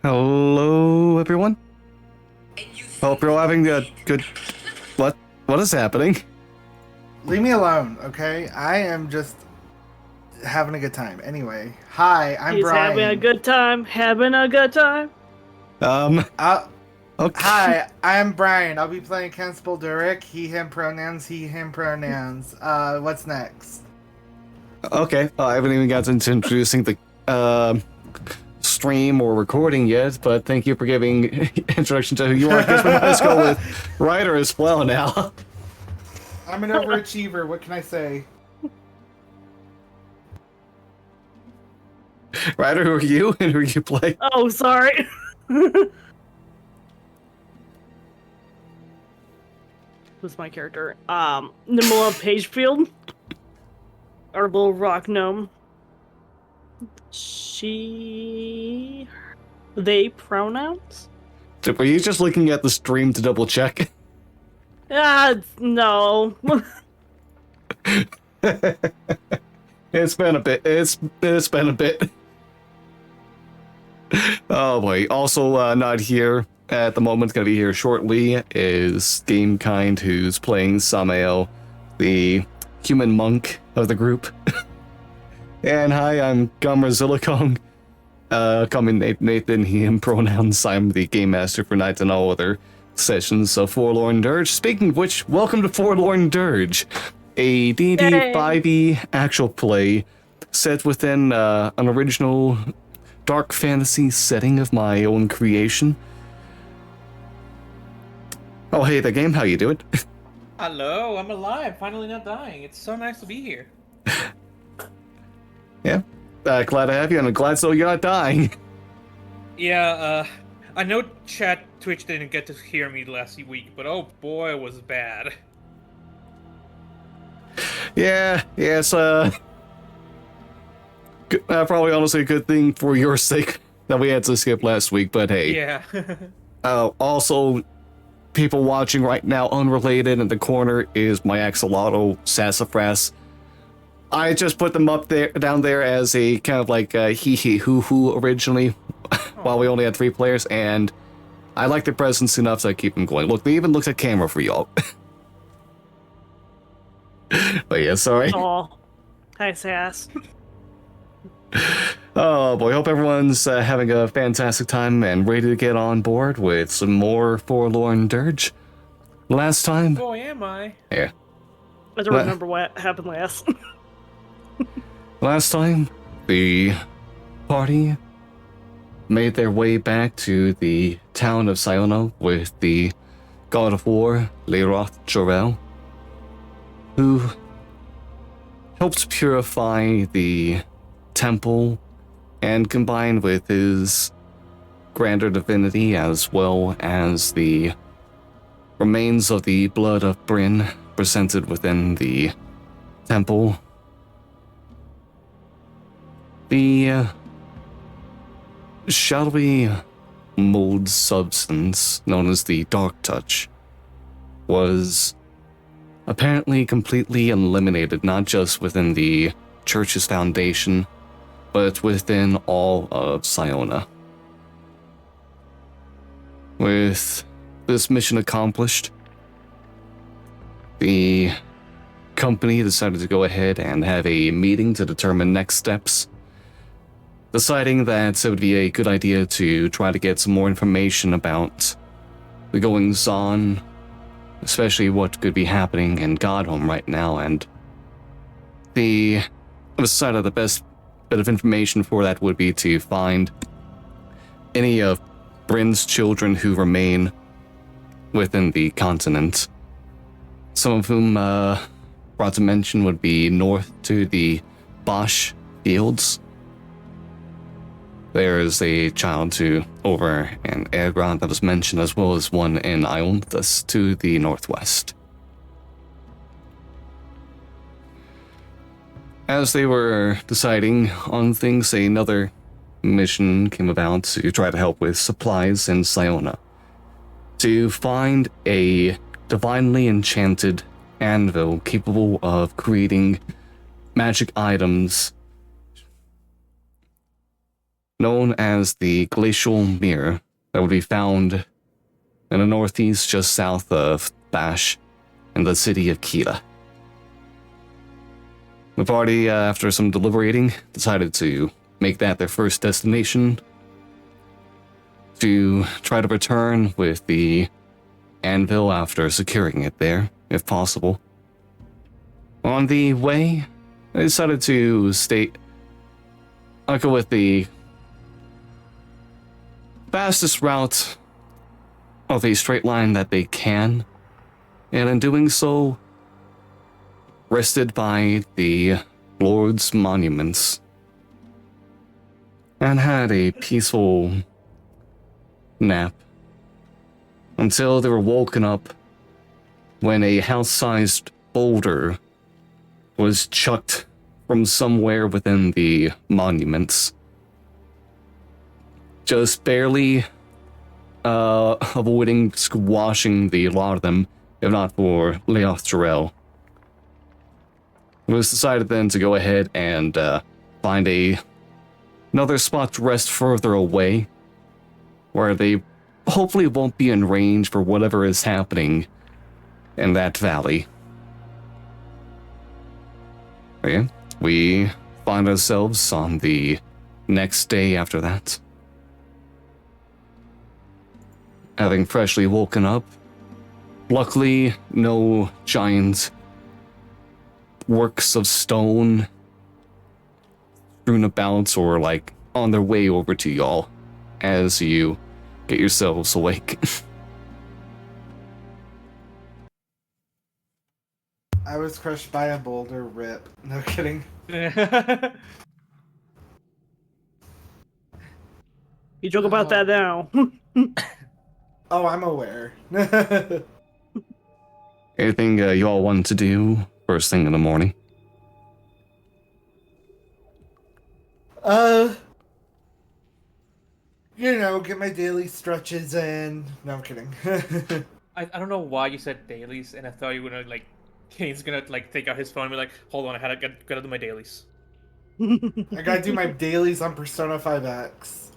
Hello, everyone. Hope you're having a good. What is happening? Leave me alone, okay? I am just having a good time. Anyway, hi, I'm He's Brian. having a good time, having a good time. Okay. Hi, I'm Brian. I'll be playing Constable Durek. He, him pronouns, he, him pronouns. What's next? Okay. I haven't even gotten to introducing the stream or recording yet, but thank you for giving introduction to who you are. I guess we might as go with Ryder as well now. I'm an overachiever. What can I say? Ryder, who are you and who you play? Oh, sorry. Who's my character? Nimala Pagefield. Our little rock gnome. They pronouns? Were you just looking at the stream to double check? No. It's been a bit. It's been a bit. Oh boy. Also, not here at the moment. Gonna be here shortly is Gamekind, who's playing Samael, the human monk of the group. And hi, I'm Gomrazillakong. Call me Nathan, he, him pronouns. I'm the game master for nights and all other sessions of Forlorn Dirge. Speaking of which, welcome to Forlorn Dirge, a D&D 5e actual play set within an original dark fantasy setting of my own creation. Oh, hey there, game. How you doing? Hello, I'm alive. Finally not dying. It's so nice to be here. Yeah. Glad to have you, and I'm glad so you're not dying. Yeah, I know chat Twitch didn't get to hear me last week, but oh boy, it was bad. Yeah, it's probably honestly a good thing for your sake that we had to skip last week, but hey. Yeah. Also, people watching right now, unrelated, in the corner is my axolotl sassafras. I just put them up there, down there as a kind of like hee hoo hoo originally, while we only had 3 players, and I like their presence enough so I keep them going. Look, they even looked at camera for y'all. But yeah, sorry. Aw. Hi, Sass. Oh boy, hope everyone's having a fantastic time and ready to get on board with some more Forlorn Dirge. Last time... Boy, am I. Yeah. I don't remember what happened last. Last time, the party made their way back to the town of Siona with the god of war, Leroth Jorel, who helped purify the temple and combined with his grander divinity as well as the remains of the blood of Bryn presented within the temple. The shadowy mold substance known as the Dark Touch was apparently completely eliminated, not just within the church's foundation, but within all of Siona. With this mission accomplished, the company decided to go ahead and have a meeting to determine next steps, deciding that it would be a good idea to try to get some more information about the goings-on, especially what could be happening in Godhome right now, and the decided the best bit of information for that would be to find any of Bryn's children who remain within the continent. Some of whom, brought to mention, would be north to the Bosch fields. There is a child over in Ergrad that was mentioned, as well as one in Ionthus to the northwest. As they were deciding on things, another mission came about to try to help with supplies in Siona. To find a divinely enchanted anvil capable of creating magic items known as the Glacial Mirror, that would be found in the northeast just south of Bash in the city of Kila. The party, after some deliberating, decided to make that their first destination to try to return with the anvil after securing it there, if possible. On the way, they decided to go with the fastest route of a straight line that they can, and in doing so, rested by the Lord's monuments, and had a peaceful nap until they were woken up when a house-sized boulder was chucked from somewhere within the monuments, just barely avoiding squashing the lot of them, if not for Leoth Jarrell. It was decided then to go ahead and find another spot to rest further away, where they hopefully won't be in range for whatever is happening in that valley. Okay, we find ourselves on the next day after that. Having freshly woken up, luckily no giant works of stone strewn about or like on their way over to y'all as you get yourselves awake. I was crushed by a boulder, rip. No kidding. You joke about that now. Oh, I'm aware. Anything you all want to do first thing in the morning? Get my daily stretches in. No, I'm kidding. I don't know why you said dailies, and I thought you were gonna like Kane's gonna like take out his phone and be like, hold on, gotta do my dailies. I gotta do my dailies on Persona 5X.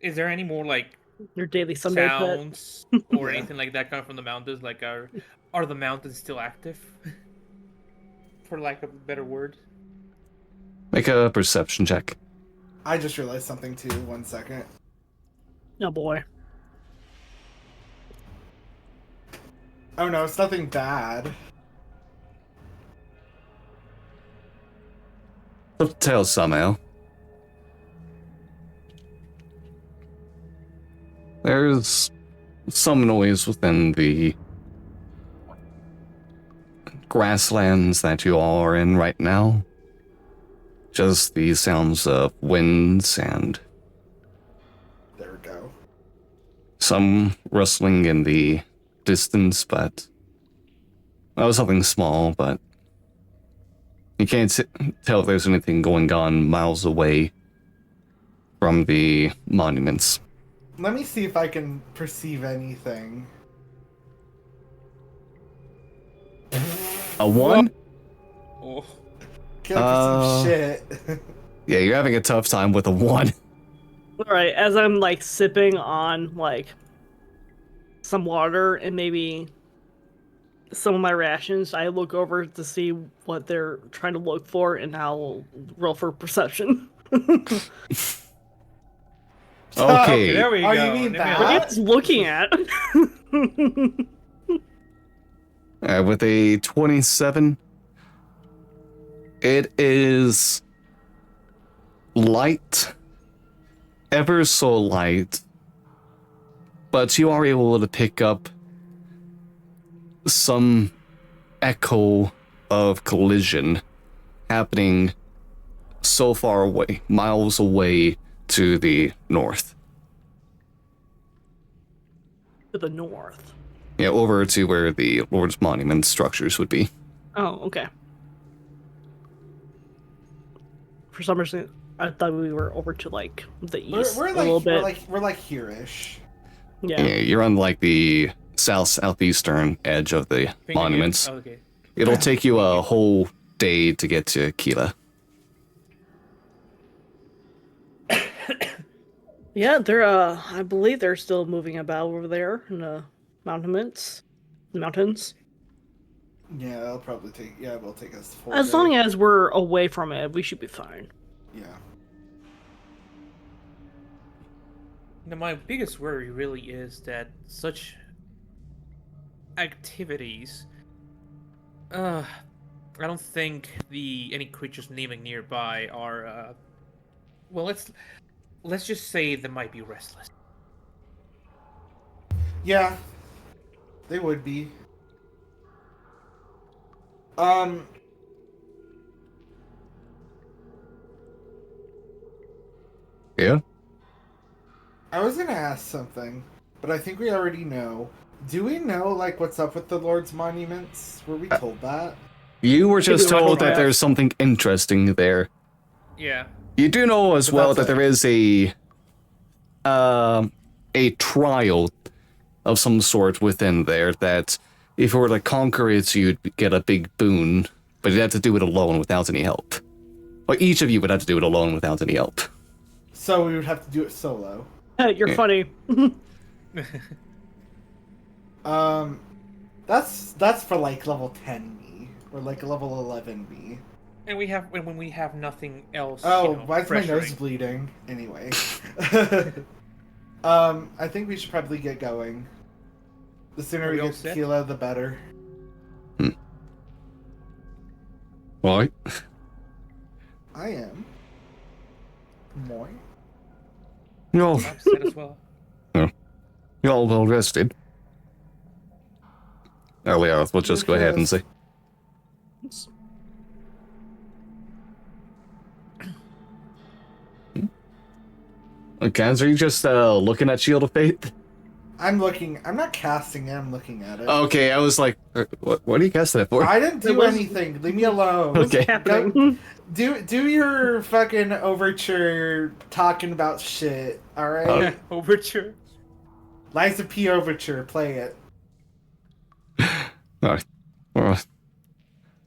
Is there any more like Your daily Sunday pet. sounds or anything like that coming from the mountains? Like, are the mountains still active? For lack of a better word. Make a perception check. I just realized something too. 1 second. Oh boy. Oh no, it's nothing bad. Tell Samael. There's some noise within the grasslands that you all are in right now. Just the sounds of winds and There we go. some rustling in the distance, but that was something small, but you can't tell if there's anything going on miles away from the monuments. Let me see if I can perceive anything. A 1? Oh. Can't perceive shit. Yeah, you're having a tough time with a 1. Alright, as I'm like sipping on like some water and maybe some of my rations, I look over to see what they're trying to look for, and I'll roll for perception. Okay. There we Oh, go. you mean Leave me that? What are you alone. guys looking at? With a 27, it is light, ever so light, but you are able to pick up some echo of collision happening so far away, miles away to the north. To the north. Yeah, over to where the Lord's Monument structures would be. Oh, okay. For some reason, I thought we were over to like the east We're a little bit. we're like here-ish. Yeah. Yeah, you're on like the southeastern edge of the monuments. Oh, okay. It'll take you a whole day to get to Kila. Yeah, they're I believe they're still moving about over there in the mountains. Mountains. Yeah, it'll probably take. Yeah, it will take us the full As day. long as we're away from it, we should be fine. Yeah. Now, my biggest worry really is that such activities. I don't think any creatures living nearby are. Well, let's just say they might be restless. Yeah. They would be. Um. Yeah? I was gonna ask something, but I think we already know. Do we know, like, what's up with the Lord's monuments? Were we told that? You were just we went told over that that. there's something interesting there. Yeah. You do know as But well that's that there is a trial of some sort within there that if you were to conquer it, you'd get a big boon, but you'd have to do it alone without any help. Or each of you would have to do it alone without any help. So we would have to do it solo. You're Yeah. funny. That's for like level 10 me or like level 11 me. And when we have nothing else. Oh, you know, why is my nose pressuring. bleeding? Anyway. I think we should probably get going. The sooner Are we we all get set? tequila, the better. Right? I am. More. You're all, I'm set as well. you're all well rested. Earlier, we'll just go ahead and Yes. say. Okay, so are you just looking at Shield of Fate? I'm looking. I'm not casting it. I'm looking at it. Okay, I was like, what are you casting it for? I didn't do It was- anything. Leave me alone. What's Okay. happening? Do your fucking overture talking about shit. All right. Overture. Liza P overture. Play it. Alright. Alright.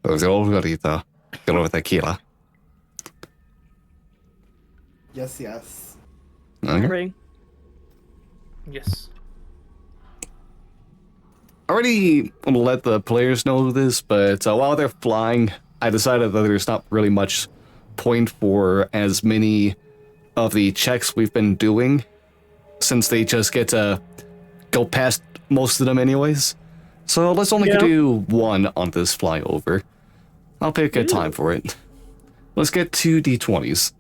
There's all ready to go with tequila. Yes. Yes. Okay. Ring. Yes. Already let the players know this, but while they're flying, I decided that there's not really much point for as many of the checks we've been doing, since they just get to go past most of them anyways. So let's only Yeah. do one on this flyover. I'll pick a time for it. Let's get 2 d20s.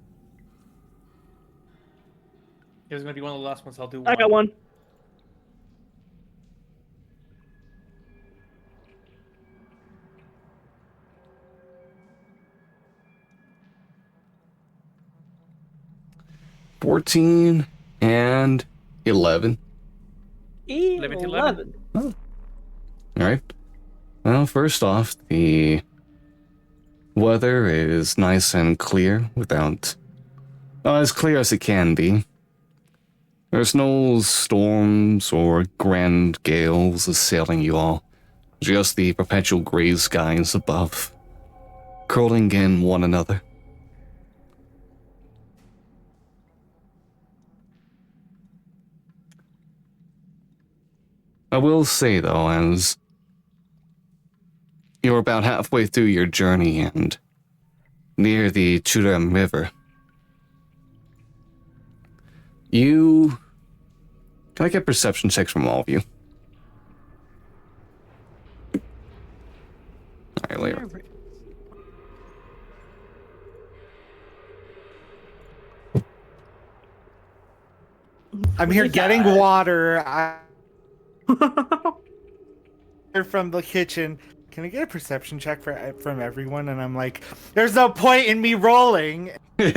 It was gonna be one of the last ones. I'll do one. I got one. $14 and 11. 11 to 11. Alright. Well, first off, the weather is nice and clear without... as clear as it can be. There's no storms or grand gales assailing you all. Just the perpetual gray skies above, curling in one another. I will say, though, as you're about halfway through your journey and near the Chudam River, can I get perception checks from all of you? Alright, later. I'm here getting water. From the kitchen. Can I get a perception check from everyone? And I'm like, there's no point in me rolling. Yeah,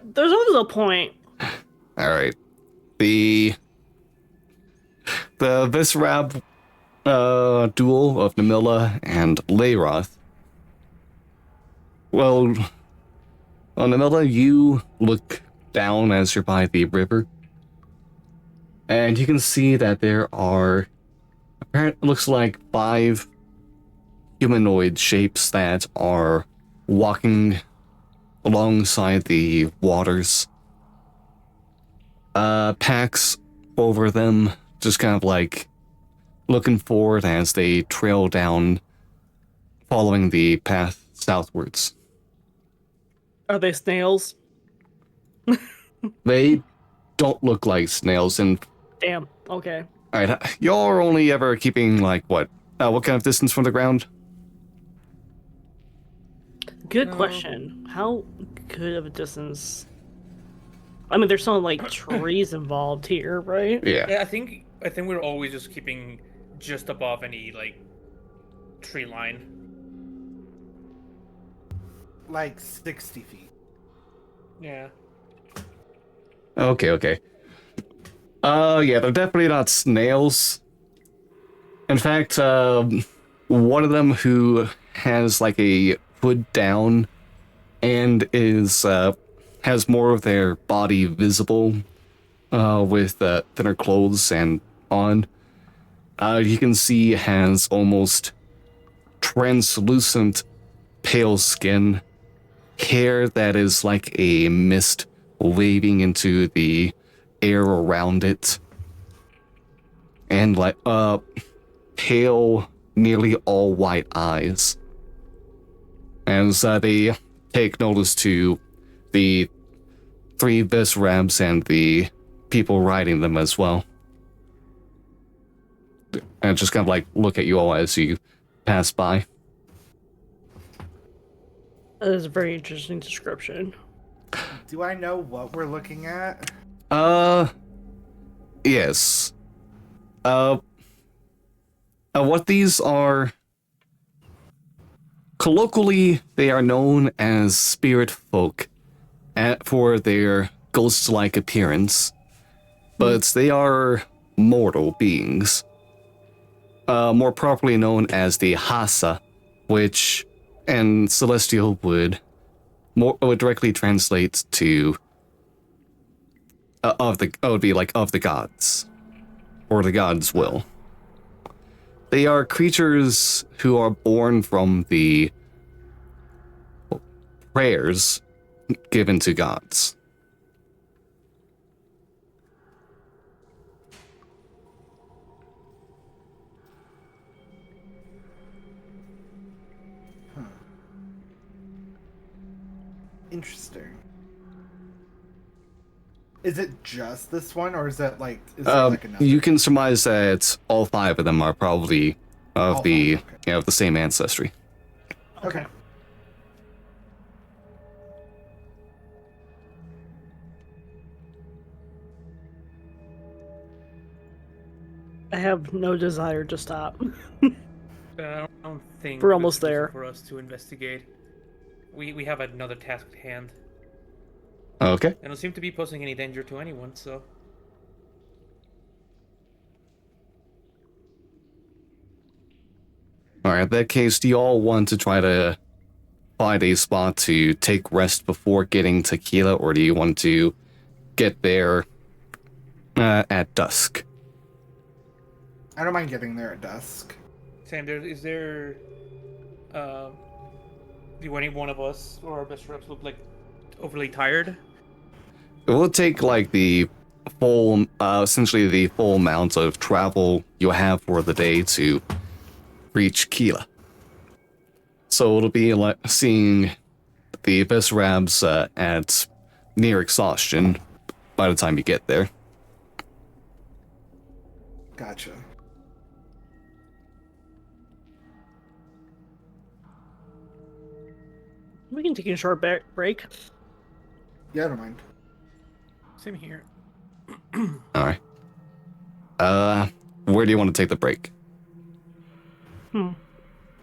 there's always a point. Alright. The Visrab duel of Namilla and Layroth. Well, on Namilla, you look down as you're by the river, and you can see that there are, apparently, looks like 5 humanoid shapes that are walking alongside the waters. Packs over them, just kind of like looking forward as they trail down, following the path southwards. Are they snails? They don't look like snails, and Damn. Okay. alright, you're only ever keeping like what kind of distance from the ground? Good question. How good of a distance? I mean, there's some like trees involved here, right? Yeah. Yeah, I think we're always just keeping just above any like tree line. Like 60 feet. Yeah. Okay. Yeah, they're definitely not snails. In fact, one of them who has like a hood down and is has more of their body visible with thinner clothes and on. You can see has almost translucent pale skin, hair that is like a mist waving into the air around it, and like pale, nearly all white eyes. As they take notice to the three Visrabs and the people riding them as well. And just kind of like look at you all as you pass by. That is a very interesting description. Do I know what we're looking at? Yes. What these are... Colloquially, they are known as spirit folk for their ghost-like appearance, but they are mortal beings. More properly known as the Hasa, which in Celestial would directly translate to of the gods, or the gods' will. They are creatures who are born from the prayers given to gods. Interesting. Is it just this one, or is that like? Is there like another? You can surmise that all five of them are probably of All the five, okay. of the same ancestry. Okay. I have no desire to stop. I don't think We're this almost is there. for us to investigate. We have another task at hand. Okay. They don't seem to be posing any danger to anyone, so. Alright, in that case, do you all want to try to find a spot to take rest before getting to Keela, or do you want to get there at dusk? I don't mind getting there at dusk. Sam, is there do any one of us or our best reps look like overly tired? It will take like the full, essentially the full amount of travel you have for the day to reach Keela. So it'll be like seeing the Visrabs at near exhaustion by the time you get there. Gotcha. We can take a short break. Yeah, I don't mind. Same here. Alright. Where do you want to take the break?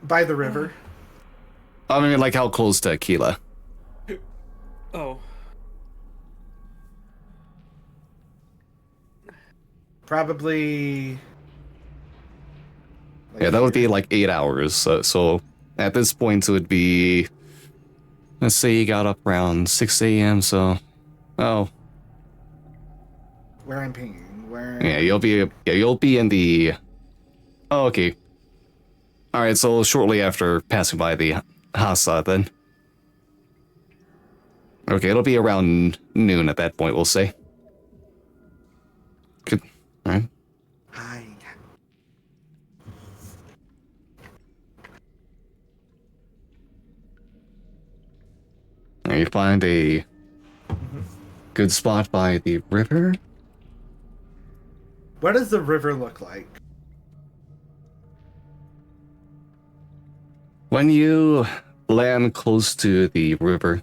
By the river. I mean, like how close to Keela? Oh. Probably. Yeah, that would be like 8 hours. So at this point, it would be. Let's say you got up around 6 a.m. So, oh Where I'm pinging. Where. yeah, you'll be in the. Oh, okay. All right, so shortly after passing by the Hasa, then. Okay, it'll be around noon at that point, we'll say. Good. Alright. Hi. You find a good spot by the river. What does the river look like? When you land close to the river,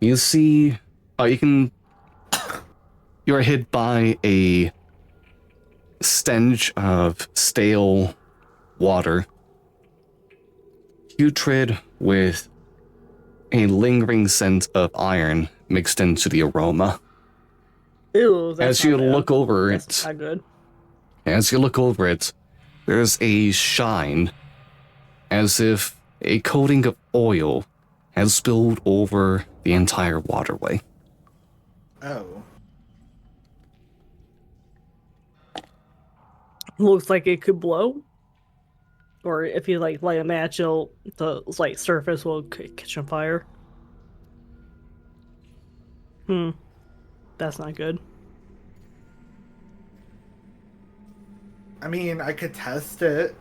you see, you're hit by a stench of stale water, putrid with a lingering scent of iron mixed into the aroma. Ew, that's As you not bad. look over That's it, not good. as you look over it, there's a shine, as if a coating of oil has spilled over the entire waterway. Oh. Looks like it could blow. Or if you like light a match, the like surface will catch on fire. That's not good. I mean, I could test it.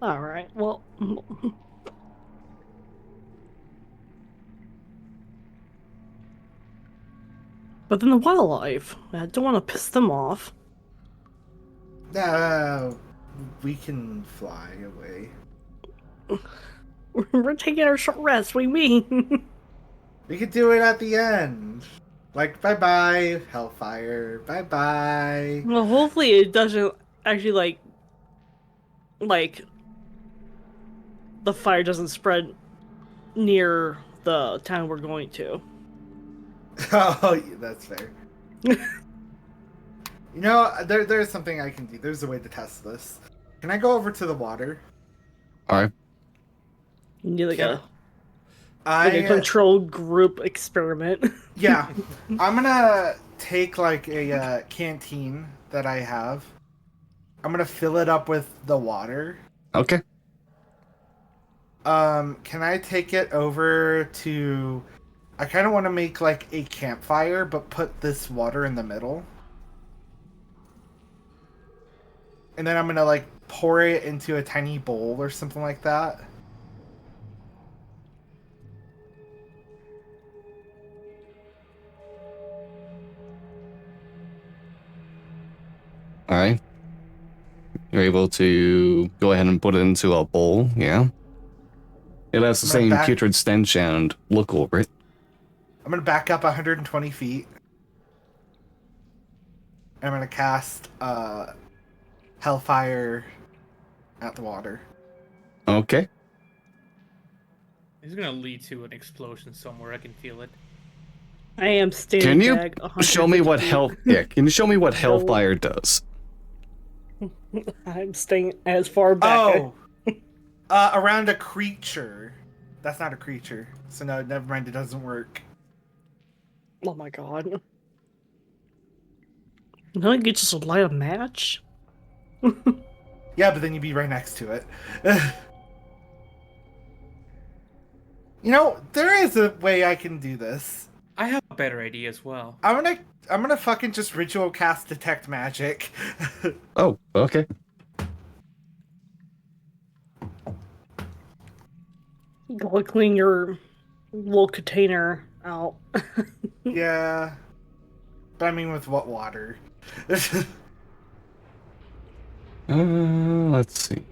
All right. Well, but then the wildlife. I don't want to piss them off. No, we can fly away. We're taking our short rest. What do you mean? We could do it at the end. Like, bye-bye, Hellfire. Bye-bye. Well, hopefully it doesn't actually like the fire doesn't spread near the town we're going to. Oh, yeah, that's fair. You know, there's something I can do. There's a way to test this. Can I go over to the water? Alright. You need like Yeah. a controlled group experiment. Yeah. I'm gonna take like a canteen that I have. I'm gonna fill it up with the water. Okay. Can I take it over to... I kind of want to make like a campfire, but put this water in the middle. And then I'm gonna like pour it into a tiny bowl or something like that. Alright. You're able to go ahead and put it into a bowl, yeah? It has the I'm gonna same back- putrid stench and look over it. I'm gonna back up 120 feet. I'm gonna cast Hellfire at the water. Okay. It's gonna lead to an explosion somewhere. I can feel it. I am standing Can you back show me 150 what feet. yeah, can you show me what Hellfire does? I'm staying as far back. Oh! Around a creature. That's not a creature. So no, never mind, it doesn't work. Oh my god. No, you could just light a match? Yeah, but then you'd be right next to it. You know, there is a way I can do this. I have a better idea as well. I'm gonna fucking just ritual cast detect magic. Oh, okay. Go clean your little container out. Yeah. But I mean with what water? Let's see.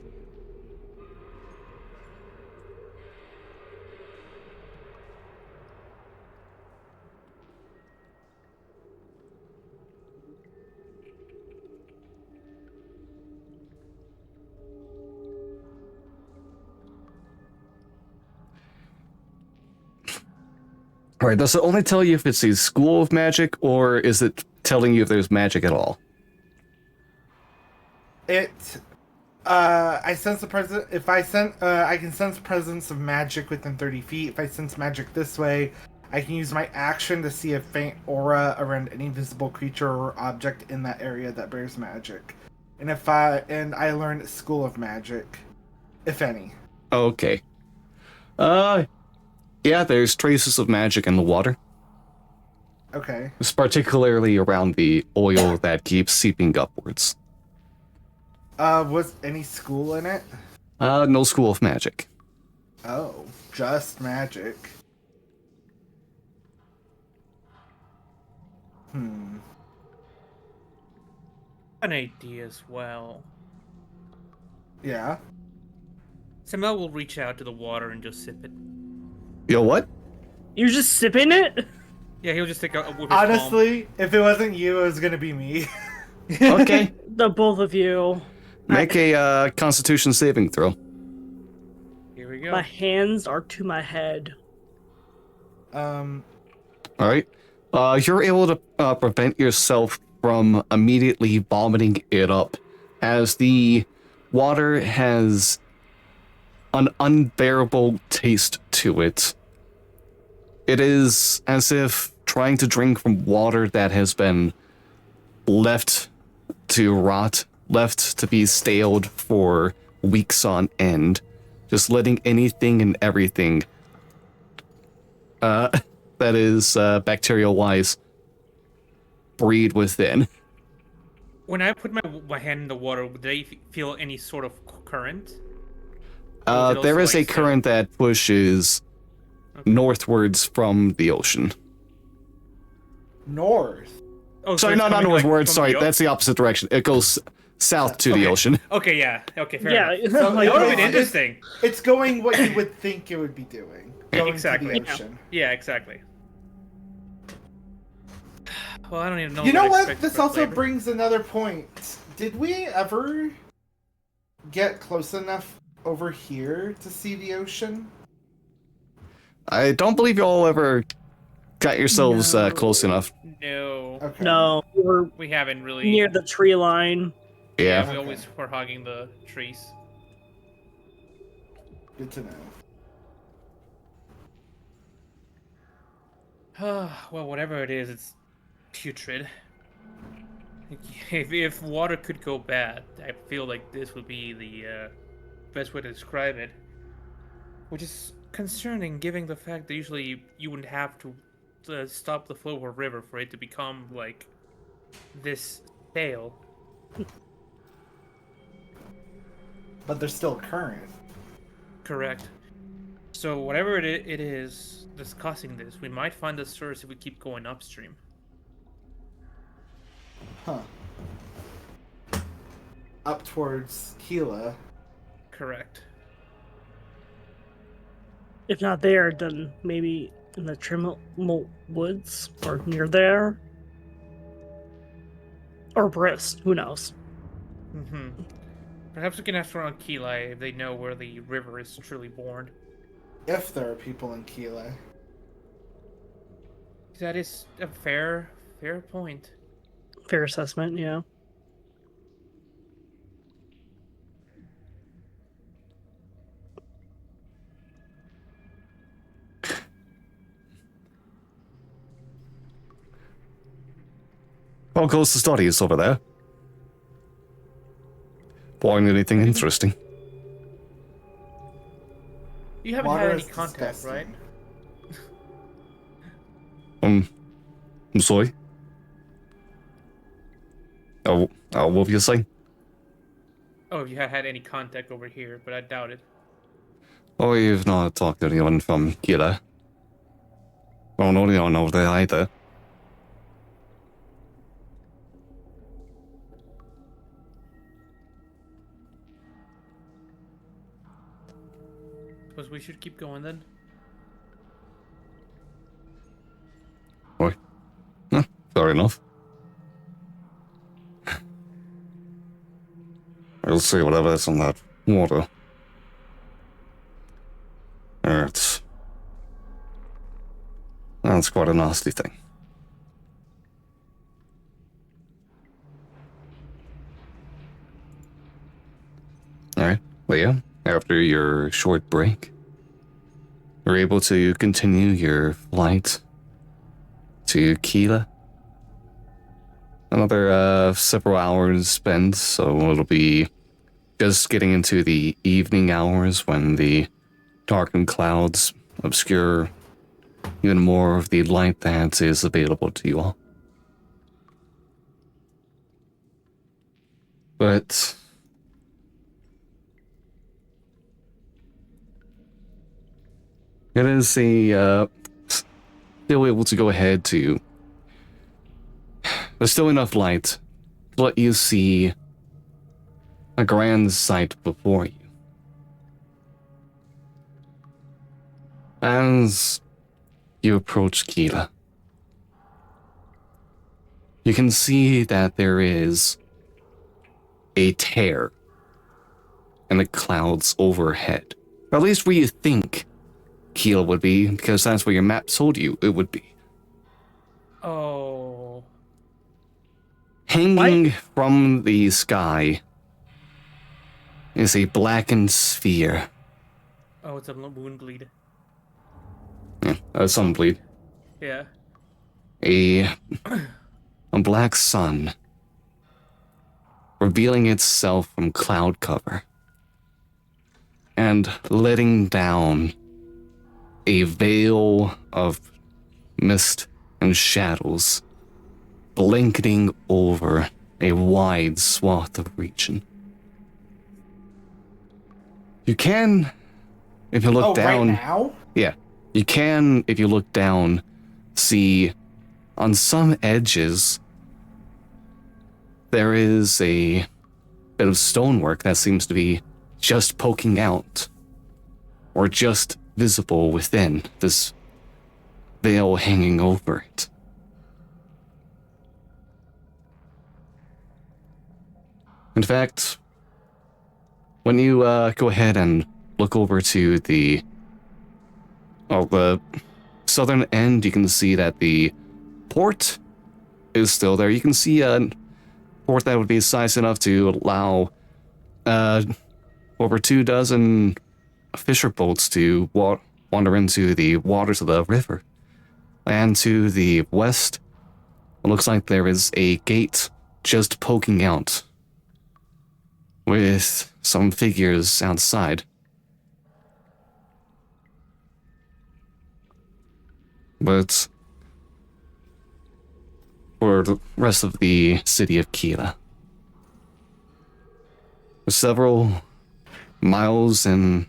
Alright, does it only tell you if it's a school of magic, or is it telling you if there's magic at all? I sense the presence. If I sense, I can sense presence of magic within 30 feet. If I sense magic this way, I can use my action to see a faint aura around any visible creature or object in that area that bears magic. And I learn School of Magic, if any. Okay. Yeah, there's traces of magic in the water. Okay. It's particularly around the oil that keeps seeping upwards. Was any school in it? No school of magic. Oh, just magic. An idea as well. Yeah. Samuel will reach out to the water and just sip it. You know what? You're just sipping it? Yeah, he'll just take a with his Honestly, if it wasn't you, it was gonna be me. Okay. The both of you. Make a Constitution saving throw. palm. Here we go. My hands are to my head. All right. You're able to prevent yourself from immediately vomiting it up, as the water has an unbearable taste to it. It is as if trying to drink from water that has been left to rot, left to be staled for weeks on end, just letting anything and everything that is bacterial-wise breed within. When I put my hand in the water, would they feel any sort of current? There is a current that pushes northwards from the ocean. North. Oh, Sorry, it's not coming, northward. from Sorry, the that's the opposite direction. It goes south to the ocean. Okay, yeah. Okay, fair Yeah, enough. So like, That would have been it's- interesting. It's going what you would think it would be doing. Going Exactly. to the ocean. Yeah, exactly. Well, I don't even know. You know to what? expect This for also flavor. brings another point. Did we ever get close enough over here to see the ocean? I don't believe y'all ever got yourselves No. close enough. No, Okay. No, we're we haven't really. near the tree line. Yeah. We Okay. always were hogging the trees. Good to know. Well, whatever it is, it's putrid. If water could go bad, I feel like this would be the best way to describe it. Which is concerning, given the fact that usually you wouldn't have to stop the flow of a river for it to become like this stale. But there's still current. Correct. So whatever it is that's causing this, we might find the source if we keep going upstream. Huh. Up towards Keela. Correct. If not there, then maybe in the Trimble Woods or near there. Or Brist, who knows? Mm-hmm. Perhaps we can ask around Keli if they know where the river is truly born. If there are people in Keela. That is a fair point. Fair assessment, yeah. How goes the studies over there? Find anything interesting? You haven't Water had any is contact, disgusting. right? I'm sorry. Oh, what were you saying? Oh, if you had had any contact over here, but I doubt it. Oh, you've not talked to anyone from Gila. Oh, no, anyone over there either. Suppose we should keep going then. Oi. Fair enough. We'll see whatever is in that water. That's quite a nasty thing. Alright, well yeah, after your short break, you're able to continue your flight to Keela. Another several hours spent, so it'll be just getting into the evening hours when the darkened clouds obscure even more of the light that is available to you all. But it is still able to go ahead to. There's still enough light to let you see a grand sight before you. As you approach Kila, you can see that there is a tear in the clouds overhead. Or at least where you think Kila would be, because that's where your map told you it would be. Oh. Hanging from the sky is a blackened sphere. Oh, it's a wound bleed. Yeah, sun bleed. Yeah. A black sun revealing itself from cloud cover and letting down a veil of mist and shadows blanketing over a wide swath of region. You can, if you look down... Right now? Yeah. You can, if you look down, see on some edges there is a bit of stonework that seems to be just poking out or just visible within this veil hanging over it. In fact, when you go ahead and look over to the southern end, you can see that the port is still there. You can see a port that would be size enough to allow over 24 fisher boats to wander into the waters of the river. And to the west, it looks like there is a gate just poking out with some figures outside. But for the rest of the city of Kila, for several miles in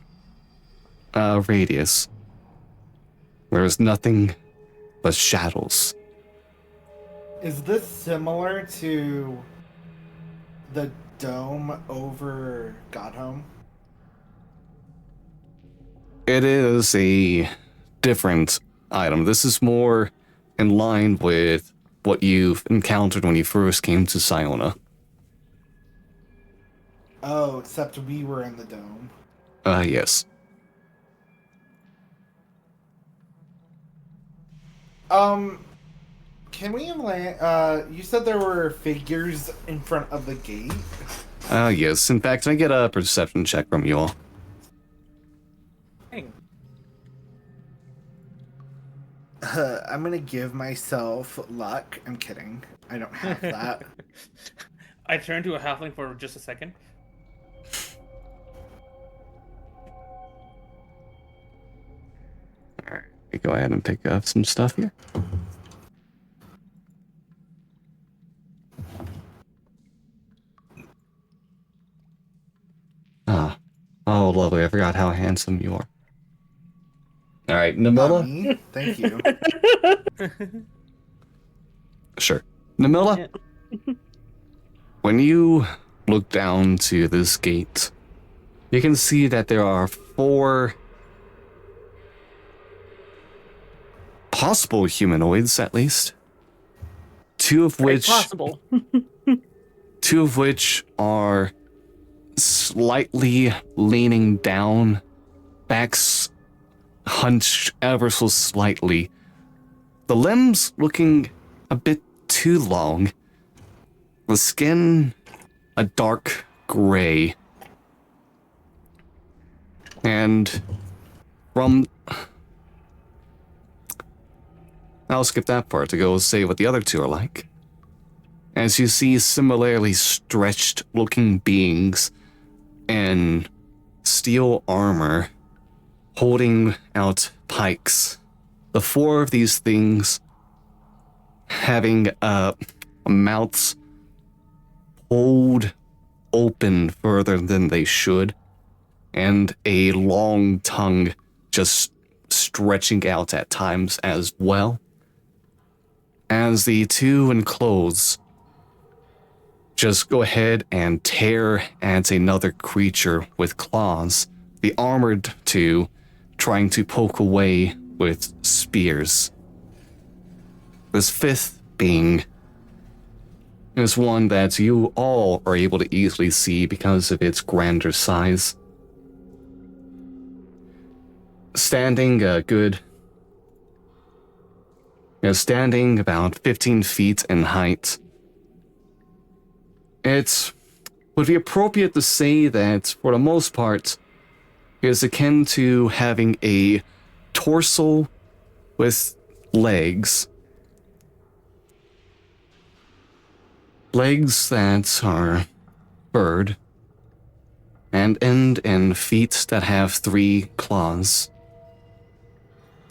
radius, there is nothing but shadows. Is this similar to the dome over Godhome? It is a different item. This is more in line with what you've encountered when you first came to Siona. Oh, except we were in the dome. Yes. Can we land, you said there were figures in front of the gate? Yes. In fact, can I get a perception check from you all? Dang. I'm gonna give myself luck. I'm kidding. I don't have that. I turned to a halfling for just a second. Alright, go ahead and pick up some stuff here. Oh, lovely. I forgot how handsome you are. Alright, Namilla? Me? Thank you. Sure. Namilla? When you look down to this gate, you can see that there are 4 possible humanoids, at least. Two of which are slightly leaning down, backs hunched ever so slightly. The limbs looking a bit too long. The skin a dark gray. And from... I'll skip that part to go say what the other 2 are like. As you see similarly stretched looking beings in steel armor holding out pikes. The 4 of these things having mouths pulled open further than they should, and a long tongue just stretching out at times as well. As the 2 enclose just go ahead and tear at another creature with claws, the armored 2 trying to poke away with spears. This 5th being is one that you all are able to easily see because of its grander size. Standing standing about 15 feet in height. It would be appropriate to say that, for the most part, it is akin to having a torso with legs. Legs that are furred, and end in feet that have 3 claws.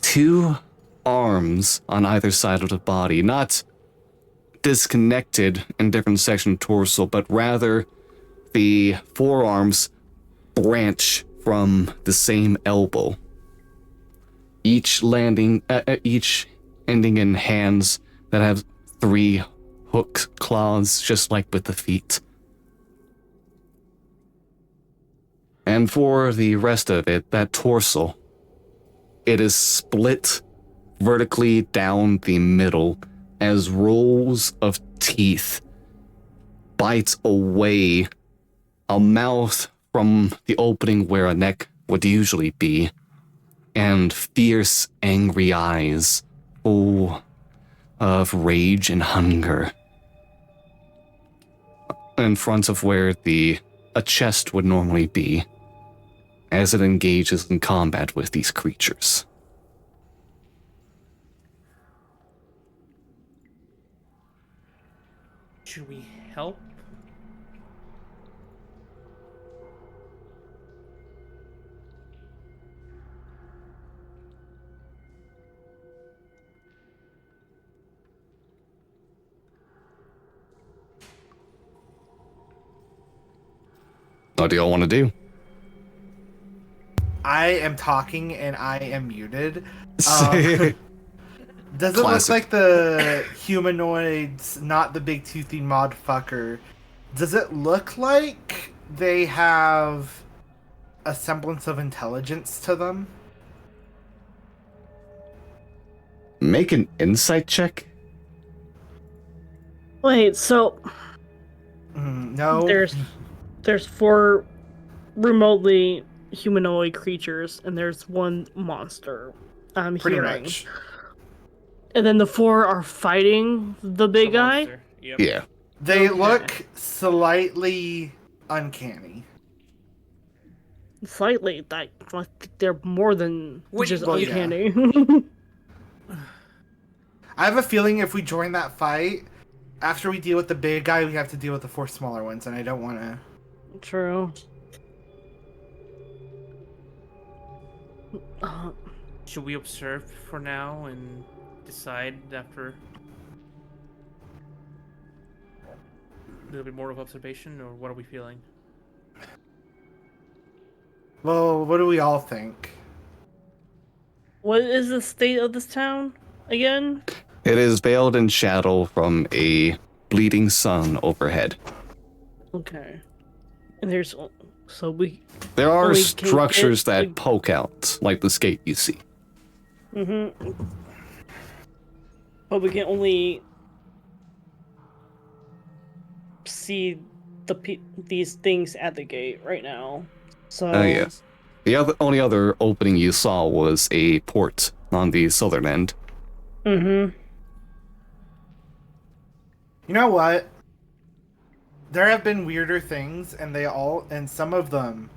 2 arms on either side of the body, not disconnected in different sections of the torso, but rather the forearms branch from the same elbow. Each ending in hands that have 3 hook claws, just like with the feet. And for the rest of it, that torso, it is split vertically down the middle as rows of teeth bite away a mouth from the opening where a neck would usually be, and fierce, angry eyes full of rage and hunger in front of where a chest would normally be as it engages in combat with these creatures. Should we help? What do y'all want to do? I am talking and I am muted. Does it look like the humanoids, not the big toothy motherfucker? Does it look like they have a semblance of intelligence to them? Make an insight check. Wait, so No. there's 4 remotely humanoid creatures, and there's 1 monster. I'm Pretty hearing. much. And then the 4 are fighting the big The guy. monster. Yep. Yeah. They Okay. look slightly uncanny. Slightly, like they're more than Wait, just well, yeah. uncanny. I have a feeling if we join that fight, after we deal with the big guy, we have to deal with the 4 smaller ones, and I don't want to. True. Should we observe for now and decide after a little bit more of observation, or what are we feeling? Well, what do we all think? What is the state of this town again? It is veiled in shadow from a bleeding sun overhead. Okay. And there's so we. There are we can structures get, that like- poke out, like the skate you see. But we can only see these things at the gate right now. So. Oh, yes. The only other opening you saw was a port on the southern end. You know what? There have been weirder things, and some of them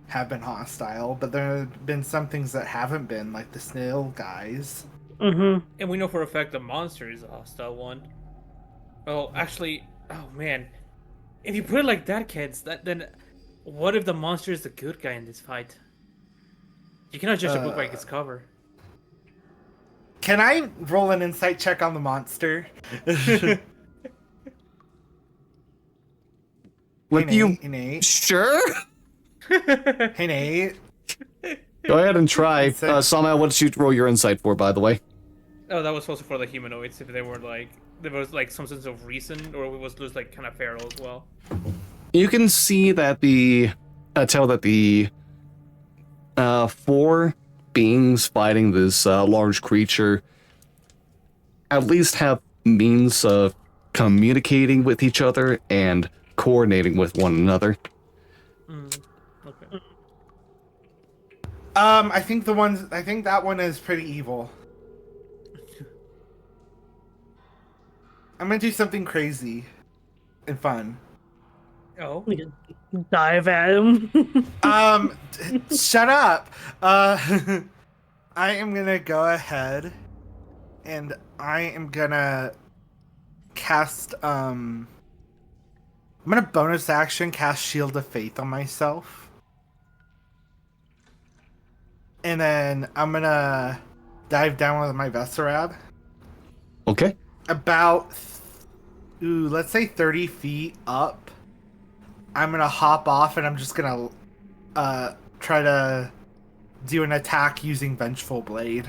have been hostile, but there have been some things that haven't been, like the snail guys. And we know for a fact the monster is a hostile one. Oh, actually, oh man. If you put it like that, kids, then what if the monster is the good guy in this fight? You cannot judge a book by its cover. Can I roll an insight check on the monster? With Hey, you, Nate, hey, Nate. sure? Hey, Nate. Go ahead and try. Insight. Samael, what did you roll your insight for, by the way? Oh, that was also for the humanoids. If they were like, there was like some sense of reason, or it was just like kind of feral as well. You can see that tell that the 4 beings fighting this large creature at least have means of communicating with each other and coordinating with one another. Okay. I think that one is pretty evil. I'm gonna do something crazy and fun. Oh. We can dive at him. Shut up. I am gonna go ahead and I am gonna cast I'm gonna bonus action cast Shield of Faith on myself. And then I'm gonna dive down with my Vesserab. Okay. About let's say 30 feet up. I'm gonna hop off and I'm just gonna try to do an attack using Vengeful Blade.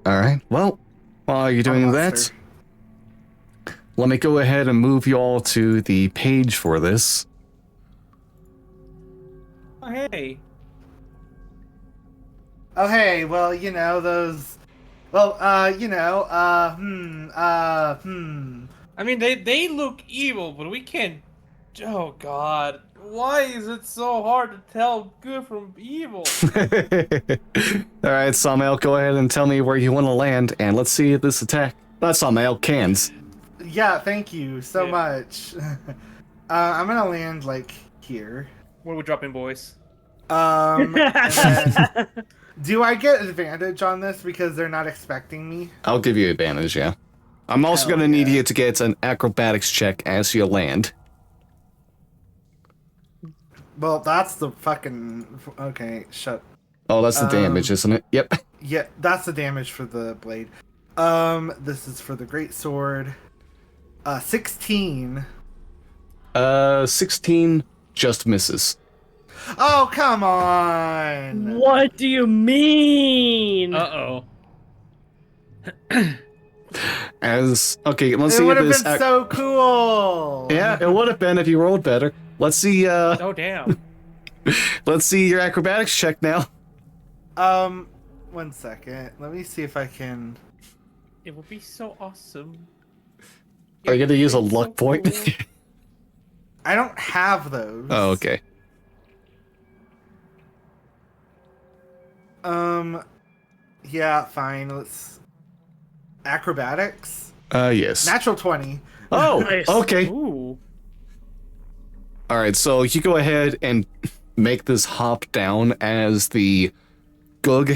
Alright, well, while you're doing that, monster. let me go ahead and move you all to the page for this. Oh, hey. Oh hey, well, you know, those I mean, they look evil, but we can't. Oh God, why is it so hard to tell good from evil? Alright, Samael, go ahead and tell me where you want to land, and let's see this attack. Not Samael, Cans. Yeah, thank you so Yeah. much. I'm gonna land like here. Where we dropping, boys? And then, do I get advantage on this because they're not expecting me? I'll give you advantage, yeah. I'm also Hell going to need yeah. you to get an acrobatics check as you land. Well, that's the fucking okay. Shut. Oh, that's the damage, isn't it? Yep. Yeah, that's the damage for the blade. This is for the great sword. 16. 16 just misses. Oh, come on! What do you mean? Uh-oh. Okay, let's It see would if have this. been so cool. Yeah, it would have been if you rolled better. Let's see. Oh, damn. Let's see your acrobatics check now. 1 second. Let me see if I can. It would be so awesome. Are you gonna use a It's so luck point? cool. I don't have those. Oh, okay. Yeah, fine. Let's. Acrobatics. Yes. Natural 20. Oh, Nice. okay. Ooh. All right, so you go ahead and make this hop down as the Gug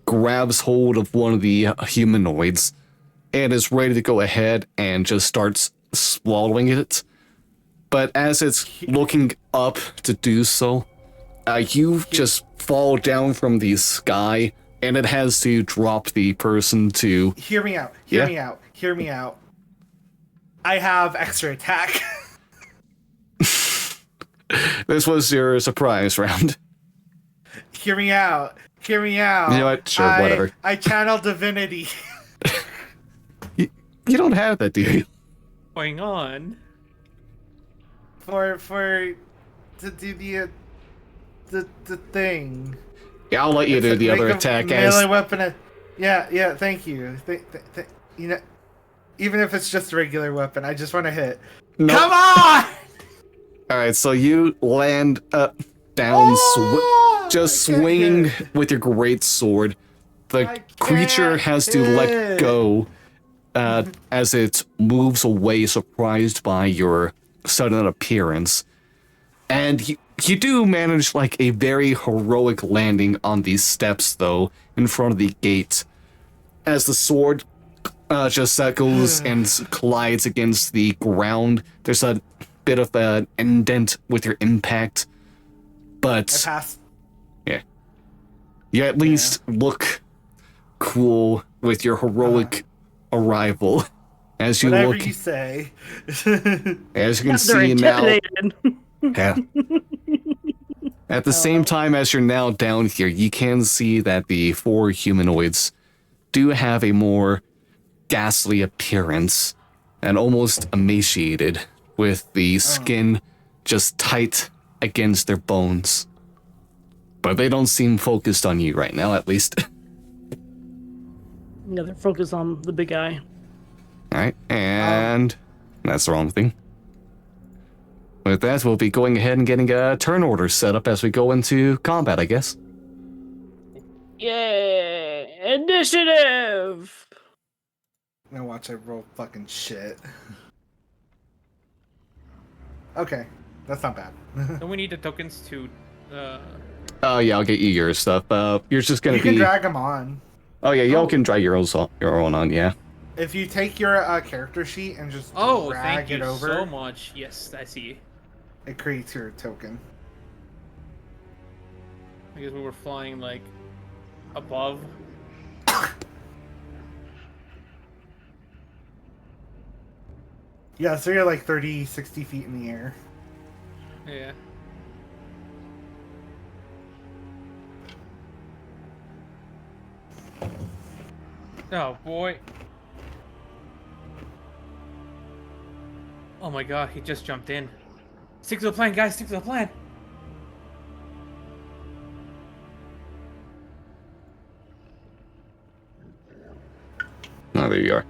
grabs hold of one of the humanoids and is ready to go ahead and just starts swallowing it. But as it's looking up to do so, you just fall down from the sky and it has to drop the person to... Hear me out. Yeah. Hear me out. I have extra attack. This was your surprise round. Hear me out. You know what? Sure, whatever. I channel divinity. You don't have that, do you? Going on. for to do the thing. Yeah, I'll let you do the Make other a attack melee as... weapon. Yeah. Thank you. You know, even if it's just a regular weapon, I just want to hit. Nope. Come on! Alright, so you land up, down, just I can't swinging hit. with your great sword. The I creature can't has to let hit. go as it moves away, surprised by your sudden appearance. And you do manage like a very heroic landing on these steps, though, in front of the gate. As the sword just goes and collides against the ground, there's a bit of an indent with your impact. I But passed. yeah, You at least look cool with your heroic arrival. As you Whatever look, you say. as you can They're see now, intimidated. yeah. At the same time as you're now down here, you can see that the 4 humanoids do have a more ghastly appearance and almost emaciated, with the skin just tight against their bones. But they don't seem focused on you right now, at least. Yeah, they're focused on the big guy. Alright, and that's the wrong thing. With that, we'll be going ahead and getting a turn order set up as we go into combat, I guess. Yay! Initiative! Now watch I roll fucking shit. Okay, that's not bad. Don't we need the tokens to? Oh yeah, I'll get you your stuff. You're just gonna You be. can drag them on. Oh yeah, y'all can drag your own on. Yeah. If you take your character sheet and just Oh, drag thank it you over, so much. Yes, I see. it creates your token. I guess we were flying like above. Yeah, so you're like 30, 60 feet in the air. Yeah. Oh boy. Oh my god, he just jumped in. Stick to the plan, guys, stick to the plan. Oh, there you are.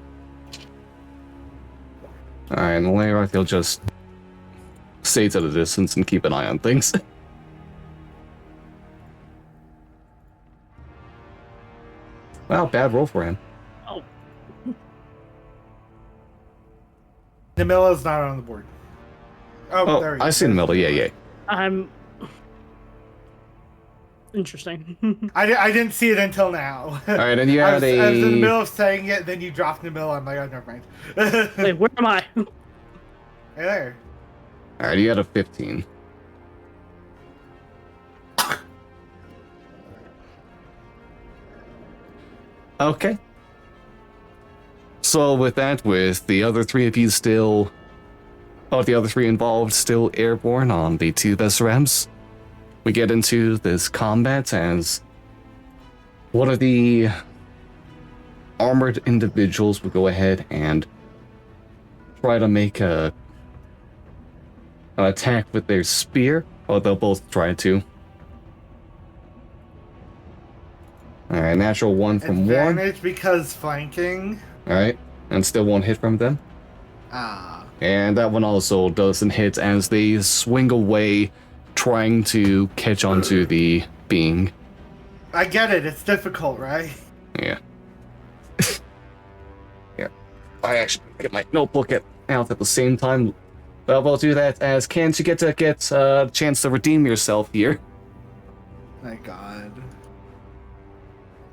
Alright, and later he'll just stay to the distance and keep an eye on things. Well, bad roll for him. Oh, Namilla's not on the board. Oh, there Oh, he is. I see the middle. Yeah. I'm... Interesting. I didn't see it until now. Alright, and you I had was in the a... middle of saying it, then you dropped Namilla. I'm like, oh, never mind. Wait, where am I? Hey there. Alright, you had a 15. Okay. So with that, with the other 3 of you still... Oh, the other 3 involved still airborne on the 2 Vesrams, we get into this combat as one of the armored individuals will go ahead and try to make an attack with their spear. Oh, they'll both try to. Alright, natural 1 from 1. Advantage because flanking. Alright, and still 1 hit from them. Ah. And that one also doesn't hit as they swing away, trying to catch onto the being. I get it. It's difficult, right? Yeah. Yeah. I actually get my notebook out at the same time. But we'll do that as can't you get a chance to redeem yourself here. My god.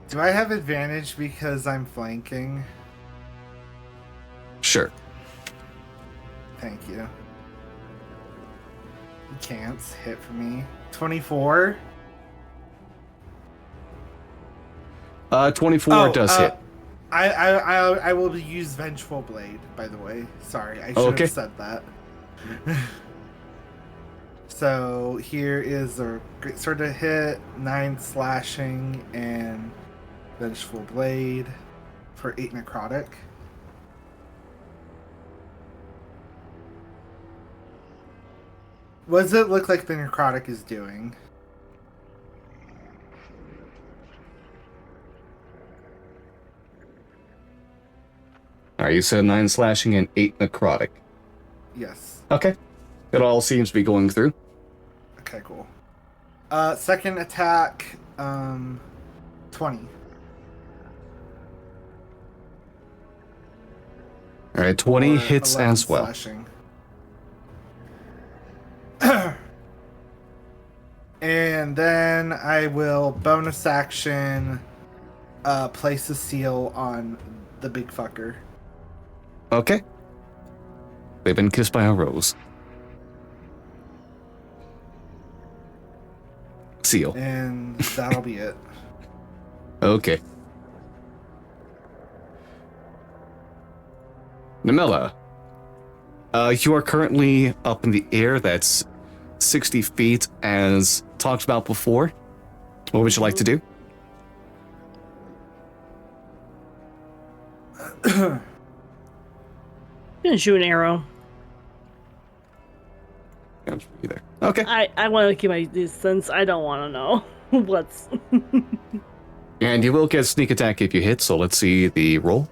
Do I have advantage because I'm flanking? Sure. Thank you. You can't hit for me. 24? 24 does hit. I will use Vengeful Blade, by the way. Sorry, I should have said that. So here is a great sword to hit, 9 slashing, and Vengeful Blade for 8 necrotic. What does it look like the necrotic is doing? Alright, you said 9 slashing and 8 necrotic. Yes. Okay. It all seems to be going through. Okay, cool. Second attack, 20. Alright, 20 Or hits 11 as well. Slashing. And then I will bonus action place a seal on the big fucker. Okay. They've been kissed by a rose. Seal. And that'll be it. Okay. Namilla, you are currently up in the air. That's 60 feet, as talked about before. What would you like to do? Gonna shoot an arrow. Either. Okay. I want to keep my distance. I don't want to know what's. And you will get sneak attack if you hit, so let's see the roll.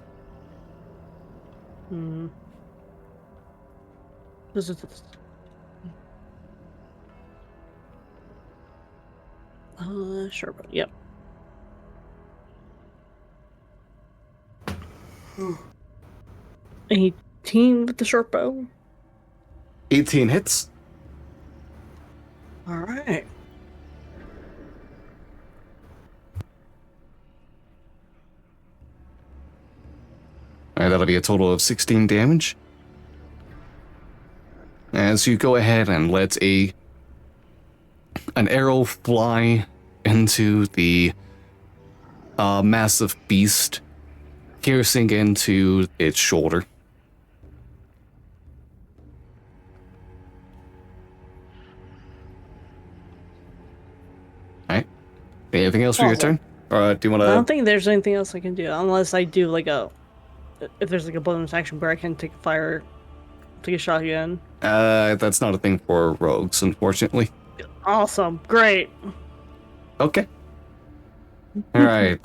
Sure, but yep. A 18 with the short bow. 18 hits. All right. Alright, that'll be a total of 16 damage. As you go ahead and let an arrow fly into the massive beast, piercing into its shoulder. Alright. Anything else for your turn? Or do you want to... I don't think there's anything else I can do, unless I do like a... If there's like a bonus action where I can take a shot again. That's not a thing for rogues, unfortunately. Awesome. Great. Okay. Alright,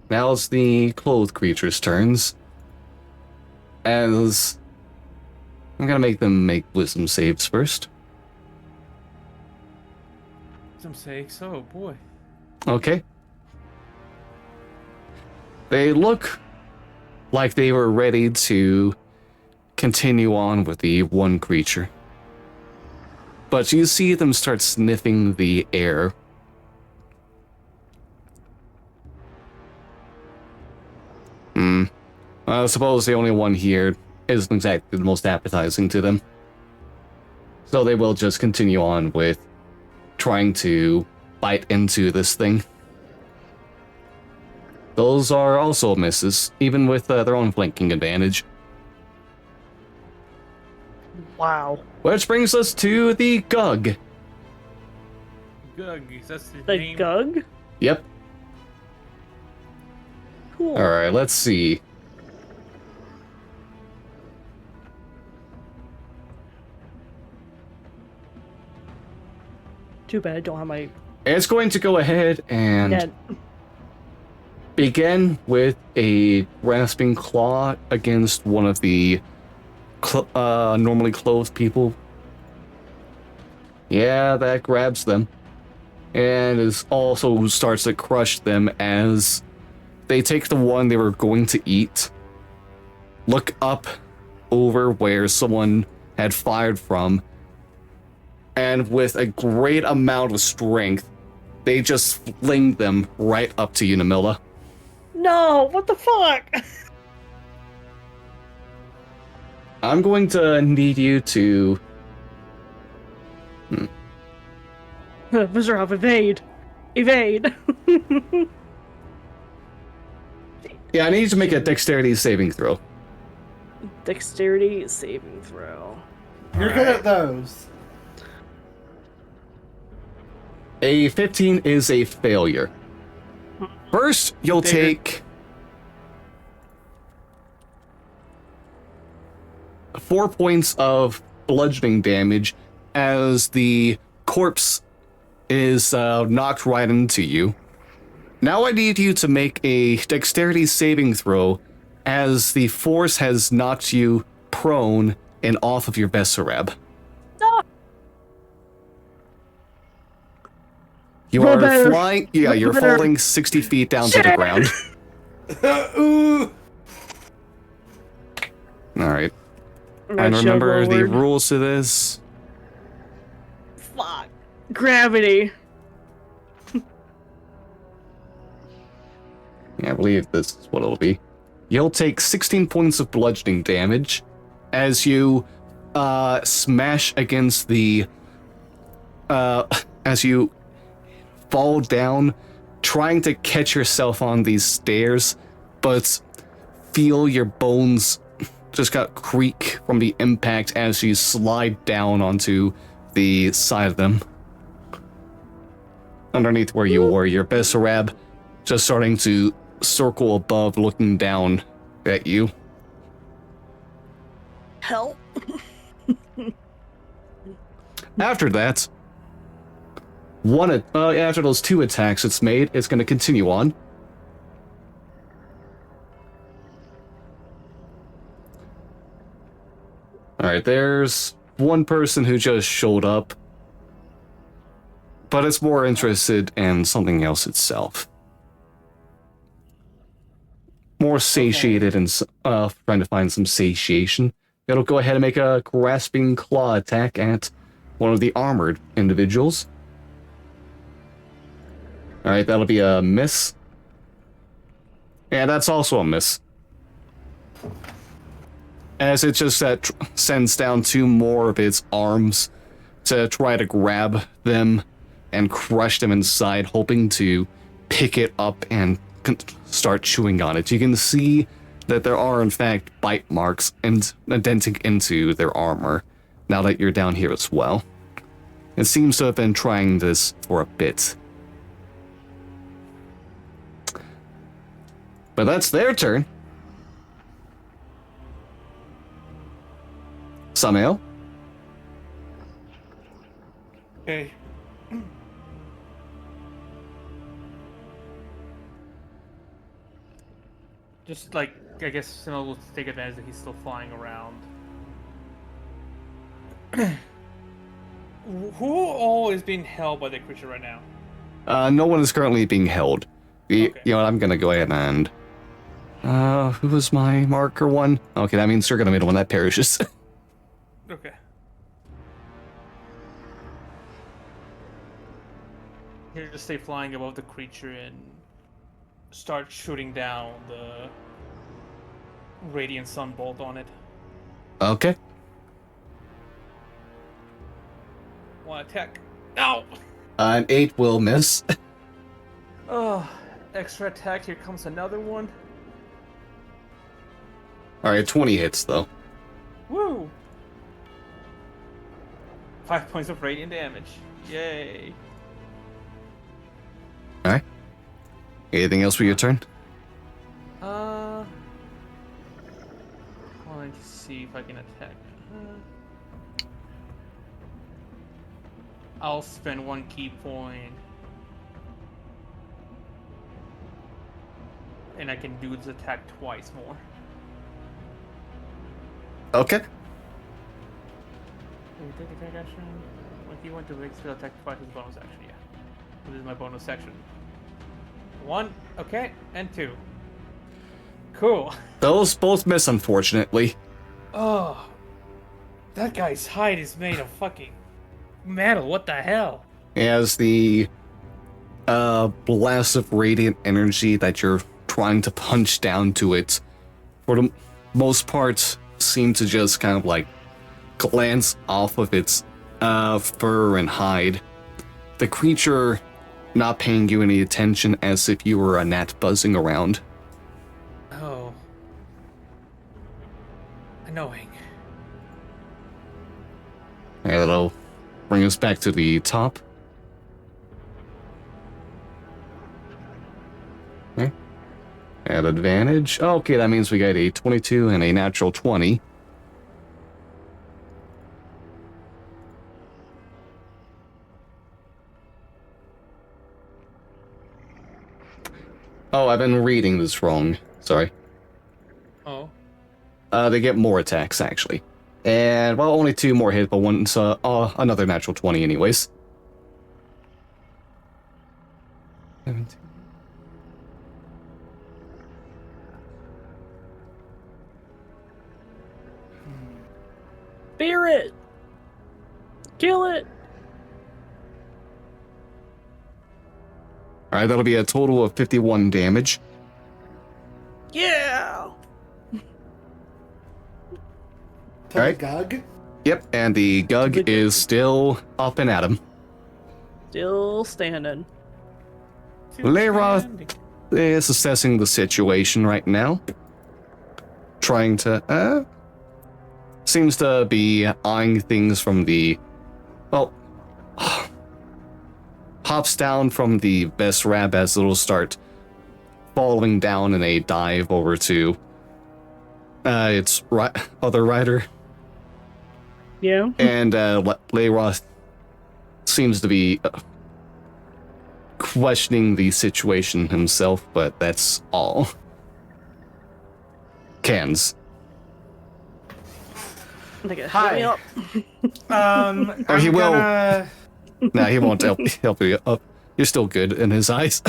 now it's the clothed creature's turns. As... I'm gonna make them make wisdom saves first. Some sakes, oh boy. Okay. They look like they were ready to continue on with the one creature. But you see them start sniffing the air. I suppose the only one here isn't exactly the most appetizing to them. So they will just continue on with trying to bite into this thing. Those are also misses, even with their own flanking advantage. Wow. Which brings us to the Gug. Gug, that's his The name. Gug? Yep. Cool. Alright, let's see. Too bad I don't have my It's going to go ahead and dead. begin with a grasping claw against one of the normally clothed people. Yeah, that grabs them. And is also starts to crush them as they take the one they were going to eat, look up over where someone had fired from, and with a great amount of strength, they just fling them right up to you, Namilla. No, what the fuck? I'm going to need you to... Mr. evade. Evade. Yeah, I need you to make a dexterity saving throw. Dexterity saving throw. You're good at those. A 15 is a failure. First, you'll take 4 points of bludgeoning damage as the corpse is knocked right into you. Now I need you to make a dexterity saving throw as the force has knocked you prone and off of your Besarab. No. You Roll are better. flying. Yeah, you're better. falling 60 feet down to the Shit. ground. Ooh. Alright. I'm And gonna remember shove the forward. rules to this. Fuck. Gravity. Yeah, I believe this is what it'll be. You'll take 16 points of bludgeoning damage as you smash against the... as you fall down trying to catch yourself on these stairs, but feel your bones just got creak from the impact as you slide down onto the side of them. Underneath where you were, your Besarab just starting to circle above, looking down at you. Help. After that, after those 2 attacks it's made, it's going to continue on. Alright, there's one person who just showed up, but it's more interested in something else itself. More satiated and trying to find some satiation. It'll go ahead and make a grasping claw attack at one of the armored individuals. Alright, that'll be a miss. Yeah, that's also a miss. As it just sends down 2 more of its arms to try to grab them and crush them inside, hoping to pick it up and start chewing on it. You can see that there are, in fact, bite marks and indenting into their armor, now that you're down here as well. It seems to have been trying this for a bit. But that's their turn. Samael? Okay. Just like, I guess Samael will take advantage that he's still flying around. Who all is being held by the creature right now? No one is currently being held. You know what, I'm gonna go ahead and... who was my marker one? Okay, that means you're gonna be the one that perishes. Okay. Here, just stay flying above the creature and start shooting down the radiant sunbolt on it. Okay. One attack. Ow! An 8 will miss. Oh, extra attack. Here comes another one. Alright, 20 hits though. Woo! 5 points of radiant damage. Yay! Alright. Anything else for your turn? Well, let's see if I can attack. I'll spend 1 key point. And I can do this attack twice more. Okay. Can we take attack action? When he went to make skill attack twice as bonus action, yeah. This is my bonus section. 1, okay, and 2. Cool. Those both miss, unfortunately. Oh, that guy's hide is made of fucking metal. What the hell? As the blast of radiant energy that you're trying to punch down to it, for the most part, seem to just kind of like glance off of its fur and hide. The creature not paying you any attention, as if you were a gnat buzzing around. Oh. Annoying. And that'll bring us back to the top. Okay. At advantage. Okay, that means we got a 22 and a natural 20. Oh, I've been reading this wrong. Sorry. Oh. They get more attacks, actually. And, well, only 2 more hits, but one's another natural 20 anyways. 17. Spear it! Kill it! Alright, that'll be a total of 51 damage. Yeah! Alright. Gug. Yep, and the Gug is still up and at him. Still standing. Leira is assessing the situation right now. Trying to, seems to be eyeing things from the, well, hops down from the best rab as it'll start falling down in a dive over to, its other rider. Yeah. And, Leira seems to be questioning the situation himself, but that's all. Cans. Okay, Hi. help me up. Or he I'm will. gonna... Nah, he won't help you up. You're still good in his eyes.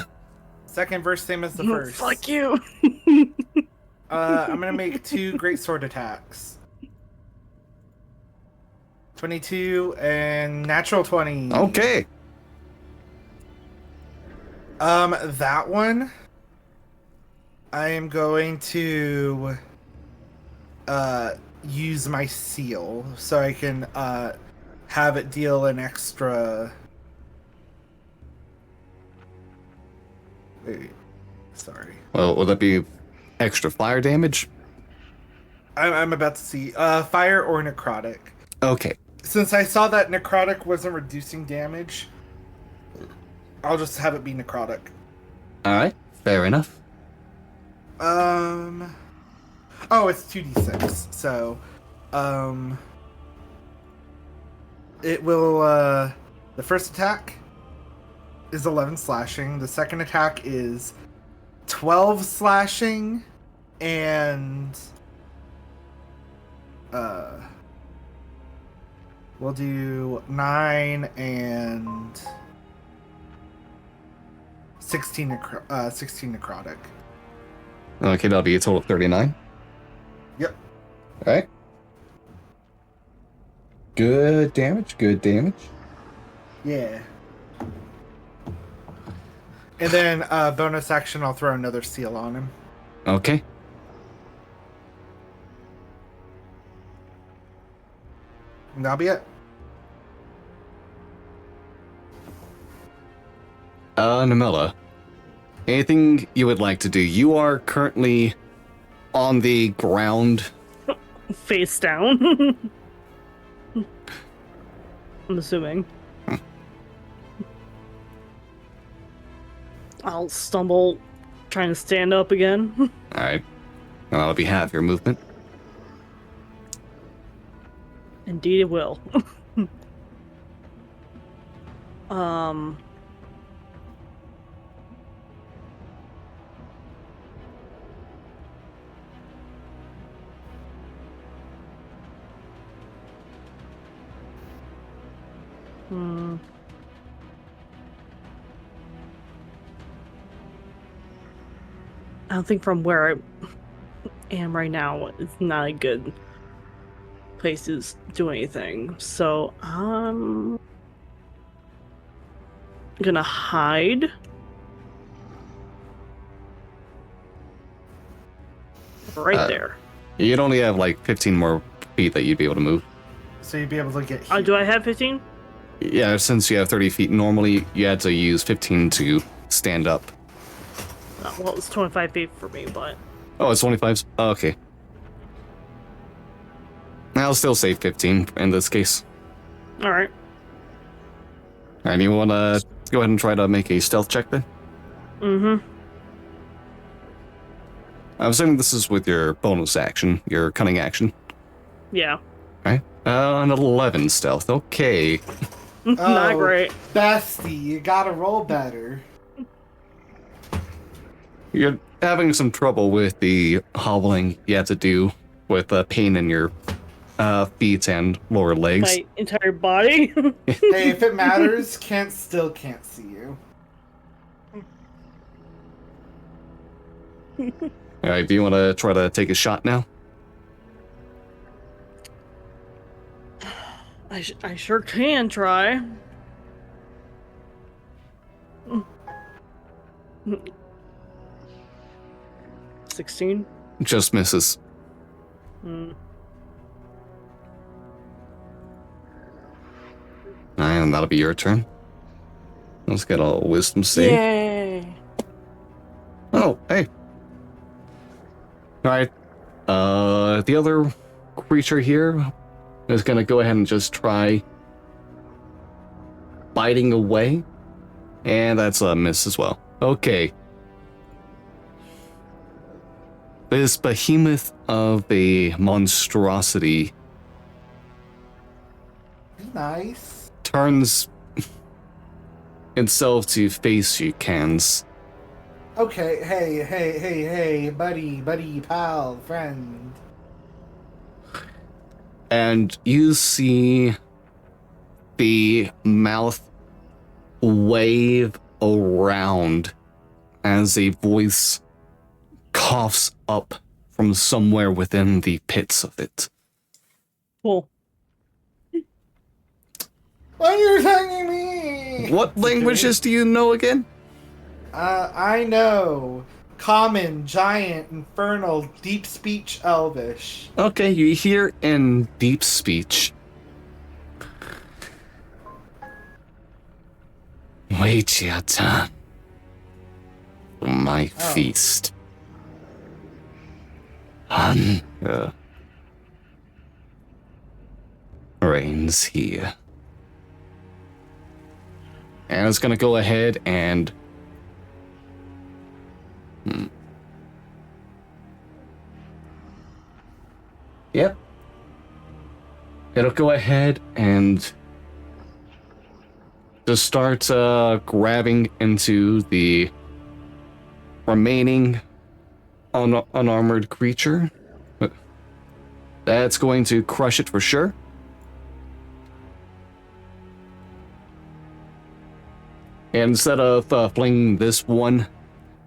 Second verse, same as the first. Fuck you. I'm gonna make 2 great sword attacks. 22 and natural 20. Okay. That one, I am going to use my seal so I can have it deal an extra. Wait, sorry. Well, will that be extra fire damage? I'm about to see fire or necrotic. Okay. Since I saw that necrotic wasn't reducing damage, I'll just have it be necrotic. Alright, fair enough. Oh, it's 2d6, so, it will, the first attack is 11 slashing, the second attack is 12 slashing, and, we'll do 9 and 16 necrotic. Okay, that'll be a total of 39. Yep. Alright. Good damage, good damage. Yeah. And then bonus action, I'll throw another seal on him. Okay. And that'll be it. Namella, anything you would like to do? You are currently on the ground. Face down. I'm assuming. I'll stumble trying to stand up again. Alright. Well, that'll be half your movement. Indeed it will. I don't think from where I am right now it's not a good place to do anything. So I'm gonna hide. Right there. You'd only have like 15 more feet that you'd be able to move. So you'd be able to get here. Do I have 15? Yeah, since you have 30 feet, normally you had to use 15 to stand up. Well, it's 25 feet for me, but... Oh, it's 25? Oh, okay. I'll still say 15 in this case. Alright. And you want to go ahead and try to make a stealth check then? Mm-hmm. I'm assuming this is with your bonus action, your cunning action. Yeah. Right? An 11 stealth. Okay. Not great. Bestie, you gotta roll better. You're having some trouble with the hobbling you have to do with pain in your feet and lower legs. My entire body. Hey, if it matters, can't see you. Alright, do you want to try to take a shot now? I sure can try. Mm. 16? Just misses. Mm. And that'll be your turn. Let's get a wisdom save. Yay! Oh, hey. Alright. The other creature here is gonna go ahead and just try biting away. And that's a miss as well. Okay. This behemoth of a monstrosity Nice. turns itself to face you, Cans. Okay, hey, buddy, pal, friend. And you see the mouth wave around as a voice coughs up from somewhere within the pits of it. Cool. Why are you attacking me? What languages do you know again? I know. Common, Giant, Infernal, Deep Speech, Elvish. Okay, you hear in deep speech. Wait your turn for my feast. Hunger reigns here. And it's gonna go ahead and Yep. It'll go ahead and just start grabbing into the remaining unarmored creature. That's going to crush it for sure. And instead of flinging this one,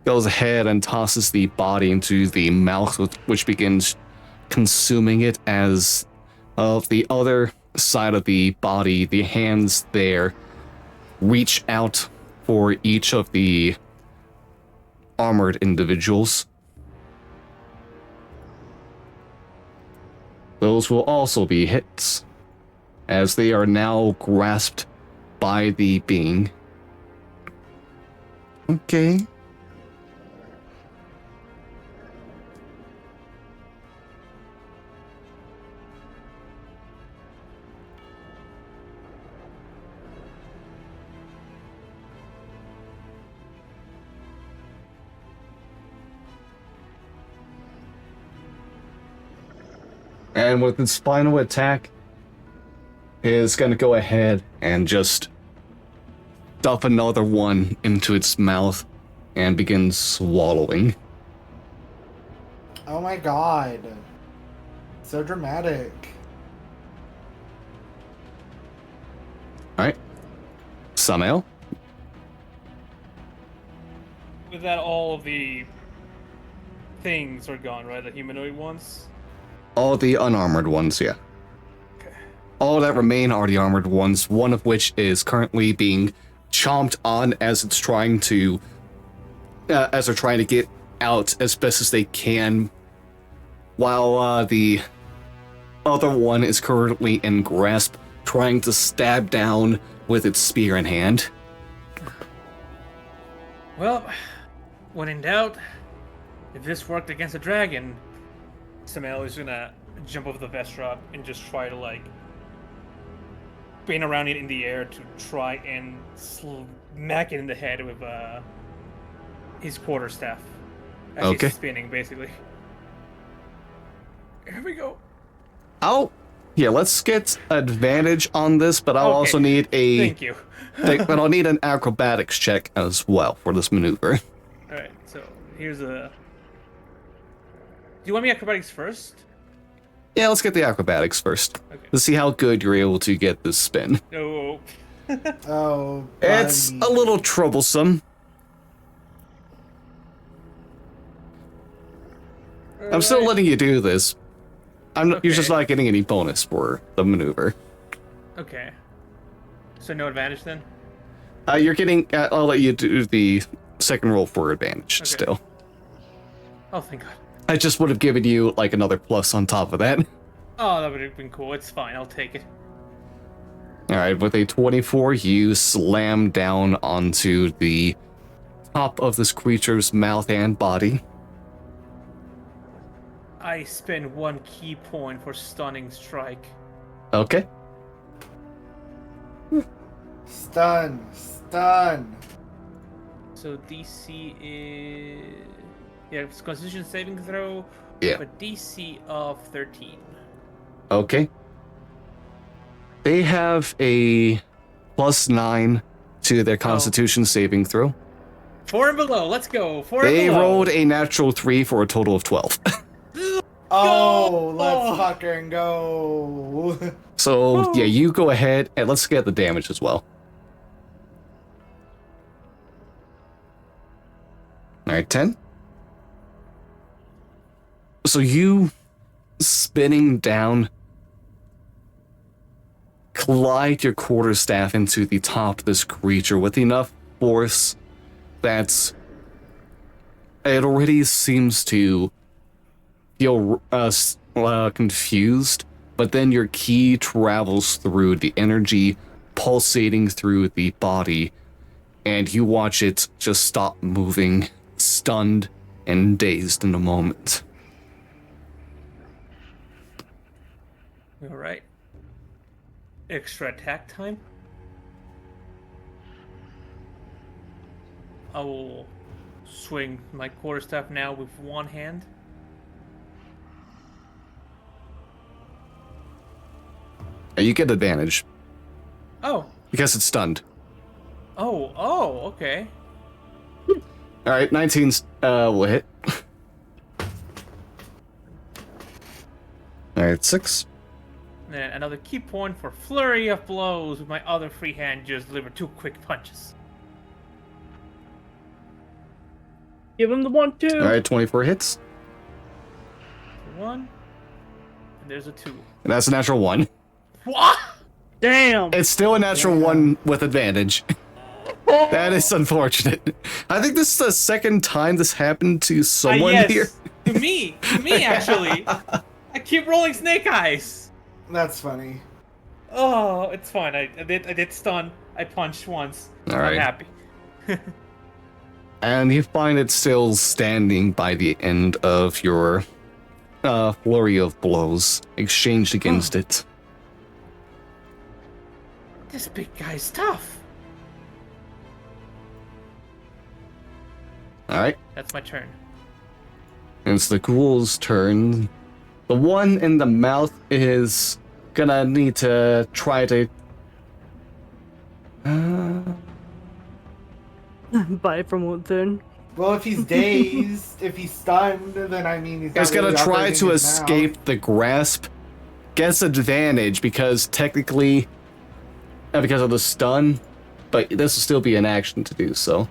goes ahead and tosses the body into the mouth, which begins consuming it as of the other side of the body, the hands there reach out for each of the armored individuals. Those will also be hits, as they are now grasped by the being. Okay. And with its final attack, is going to go ahead and just stuff another one into its mouth and begin swallowing. Oh my god. So dramatic. Alright. Samael? With that, all of the things are gone, right? The humanoid ones? All the unarmored ones, yeah. Okay. All that remain are the armored ones, one of which is currently being chomped on as it's trying to, as they're trying to get out as best as they can, while the other one is currently in grasp, trying to stab down with its spear in hand. Well, when in doubt, if this worked against a dragon, Samael is gonna jump over the vest drop and just try to, like, spin around it in the air to try and smack it in the head with his quarterstaff. As Okay. he's spinning, basically. Here we go. Oh, yeah, let's get advantage on this, but I'll Okay. also need a... Thank you. but I'll need an acrobatics check as well for this maneuver. Alright, so here's a... Do you want me acrobatics first? Yeah, let's get the acrobatics first. Okay. Let's see how good you're able to get this spin. No. Oh, It's buddy. a little troublesome. I'm still Alright. letting you do this. You're just Okay. not getting any bonus for the maneuver. Okay. So no advantage then? You're getting... I'll let you do the second roll for advantage Okay. still. Oh, thank God. I just would have given you, like, another plus on top of that. Oh, that would have been cool. It's fine. I'll take it. Alright, with a 24, you slam down onto the top of this creature's mouth and body. I spend 1 key point for stunning strike. Okay. Stun. So DC is it's Constitution saving throw. Yeah. A DC of 13. Okay. They have a +9 to their Constitution saving throw. 4 and below. Let's go. 4 and They below. rolled a natural 3 for a total of 12. Oh, let's Oh. fucking go. So, yeah, you go ahead and let's get the damage as well. Alright, 10. So you spinning down, glide your quarterstaff into the top of this creature with enough force that it already seems to feel confused, but then your key travels through the energy pulsating through the body, and you watch it just stop moving, stunned and dazed in a moment. All right. Extra attack time. I will swing my quarterstaff now with one hand. And you get advantage Oh. because it's stunned. Oh, okay. Alright, 19's will hit. Alright, 6. Then another key point for flurry of blows with my other free hand. Just deliver 2 quick punches. Give him the 1-2. Alright, 24 hits. 1. And there's a 2. And that's a natural 1. What? Damn. It's still a natural 1 with advantage. That is unfortunate. I think this is the second time this happened to someone yes. here. To me actually. I keep rolling snake eyes. That's funny. Oh, it's fine. I did stun. I punched once. All I'm right. happy. And you find it still standing by the end of your flurry of blows exchanged against it. This big guy's tough. Alright, That's my turn. it's the ghoul's turn. The one in the mouth is gonna need to try to... Buy from within. Well, if he's dazed, if he's stunned, then I mean he's not It's gonna really try operating to his mouth. escape the grasp. Gets advantage because technically... because of the stun, but this will still be an action to do so.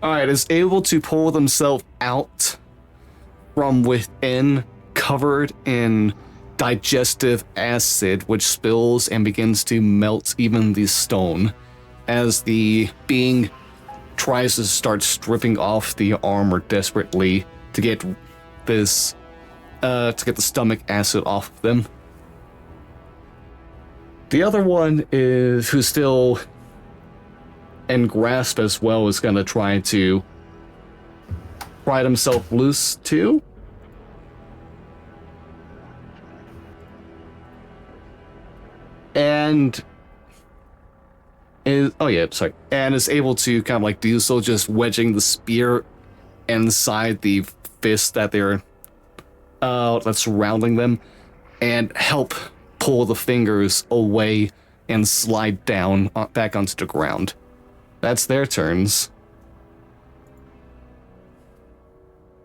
Alright, is able to pull themselves out from within, covered in digestive acid, which spills and begins to melt even the stone as the being tries to start stripping off the armor desperately to get this, to get the stomach acid off of them. The other one is, who's still in grasp as well, is gonna try to pry himself loose too. And is and is able to kind of like do so, just wedging the spear inside the fist that they're that's surrounding them, and help pull the fingers away and slide down back onto the ground. That's their turns.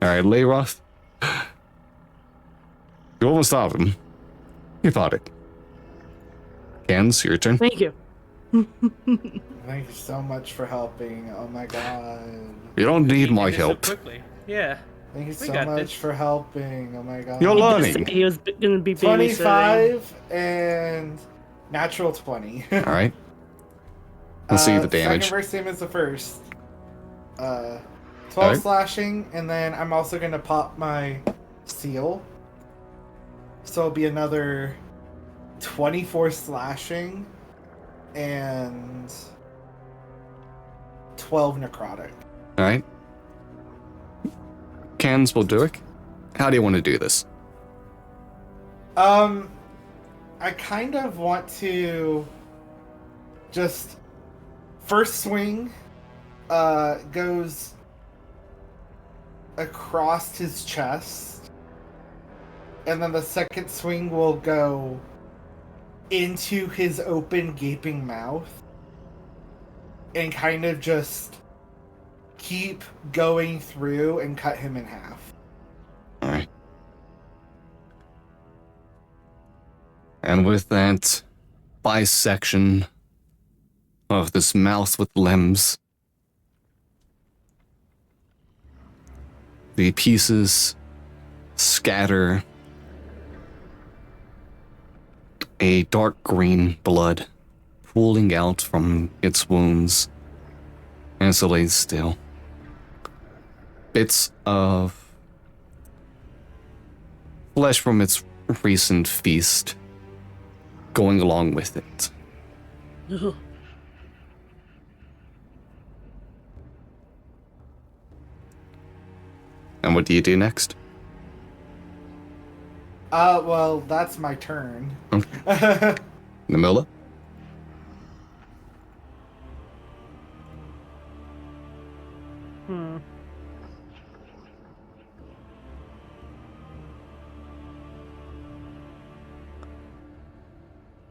All right, Leiroth, you almost stopped him. You fought it. Kans, your turn. Thank you. Thank you so much for helping. Oh my god. You don't need my Did it so help. quickly. Yeah. Thank you We so got much this. for helping. Oh my god. You're He learning. He was gonna be babysitting. 25 and natural 20. All right. Let's see the damage. Second verse, same as the first. 12 Alright. slashing, and then I'm also gonna pop my seal. So it'll be another 24 slashing and 12 necrotic. Alright. Cans will do it. How do you want to do this? I kind of want to just first swing goes across his chest, and then the second swing will go into his open gaping mouth and kind of just keep going through and cut him in half. Alright. And with that bisection of this mouth with limbs, the pieces scatter a dark green blood pooling out from its wounds as it lays still. Bits of flesh from its recent feast going along with it. And what do you do next? Well, that's my turn. Okay. Namila?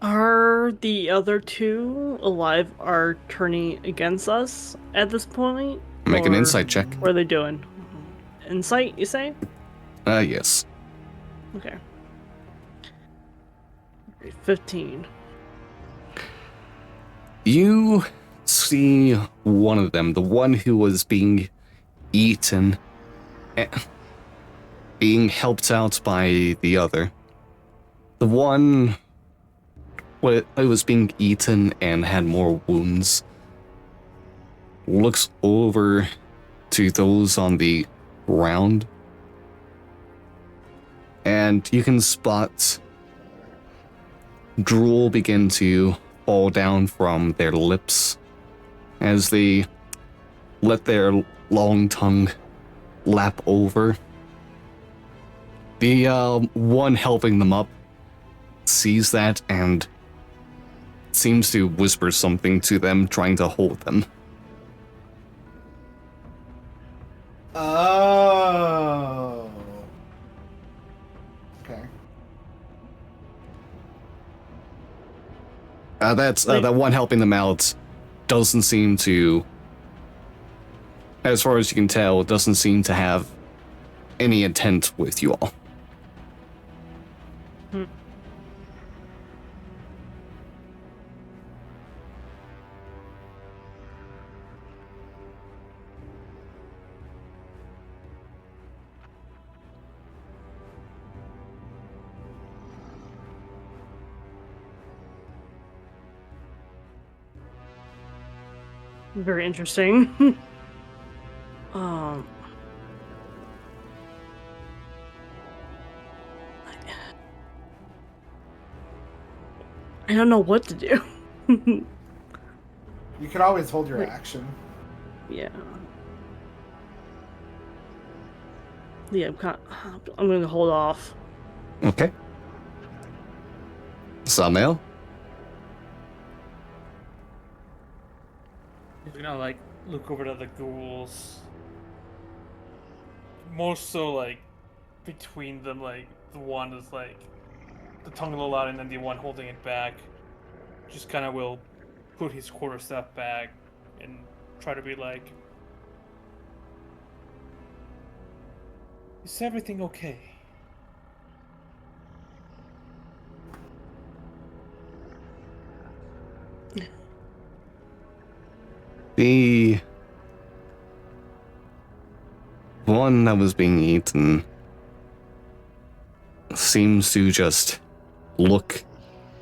Are the other two alive are turning against us at this point? Make an Or insight check. What are they doing? Insight, you say? Yes. Okay. 15. You see one of them, the one who was being eaten, being helped out by the other. The one who was being eaten and had more wounds looks over to those on the ground, and you can spot drool begin to fall down from their lips as they let their long tongue lap over. The one helping them up sees that and seems to whisper something to them, trying to hold them. Oh. Okay. That's that one helping them out doesn't seem to, as far as you can tell, doesn't seem to have any intent with you all. Very interesting. I don't know what to do. You could always hold your Wait. action. Yeah. Yeah, I'm gonna hold off. Okay. Samael? He's gonna like look over to the ghouls. More so like between them, like the one is like the tongue a little out and then the one holding it back. Just kinda will put his quarterstaff back and try to be like, is everything okay? The one that was being eaten seems to just look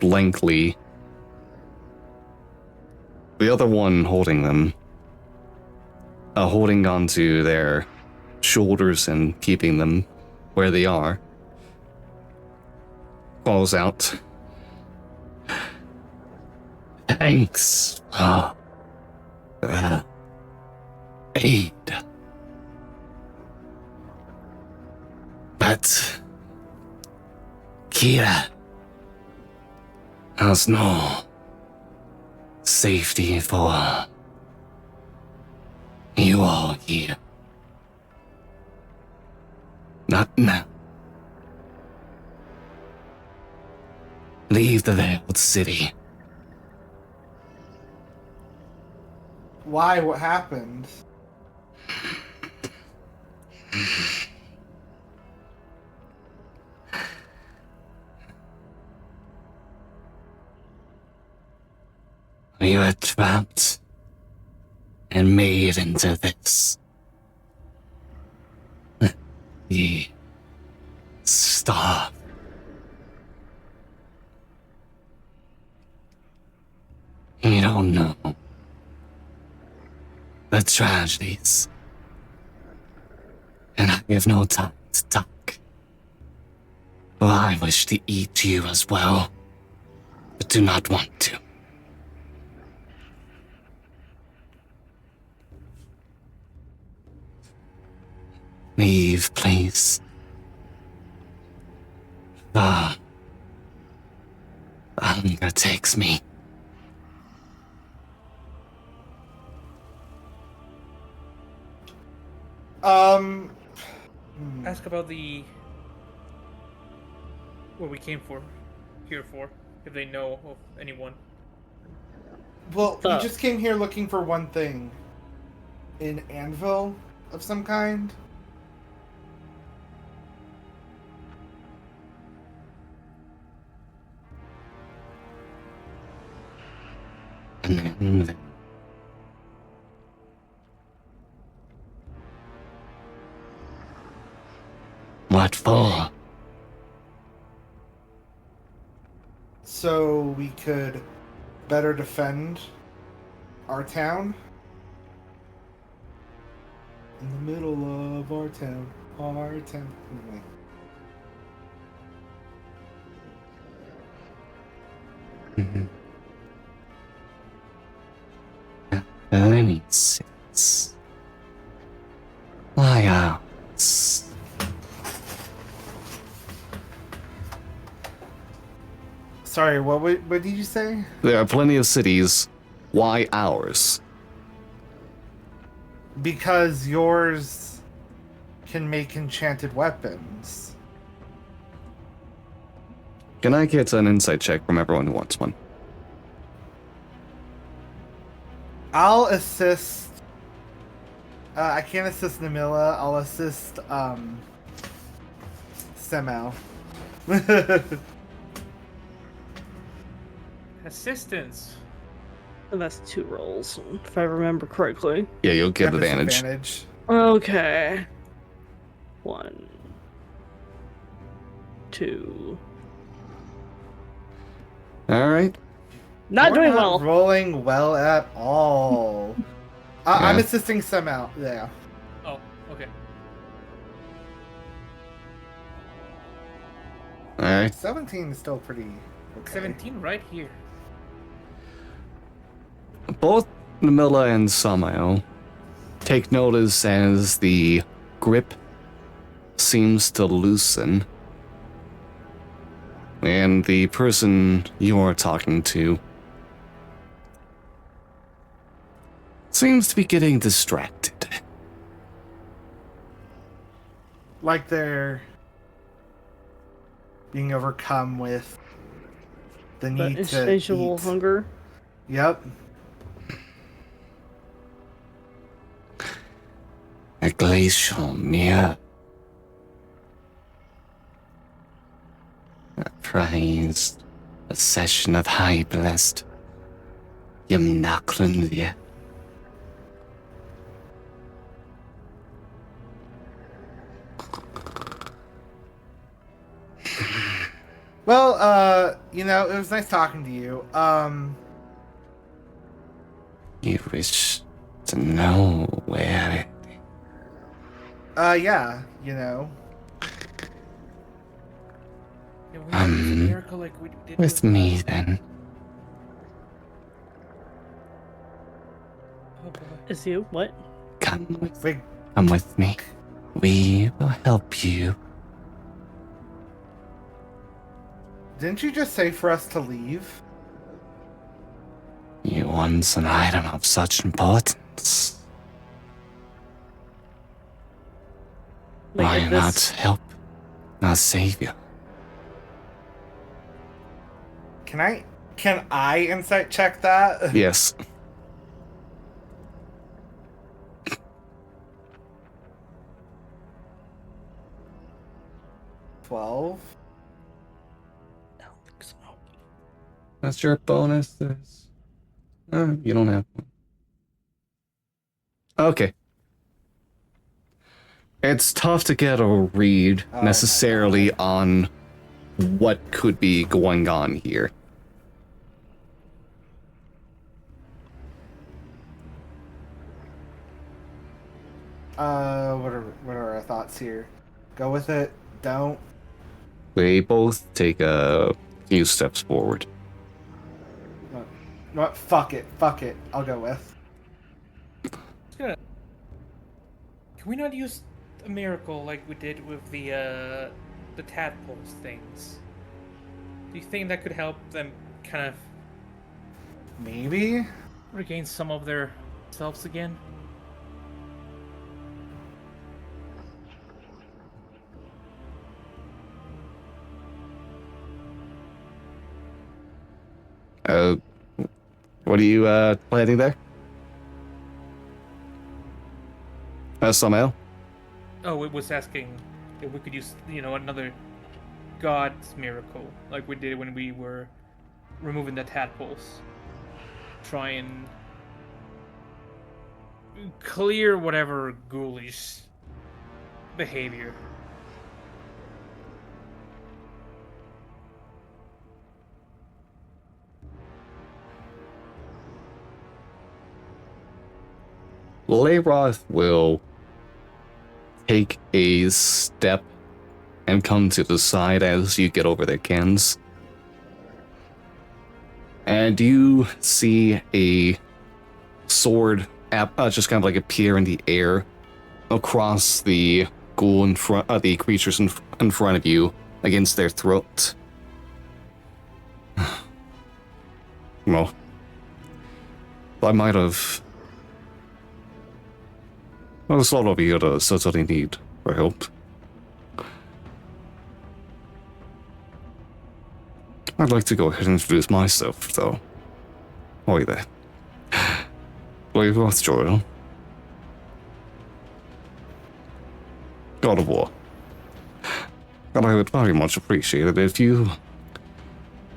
blankly. The other one holding them, holding onto their shoulders and keeping them where they are, calls out. Thanks for aid. But Kira has no safety for you all here. Not now. Leave the veiled city. Why? What happened? We were trapped and made into this. We starved. You don't know the tragedies, and I have no time to talk. Well, I wish to eat you as well, but do not want to. Leave, please. The hunger takes me. Ask about what we came here for, if they know of anyone. Well, we just came here looking for one thing. An anvil of some kind. And then what for? So we could better defend our town. In the middle of our town. Our town. Anyway. Let me sense. Why else? Sorry, what did you say? There are plenty of cities. Why ours? Because yours can make enchanted weapons. Can I get an insight check from everyone who wants one? I'll assist. I can't assist Namila. I'll assist Semel. Assistance. And that's 2 rolls, if I remember correctly. Yeah, you'll get Got advantage. disadvantage. Okay. 1, 2. All right. Not We're doing not well. rolling well at all. I'm Yeah. assisting Semel. Yeah. Oh, okay. All right. 17 is still pretty okay. 17 right here. Both Namilla and Samael take notice as the grip seems to loosen, and the person you're talking to seems to be getting distracted. Like they're being overcome with the That need to insatiable eat. hunger. Yep. A glacial mirror. A prized possession of high blessed Yamnaklunvia. Well, it was nice talking to you. You wish to know where Yeah, Can we not use a miracle like we did With me, then. Oh boy. Is you? What? Wait, Come with me. We will help you. didn't you just say for us to leave? You want an item of such importance. Like, Why if not this- help our savior? Can I insight check that? Yes. 12. I don't think so. That's your bonuses. You don't have one. Okay. It's tough to get a read Oh my necessarily God. on what could be going on here. What are our thoughts here? Go with it. Don't. They both take a few steps forward. What? Fuck it. Fuck it. I'll go with. It's gonna. Can we not use a miracle like we did with the tadpoles things? Do you think that could help them kind of Maybe. regain some of their selves again? What are you planning there? Samael? Oh, it was asking if we could use, another God's miracle like we did when we were removing the tadpoles. Try and clear whatever ghoulish behavior. Leyroth will take a step and come to the side as you get over the cans. And you see a sword just kind of like appear in the air across the ghoul in front, the creatures in front of you against their throat. Well, I might have. I was all over here to certainly need for help. I'd like to go ahead and introduce myself, though. Oi there. Blade Rothschild. God of War. And I would very much appreciate it if you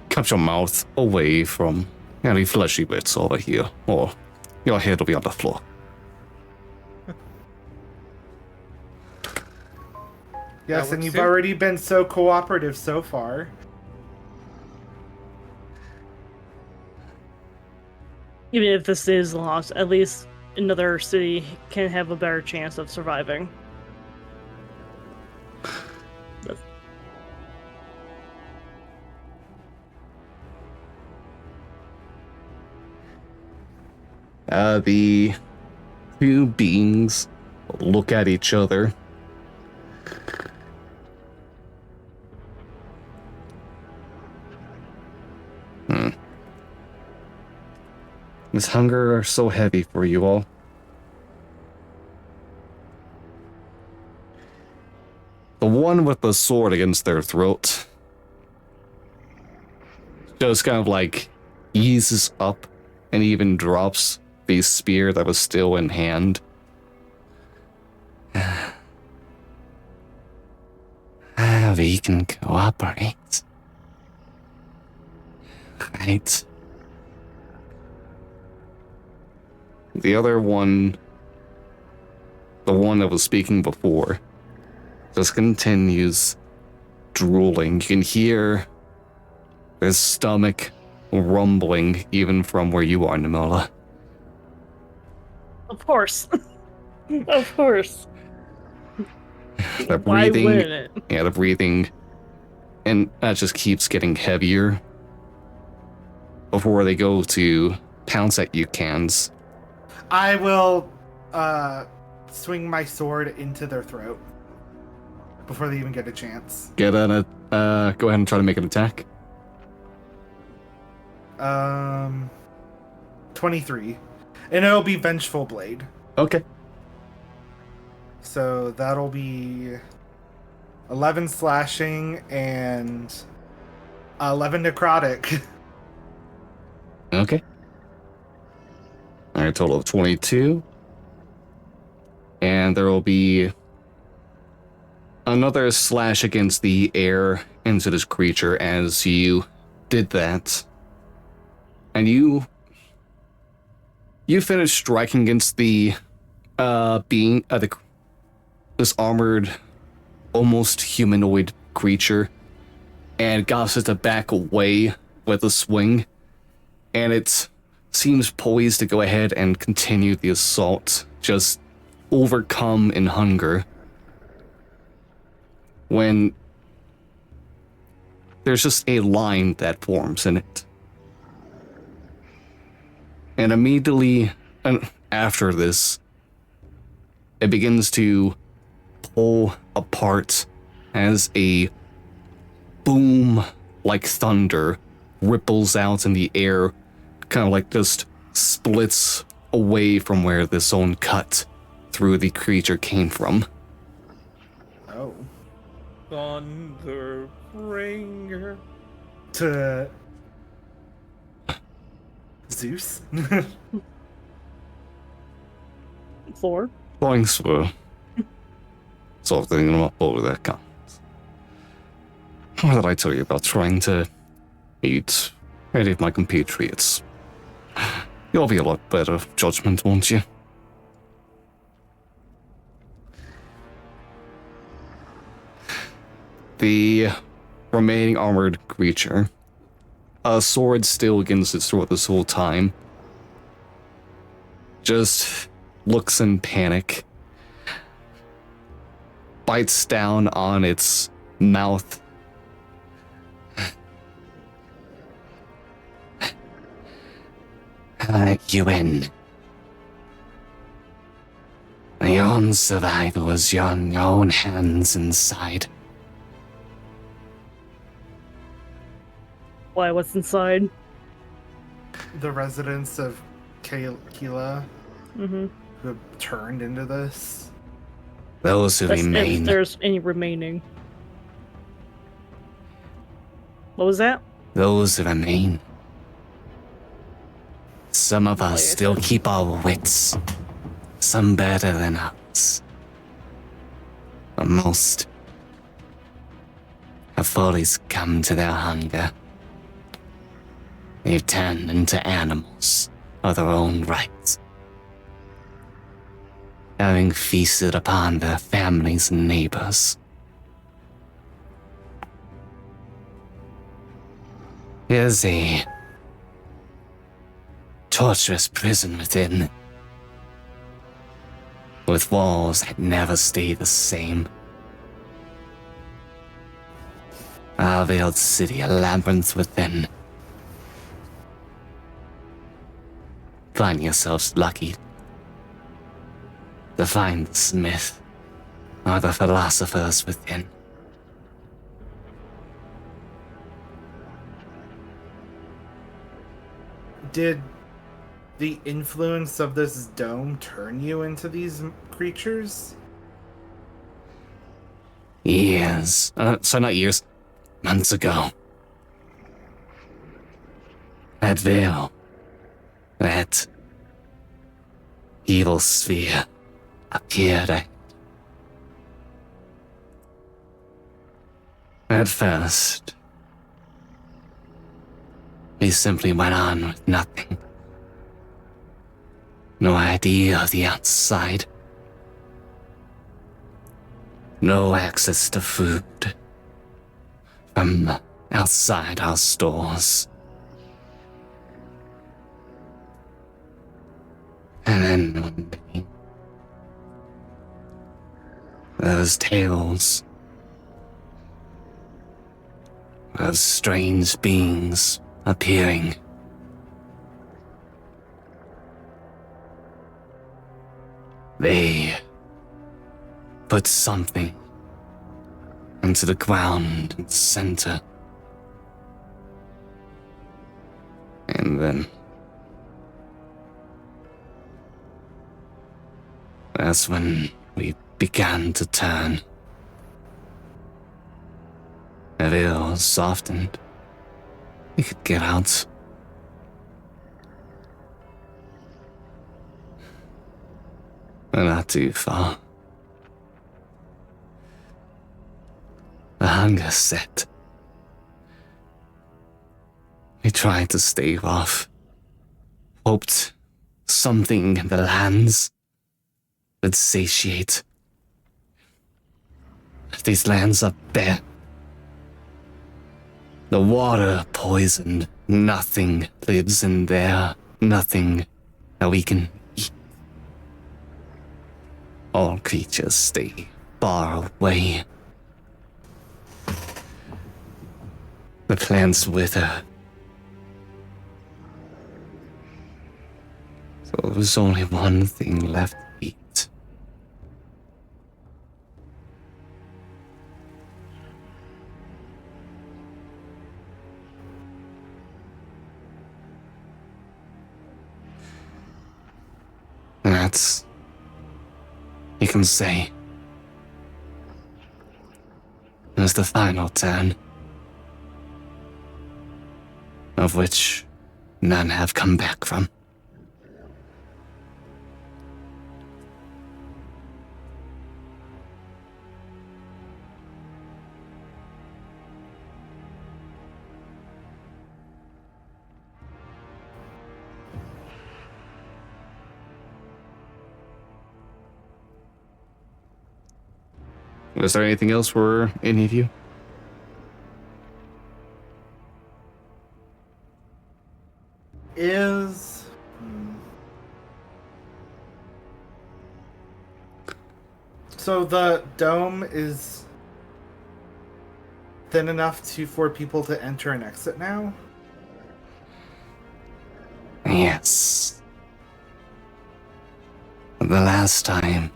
kept your mouth away from any fleshy bits over here, or your head will be on the floor. Yes, That and works you've too. already been so cooperative so far. Even if this is lost, at least another city can have a better chance of surviving. The two beings look at each other. This hunger are so heavy for you all. The one with the sword against their throat just kind of like eases up and even drops the spear that was still in hand. We can cooperate. Right. The other one, the one that was speaking before, just continues drooling. You can hear his stomach rumbling even from where you are, Namola. Of course. Of course. The Why breathing, wouldn't it? yeah, the breathing And that just keeps getting heavier before they go to pounce at you, Cans. I will swing my sword into their throat before they even get a chance. Go ahead and try to make an attack. 23. And it'll be Vengeful Blade. Okay. So that'll be 11 slashing and 11 necrotic. Okay. Alright, total of 22. And there will be another slash against the air into this creature as you did that. And you finished striking against the this armored, almost humanoid creature, and causes it to back away with a swing, and it seems poised to go ahead and continue the assault, just overcome in hunger, when there's just a line that forms in it. And immediately after this, it begins to pull apart as a boom like thunder ripples out in the air, kind of like just splits away from where the zone cut through the creature came from. Oh. Thunder bringer. To Zeus? Four. Thanks for something over that counts. What did I tell you about trying to eat any of my compatriots? You'll be a lot better judgment, won't you? The remaining armored creature, a sword still against its throat this whole time, just looks in panic, bites down on its mouth. You win. The own survival was on your own hands inside. Why? What's inside? The residents of Keela Mm-hmm. who have turned into this. Those who If remain. there's any remaining. What was that? Those who remain. Some of us still keep our wits. Some better than others. But most have fully succumbed to their hunger. They've turned into animals of their own right, having feasted upon their families and neighbors. There's a torturous prison within, with walls that never stay the same. Our veiled city, a labyrinth within. Find yourselves lucky to find the smith or the philosophers within. Did the influence of this dome turn you into these creatures? Years. Not years. Months ago. That veil. That evil sphere appeared. At first, we simply went on with nothing. No idea of the outside. No access to food from outside our stores. And then one day, those tales of strange beings appearing. They put something into the ground in the center. And then that's when we began to turn. The veil softened. We could get out. But not too far. The hunger set. We tried to stave off. Hoped something in the lands would satiate. These lands are bare. The water poisoned. Nothing lives in there. Nothing that we can eat. All creatures stay far away. The plants wither. So there was only one thing left to eat. That's, you can say, was the final turn, of which none have come back from. Was there anything else for any of you? Is so the dome is thin enough for people to enter and exit now? Yes. The last time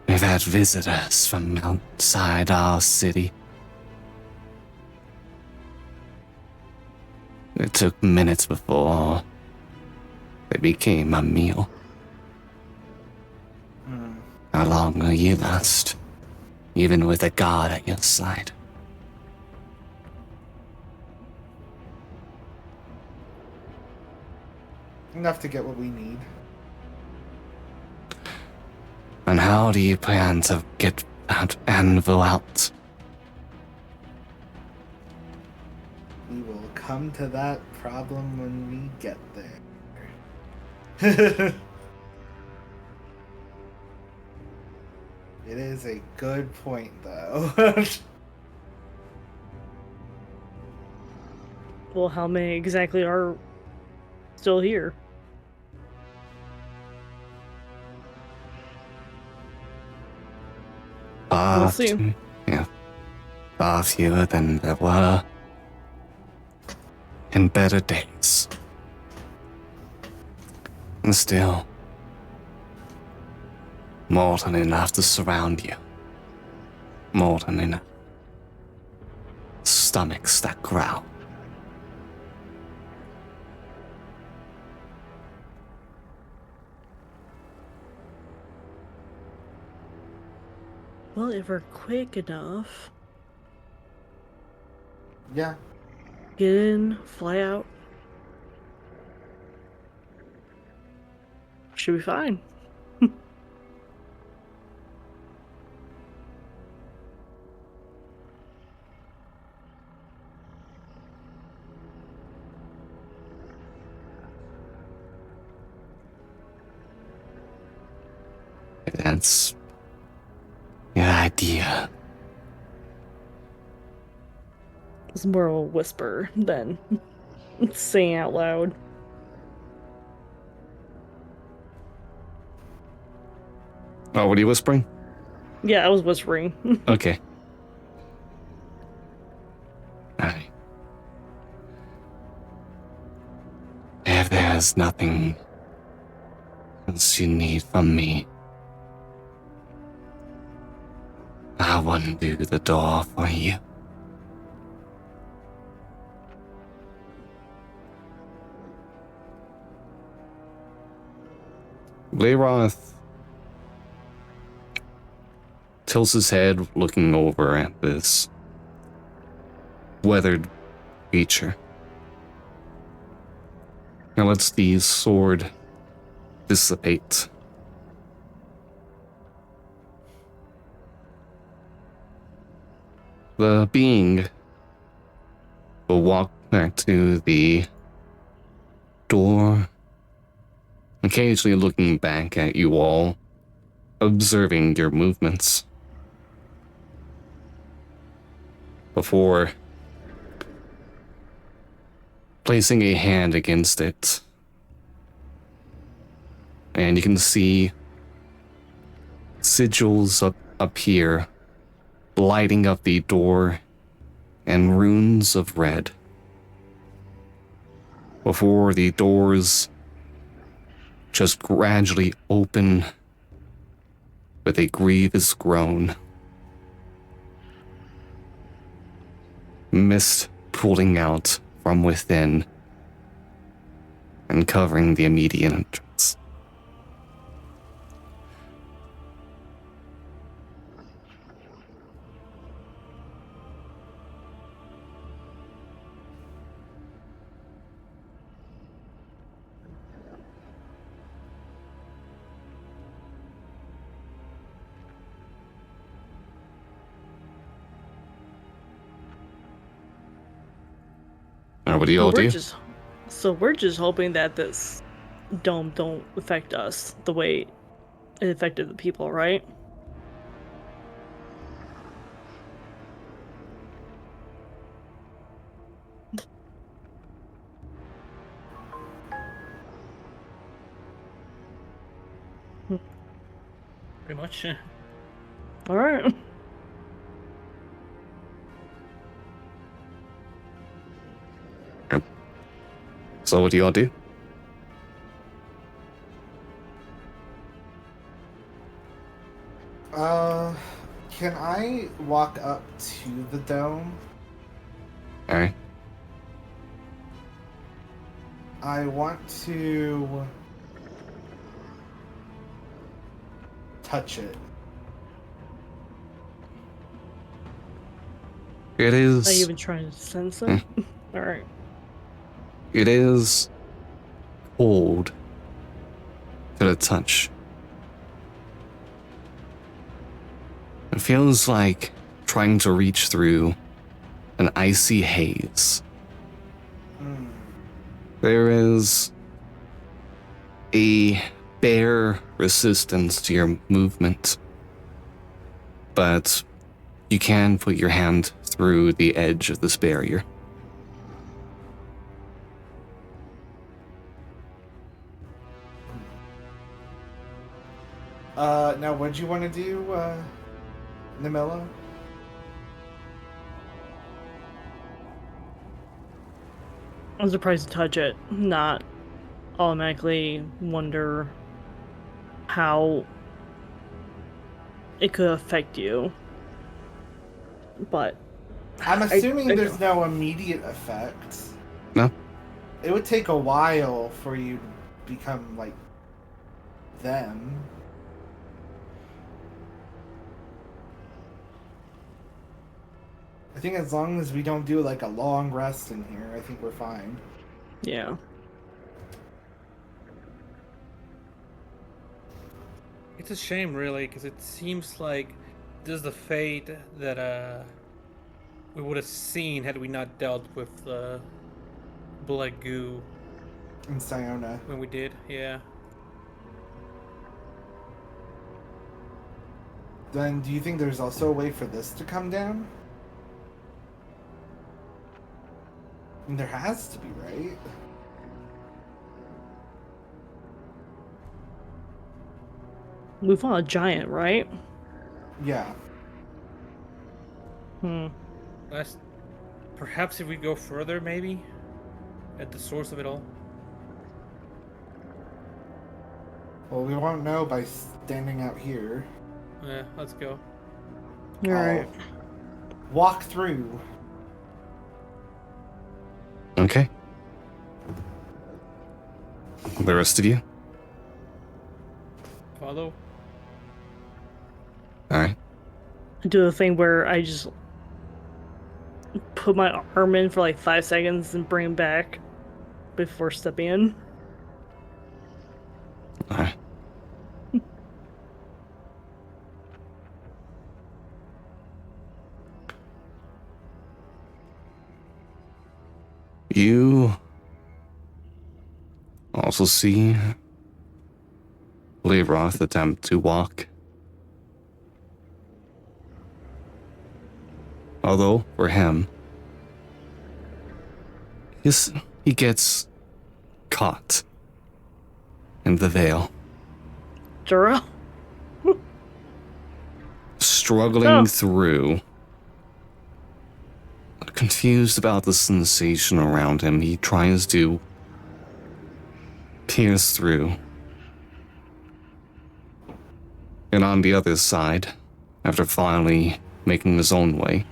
we've had visitors from outside our city. It took minutes before they became a meal. How long will you last, even with a god at your side? Enough to get what we need. And how do you plan to get that anvil out? We will come to that problem when we get there. It is a good point, though. Well, how many exactly are still here? We'll see. Yeah. Far fewer than there were in better days. And still, more than enough to surround you. More than enough. Stomachs that growl. Well, if we're quick enough, Yeah. get in, fly out. Should be fine. That's your idea. It's more of a whisper than saying out loud. Oh, what are you whispering? Yeah, I was whispering. Okay. If there's nothing else you need from me, I will undo the door for you. Layroth tilts his head, looking over at this weathered creature. Now lets the sword dissipate. The being will walk back to the door, occasionally looking back at you all, observing your movements, before placing a hand against it. And you can see sigils appear, lighting up the door, and runes of red. Before the doors just gradually open with a grievous groan. Mist pooling out from within and covering the immediate entrance. What do you all do? We're just hoping that this dome don't affect us the way it affected the people, right? Pretty much. All right. So what do you all do? Can I walk up to the dome? Alright. I want to touch it. It is... Are you even trying to sense it? All right. It is cold to the touch. It feels like trying to reach through an icy haze. There is a bare resistance to your movement, but you can put your hand through the edge of this barrier. Now what'd you want to do, Namilla? I'm surprised to touch it, not automatically wonder how it could affect you. But I'm assuming there's no immediate effect. No? It would take a while for you to become like them. I think as long as we don't do like a long rest in here, I think we're fine. yeah. It's a shame, really, because it seems like this is the fate that we would have seen had we not dealt with blood goo In Siona. when we did. Yeah. Then do you think there's also a way for this to come down? I mean, there has to be, right? We found a giant, right? Yeah. Perhaps if we go further, maybe at the source of it all. Well, we won't know by standing out here. Yeah, let's go. All right. Walk through. Okay. The rest of you? Follow. Alright. Do the thing where I just put my arm in for like 5 seconds and bring him back before stepping in. Alright. You also see Leroth attempt to walk. Although, for him, he gets caught in the veil, Jura? struggling Oh. through. Confused about the sensation around him, he tries to pierce through. And on the other side, after finally making his own way,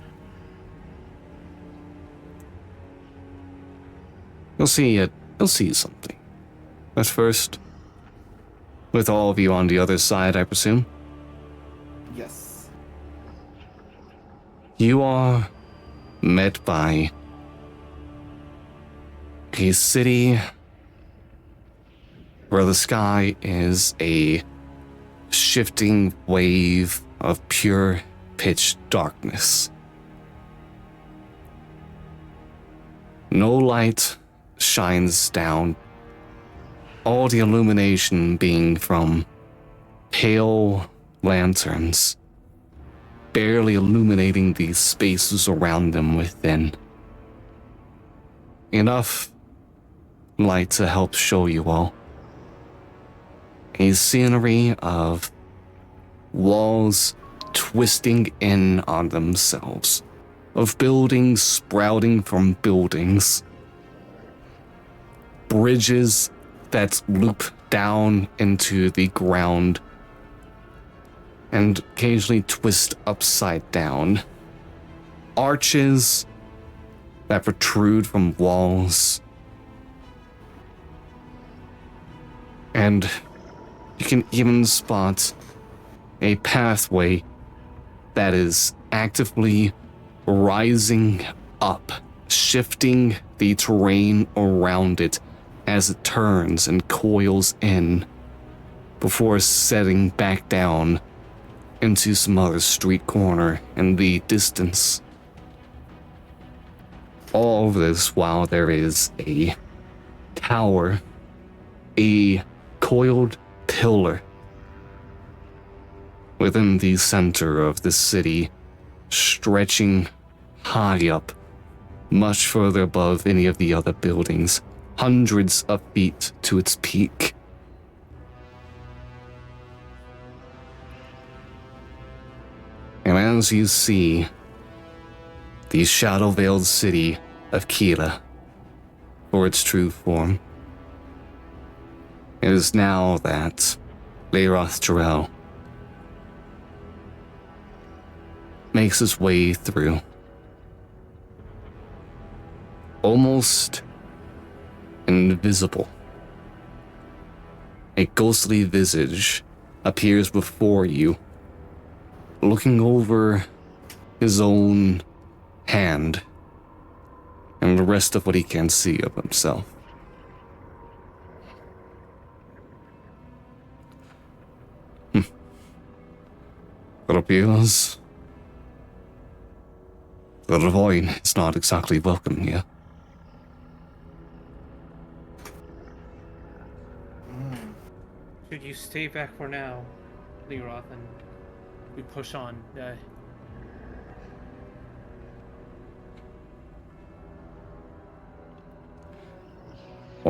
you'll see something. But first, with all of you on the other side, I presume, Yes. you are met by a city where the sky is a shifting wave of pure pitch darkness. No light shines down, all the illumination being from pale lanterns, barely illuminating these spaces around them within. Enough light to help show you all a scenery of walls twisting in on themselves, of buildings sprouting from buildings, bridges that loop down into the ground and occasionally twist upside down, arches that protrude from walls, and you can even spot a pathway that is actively rising up, shifting the terrain around it as it turns and coils in before setting back down into some other street corner in the distance. All of this while there is a tower, a coiled pillar within the center of the city, stretching high up, much further above any of the other buildings, hundreds of feet to its peak. And as you see the shadow-veiled city of Kila for its true form, it is now that Leroth Jarrell makes his way through. Almost invisible. A ghostly visage appears before you, looking over his own hand and the rest of what he can see of himself. It appears the Divine is not exactly welcome here. Should you stay back for now, Leroth, and we push on? I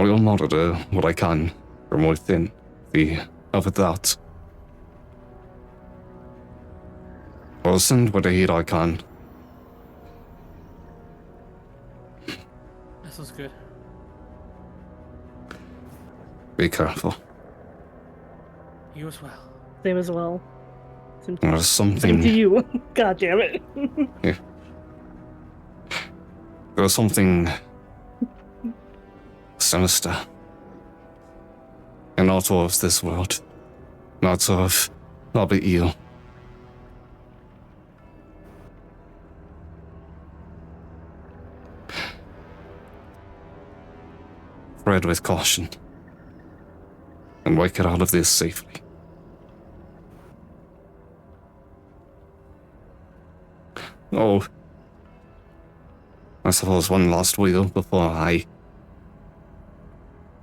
will monitor what I can from within the of that. I'll send what aid I can. That sounds good. Be careful. You as well. Same as well. Same to, There's same to something. you. God damn it. There's something sinister. And not of this world. Not but you. Tread with caution. And make it out of this safely. Oh. I suppose one last wheel before I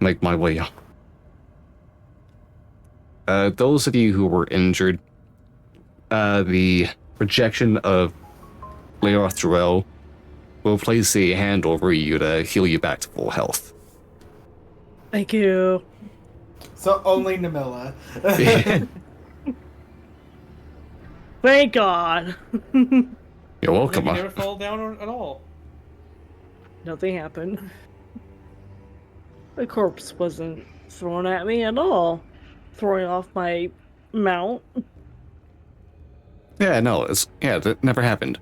make my way up. Those of you who were injured, the projection of Leor Thruel will place a hand over you to heal you back to full health. Thank you. So only Namilla. Thank God. You're welcome. You never fall down at all. Nothing happened. The corpse wasn't thrown at me at all. Throwing off my mount. Yeah, no, that never happened.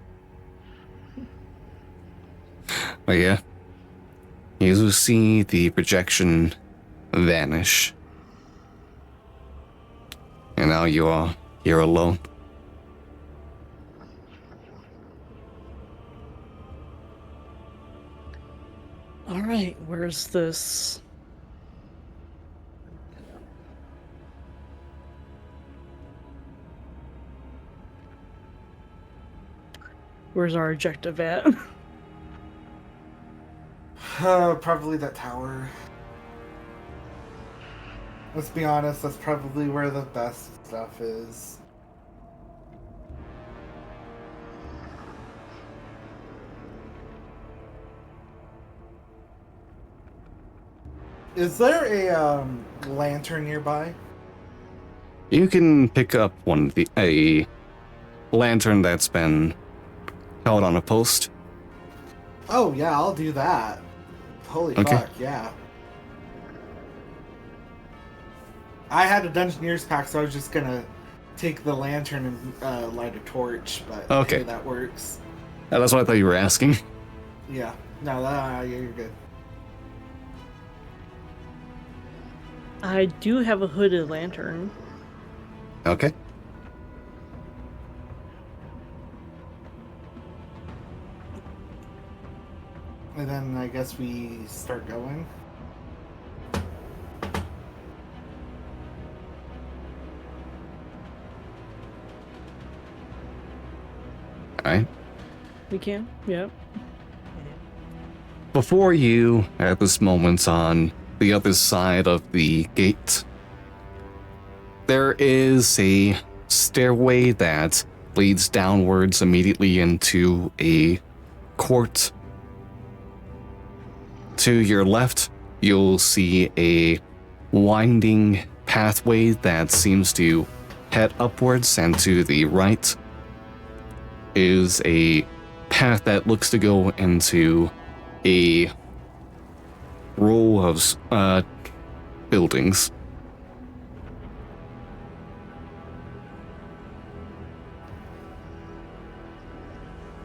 But yeah, you see the projection vanish. And now you are here alone. Alright, where's this? Where's our objective at? Probably that tower. Let's be honest, that's probably where the best stuff is. Is there a lantern nearby? You can pick up a lantern that's been held on a post. Oh yeah, I'll do that. Holy Okay. fuck, yeah. I had a Dungeoneer's pack, so I was just gonna take the lantern and light a torch, but Okay. maybe that works. That's what I thought you were asking. Yeah. No, yeah, you're good. I do have a hooded lantern. Okay. And then I guess we start going. Alright. We can? Yep. Before you, at this moment on the other side of the gate, there is a stairway that leads downwards immediately into a court. To your left, you'll see a winding pathway that seems to head upwards, and to the right is a path that looks to go into a row of buildings.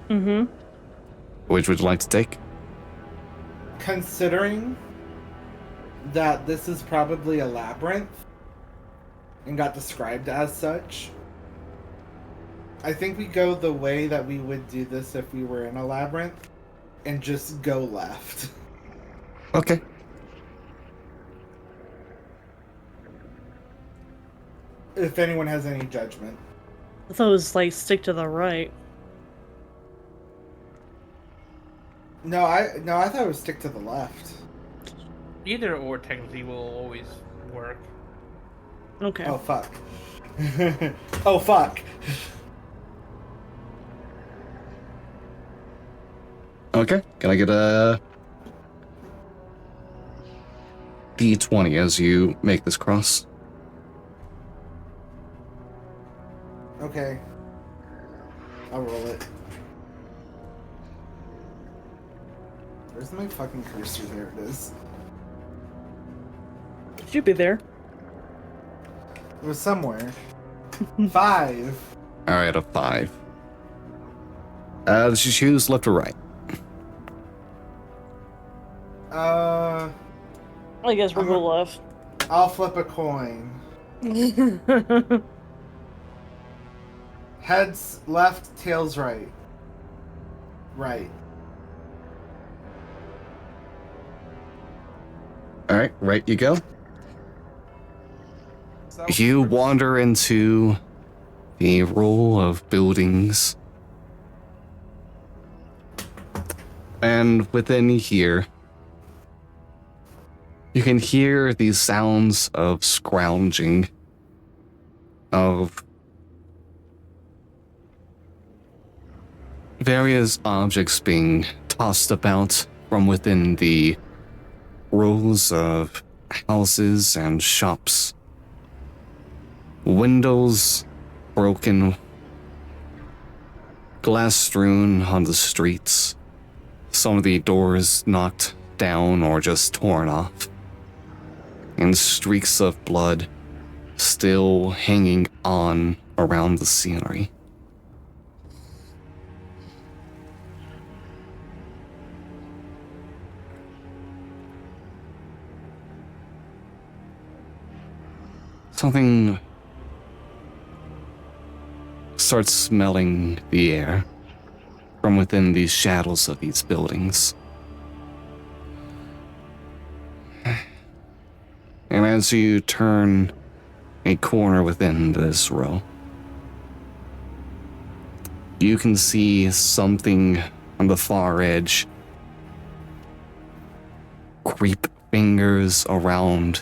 Mm-hmm. Which would you like to take? Considering that this is probably a labyrinth and got described as such, I think we go the way that we would do this if we were in a labyrinth and just go left. Okay. If anyone has any judgment. I thought it was like stick to the right. No, I thought it would stick to the left. Either or technically will always work. Okay. Oh fuck. Oh fuck. Okay. Can I get a D20 as you make this cross? Okay. I'll roll it. Where's my fucking cursor? There it is. Should be there. It was somewhere. 5. All right, a 5. Did you choose left or right? I guess we'll go left. I'll flip a coin. Heads left, tails right. Right. All right, right you go. You wander into the row of buildings. And within here, you can hear these sounds of scrounging, of various objects being tossed about from within the rows of houses and shops. Windows broken, glass strewn on the streets, some of the doors knocked down or just torn off, and streaks of blood still hanging on around the scenery. Something starts smelling the air from within these shadows of these buildings. And as you turn a corner within this row, you can see something on the far edge creep fingers around,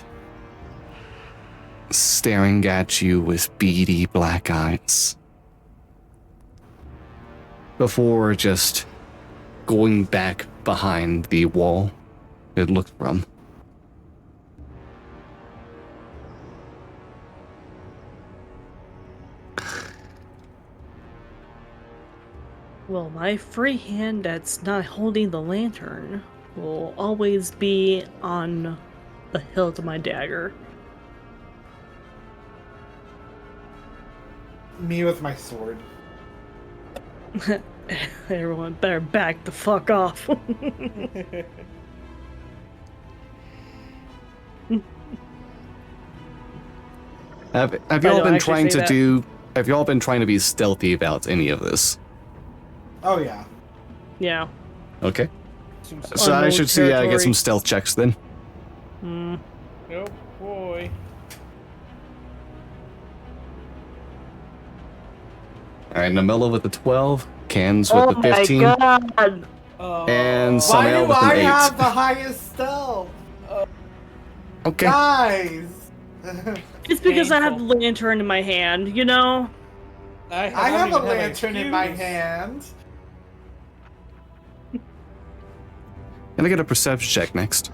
staring at you with beady black eyes, before just going back behind the wall it looked from. Well, my free hand that's not holding the lantern will always be on the hilt of my dagger. Me with my sword. Everyone better back the fuck off. Have I y'all don't been actually trying say to that. do? Have y'all been trying to be stealthy about any of this? Oh yeah. Yeah. Okay. Seems- So I Unknown should see get some territory. stealth checks then. Hmm. Oh boy. All right, Namilla with the 12, Cans with Oh the 15, my god! and Why Samael do with I an 8. have the highest stealth? Okay. Guys! It's because I have the Painful. lantern in my hand, you know? I have a don't even lantern in my excuse. hand. Can I get a perception check next?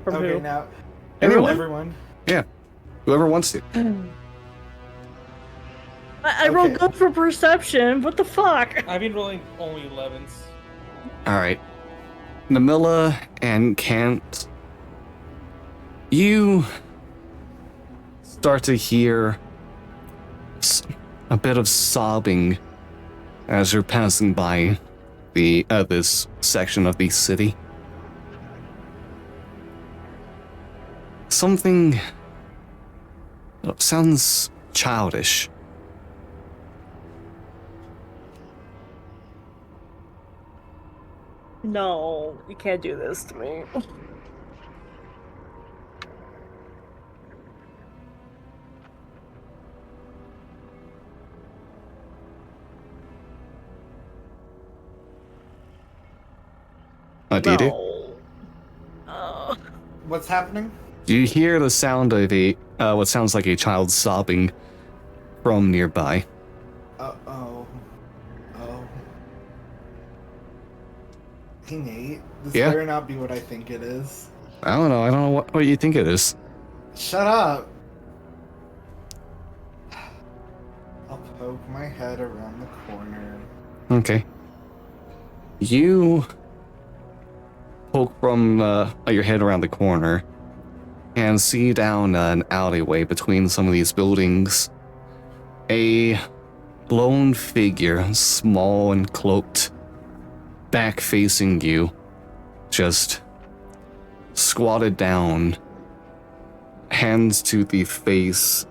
From Okay, who? now. Anyone? Everyone. Yeah. Whoever wants to. I rolled Okay. good for perception. What the fuck? I've been rolling only 11s. All right. Namilla and Kant, you start to hear a bit of sobbing as you're passing by the this section of the city. Something sounds childish. No, you can't do this to me. Do you do? No. What's happening? You hear the sound of a what sounds like a child sobbing from nearby. Uh-oh. Oh. Hey, Nate. This Yeah? better not be what I think it is. I don't know what you think it is. Shut up. I'll poke my head around the corner. Okay. You poke from your head around the corner, and see down an alleyway between some of these buildings a lone figure, small and cloaked, back facing you, just squatted down, hands to the face.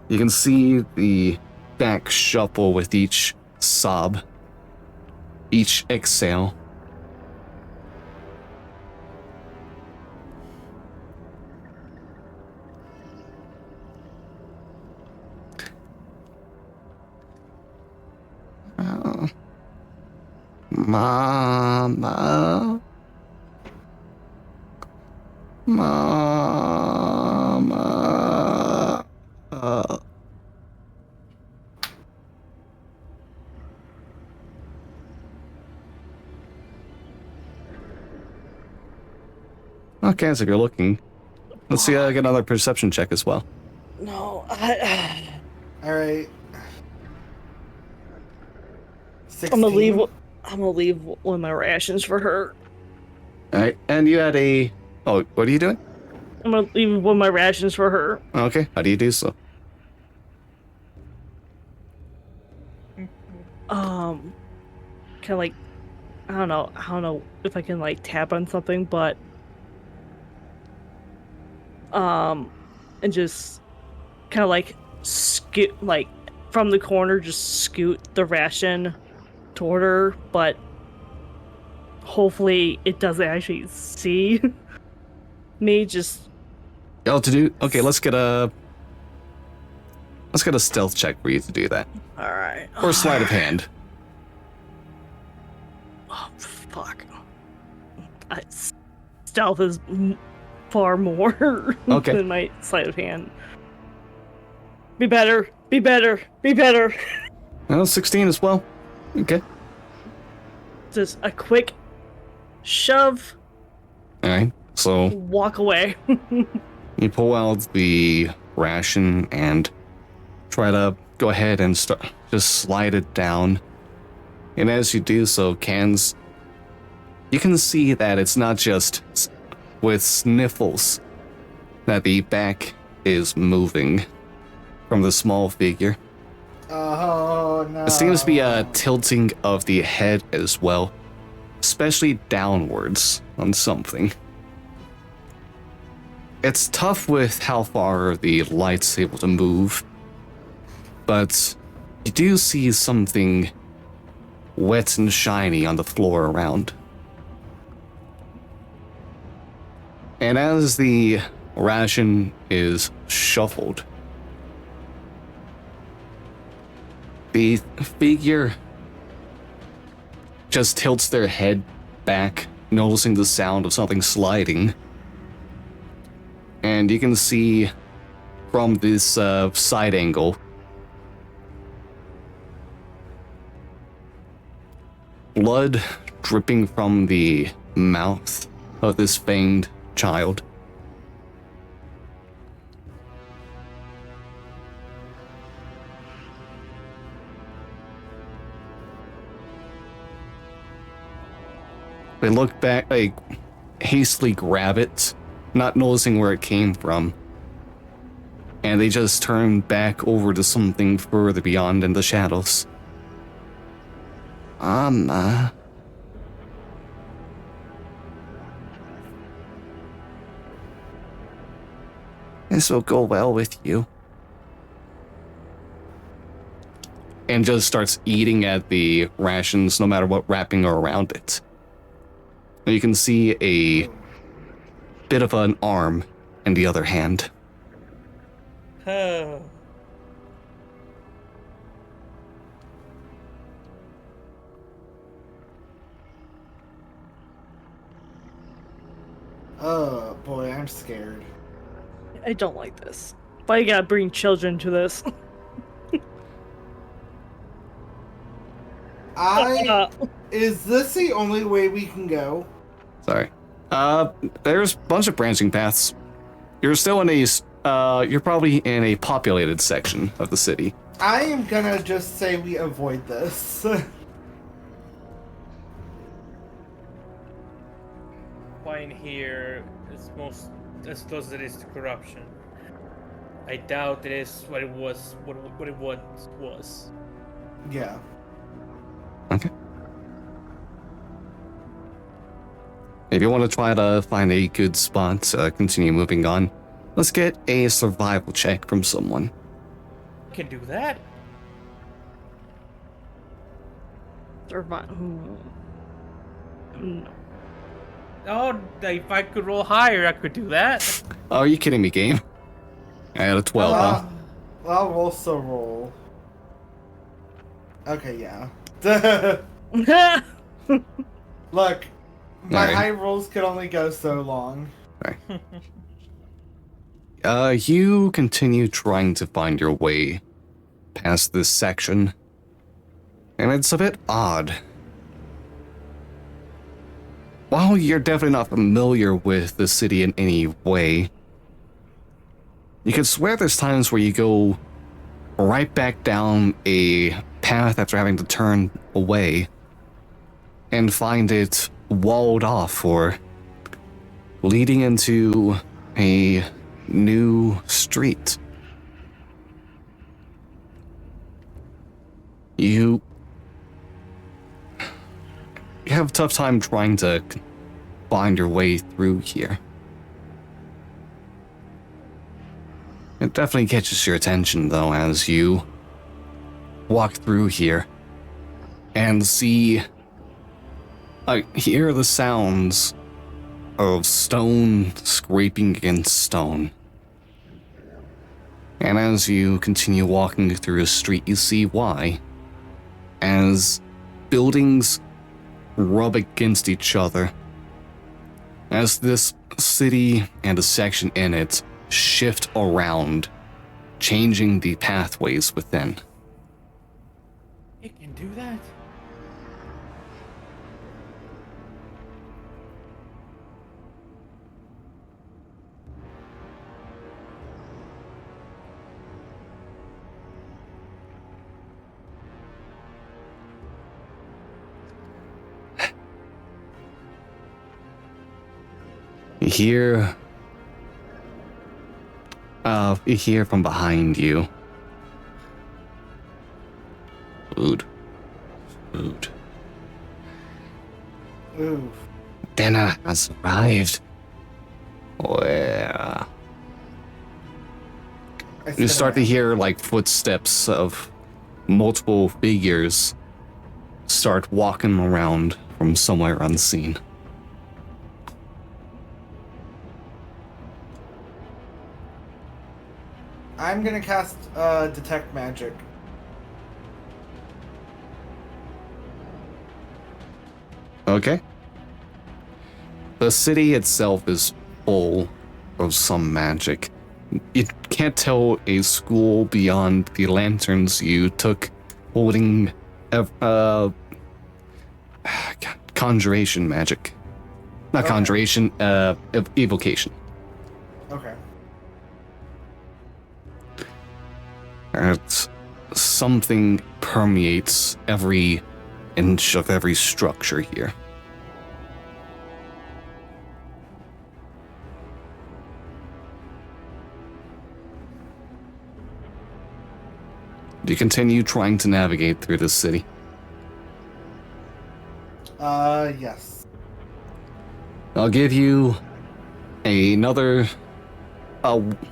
You can see the back shuffle with each sob, each exhale. Mama. Mama. Okay, so if you're looking, let's see, get another perception check as well. No, All right. I'm gonna leave. 16. I'm gonna leave one of my rations for her. All right, and you had a. Oh, what are you doing? I'm gonna leave one of my rations for her. Okay, how do you do so? Kind of like, I don't know if I can like tap on something, but and just kind of like scoot, like from the corner, just scoot the ration toward her, but hopefully it doesn't actually see me. Just Oh, to do. Okay, let's get a stealth check for you to do that, all right. or sleight of hand. Oh fuck! Stealth is far more Okay. than my sleight of hand. Be better. Be better. Be better. Well, 16 as well. Okay. Just a quick shove. All right. So Walk away. you pull out the ration and try to go ahead and just slide it down. And as you do so, Cans, you can see that it's not just with sniffles that the back is moving from the small figure. Oh no. It seems to be a tilting of the head as well, especially downwards on something. It's tough with how far the light's able to move, but you do see something wet and shiny on the floor around. And as the ration is shuffled, the figure just tilts their head back, noticing the sound of something sliding. And you can see from this side angle blood dripping from the mouth of this fanged child. They look back, they hastily grab it, not noticing where it came from. And they just turn back over to something further beyond in the shadows. Mama. This will go well with you. And just starts eating at the rations no matter what wrapping are around it. You can see a bit of an arm in the other hand. Oh. Oh boy, I'm scared. I don't like this. Why you gotta bring children to this? Is this the only way we can go? Sorry. There's a bunch of branching paths. You're still in a, you're probably in a populated section of the city. I am gonna just say we avoid this. Wine here is most as close as it is to corruption. I doubt it is what it was. What it once was. Yeah. Okay. If you want to try to find a good spot to continue moving on, let's get a survival check from someone. Can do that. No. Oh, if I could roll higher, I could do that. Oh, are you kidding me, game? I had a 12, huh? I'll also roll. Okay, yeah. Look, my Alright. high rolls could only go so long. You continue trying to find your way past this section, and it's a bit odd. While you're definitely not familiar with the city in any way, you can swear there's times where you go right back down a path after having to turn away and find it walled off or leading into a new street. You have a tough time trying to find your way through here. It definitely catches your attention, though, as you walk through here and hear the sounds of stone scraping against stone. And as you continue walking through a street, you see why. As buildings rub against each other, as this city and a section in it shift around, changing the pathways within. It can do that. You hear from behind you. Food. Ooh. Dinner has arrived. Where? You start to hear like footsteps of multiple figures start walking around from somewhere unseen. I'm gonna cast Detect Magic. Okay. The city itself is full of some magic. You can't tell a school beyond the lanterns you took holding conjuration magic. Not Okay. conjuration, evocation. Okay. It's something permeates every inch of every structure here. Do you continue trying to navigate through this city? Yes. I'll give you another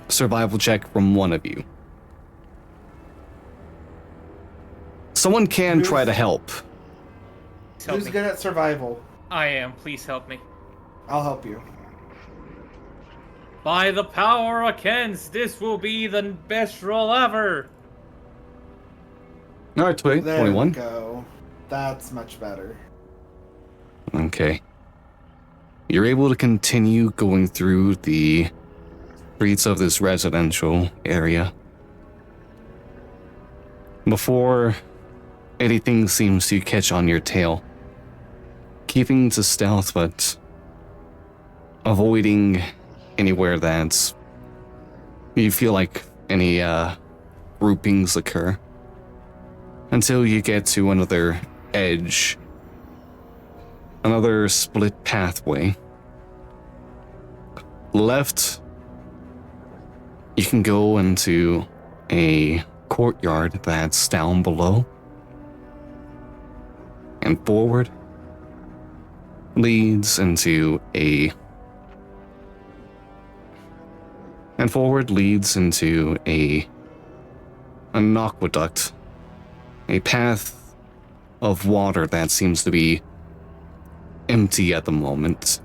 survival check from one of you. Someone can try to help. Help Who's me. good at survival? I am. Please help me. I'll help you. By the power of Kens, this will be the best roll ever. All right, There 21. we go. That's much better. Okay. You're able to continue going through the streets of this residential area. Before anything seems to catch on your tail. Keeping to stealth, but avoiding anywhere that you feel like any groupings occur. Until you get to another edge. Another split pathway. left, you can go into a courtyard that's down below. And forward leads into a an aqueduct, a path of water that seems to be empty at the moment,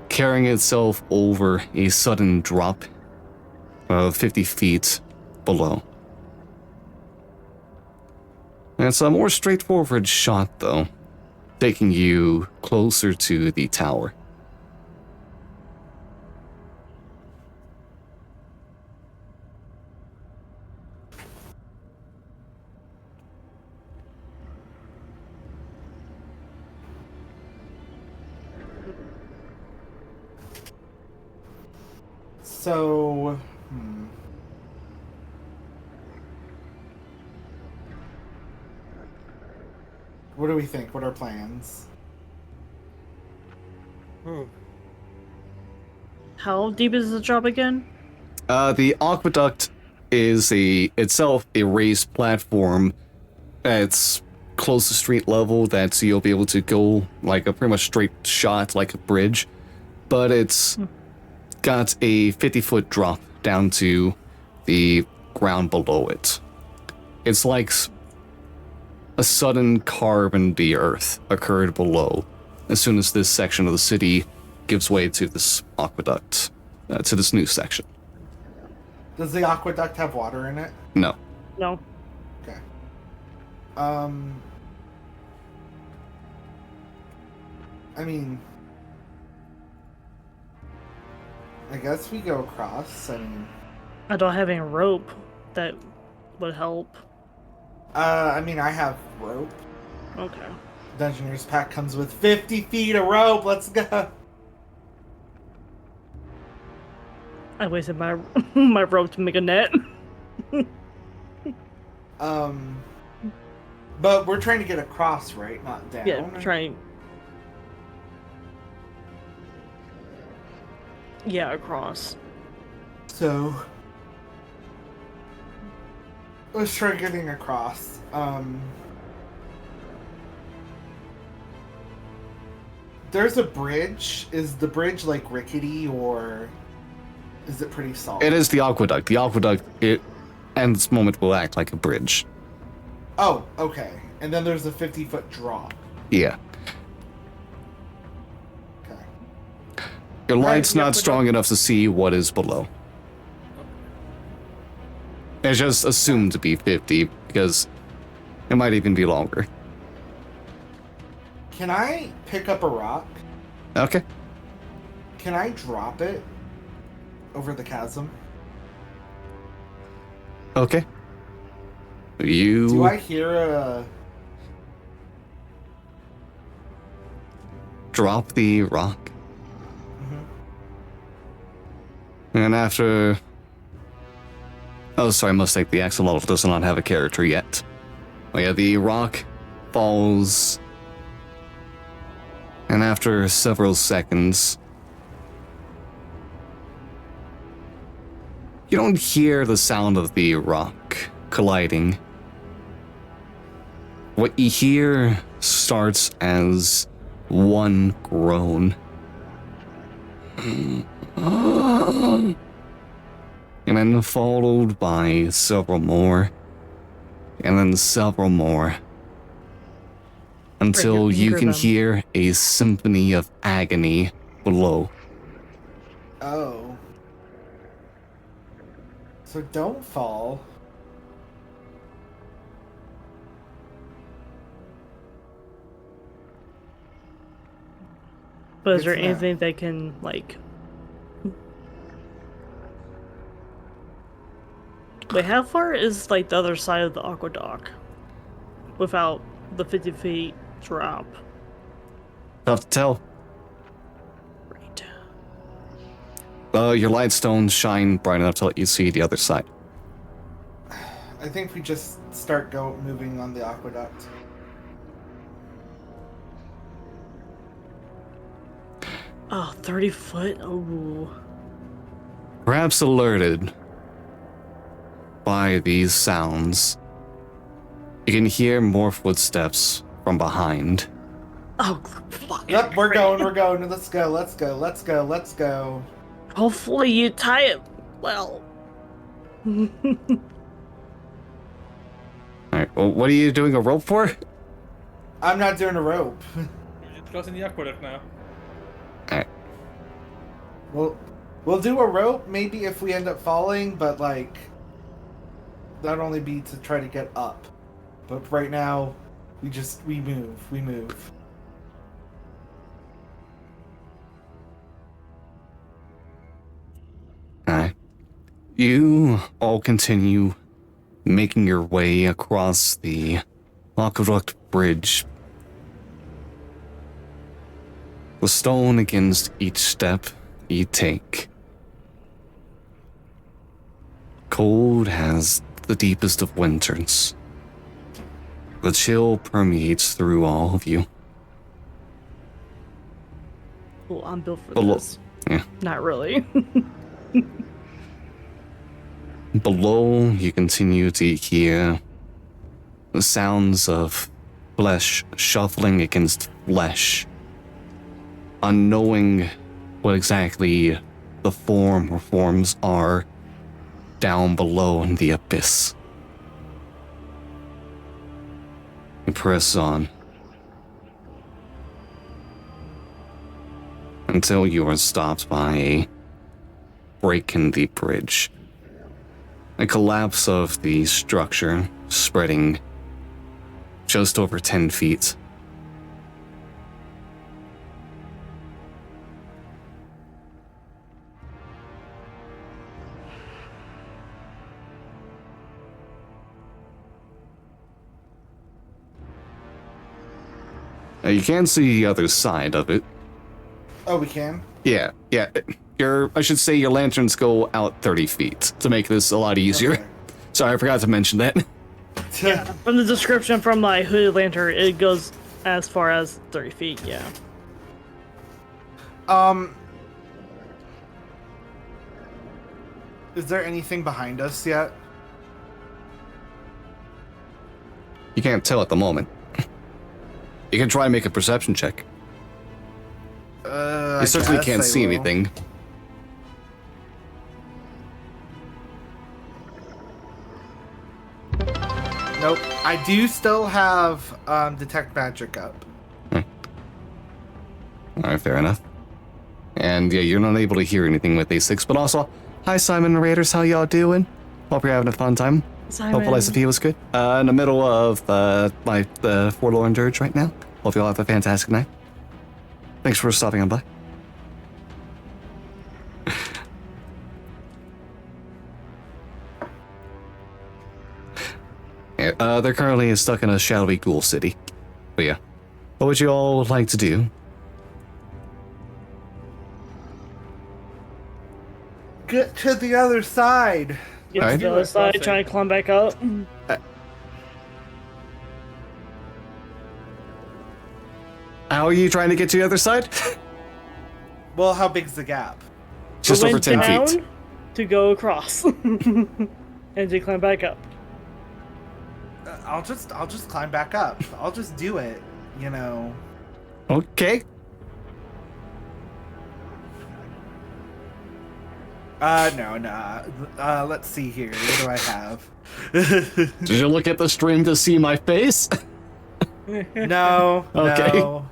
carrying itself over a sudden drop of 50 feet below. And it's a more straightforward shot, though, taking you closer to the tower. So, what do we think? What are plans? How deep is the drop again? The aqueduct is itself a raised platform. It's close to street level, that so you'll be able to go like a pretty much straight shot, like a bridge. But it's got a 50-foot drop down to the ground below it. It's like a sudden carve in the earth occurred below as soon as this section of the city gives way to this aqueduct, to this new section. Does the aqueduct have water in it? No. No. Okay. I mean, I guess we go across. I mean, I don't have any rope that would help. I mean, I have rope. Okay. Dungeoneer's pack comes with 50 feet of rope. Let's go. I wasted my my rope to make a net. But we're trying to get across, right? Not down. Yeah, trying. Yeah, across. So, let's try getting across. There's a bridge. Is the bridge like rickety, or is it pretty solid? It is the aqueduct. The aqueduct, it, at this moment, will act like a bridge. Oh, okay. And then there's a 50-foot drop. Yeah. Okay. Your light's yeah, not but strong enough to see what is below. It's just assumed to be 50, because it might even be longer. Can I pick up a rock? Okay. Can I drop it over the chasm? Okay. You... Do I hear a... drop the rock. Mhm. And after... Oh, sorry, mistake. The axolotl does not have a character yet. Oh yeah, the rock falls... And after several seconds... You don't hear the sound of the rock colliding. What you hear starts as one groan. And then followed by several more. And then several more. Until Right, you can them. hear a symphony of agony below. Oh. So don't fall. But is Good there to know. anything that can, like... Wait, how far is, like, the other side of the aqueduct? Without the 50 feet drop. Tough to tell. Right. Your light stones shine bright enough to let you see the other side. I think we just start moving on the aqueduct. Oh, 30 foot? Oh. Perhaps alerted by these sounds, you can hear more footsteps from behind. Oh, fuck. Yep, we're going. Let's go. Hopefully you tie it well. Alright, well, what are you doing a rope for? I'm not doing a rope. We're just crossing the aqueduct now. Alright. We'll do a rope maybe if we end up falling, but like that'd only be to try to get up. But right now, we move. Alright. You all continue making your way across the aqueduct bridge. The stone against each step you take. Cold as the deepest of winters. The chill permeates through all of you. Well, I'm built for Below- this. yeah. Not really. Below, you continue to hear the sounds of flesh shuffling against flesh, unknowing what exactly the form or forms are down below in the abyss. You press on until you are stopped by a break in the bridge. A collapse of the structure spreading just over 10 feet. You can see the other side of it. Oh, we can? Yeah. I should say your lanterns go out 30 feet to make this a lot easier. Okay. Sorry, I forgot to mention that. From the description from my hooded lantern, it goes as far as 30 feet, yeah. Is there anything behind us yet? You can't tell at the moment. You can try and make a perception check. You certainly can't see anything. Nope. I do still have detect magic up. Alright, fair enough. And yeah, you're not able to hear anything with A6, but also, hi Simon and Raiders, how y'all doing? Hope you're having a fun time. Simon. Hope life was good. In the middle of the Forlorn Dirge right now. Hope y'all have a fantastic night. Thanks for stopping on by. Yeah, they're currently stuck in a shadowy ghoul city. But yeah, what would you all like to do? Get to the other side. Get to Alright. the other side, trying to climb back up. How are you trying to get to the other side? Well, how big's the gap? Just We over went 10 down feet. to go across. And to climb back up. I'll just climb back up. I'll just do it. You know. Okay. No. Let's see here. What do I have? Did you look at the stream to see my face? No. Okay. No.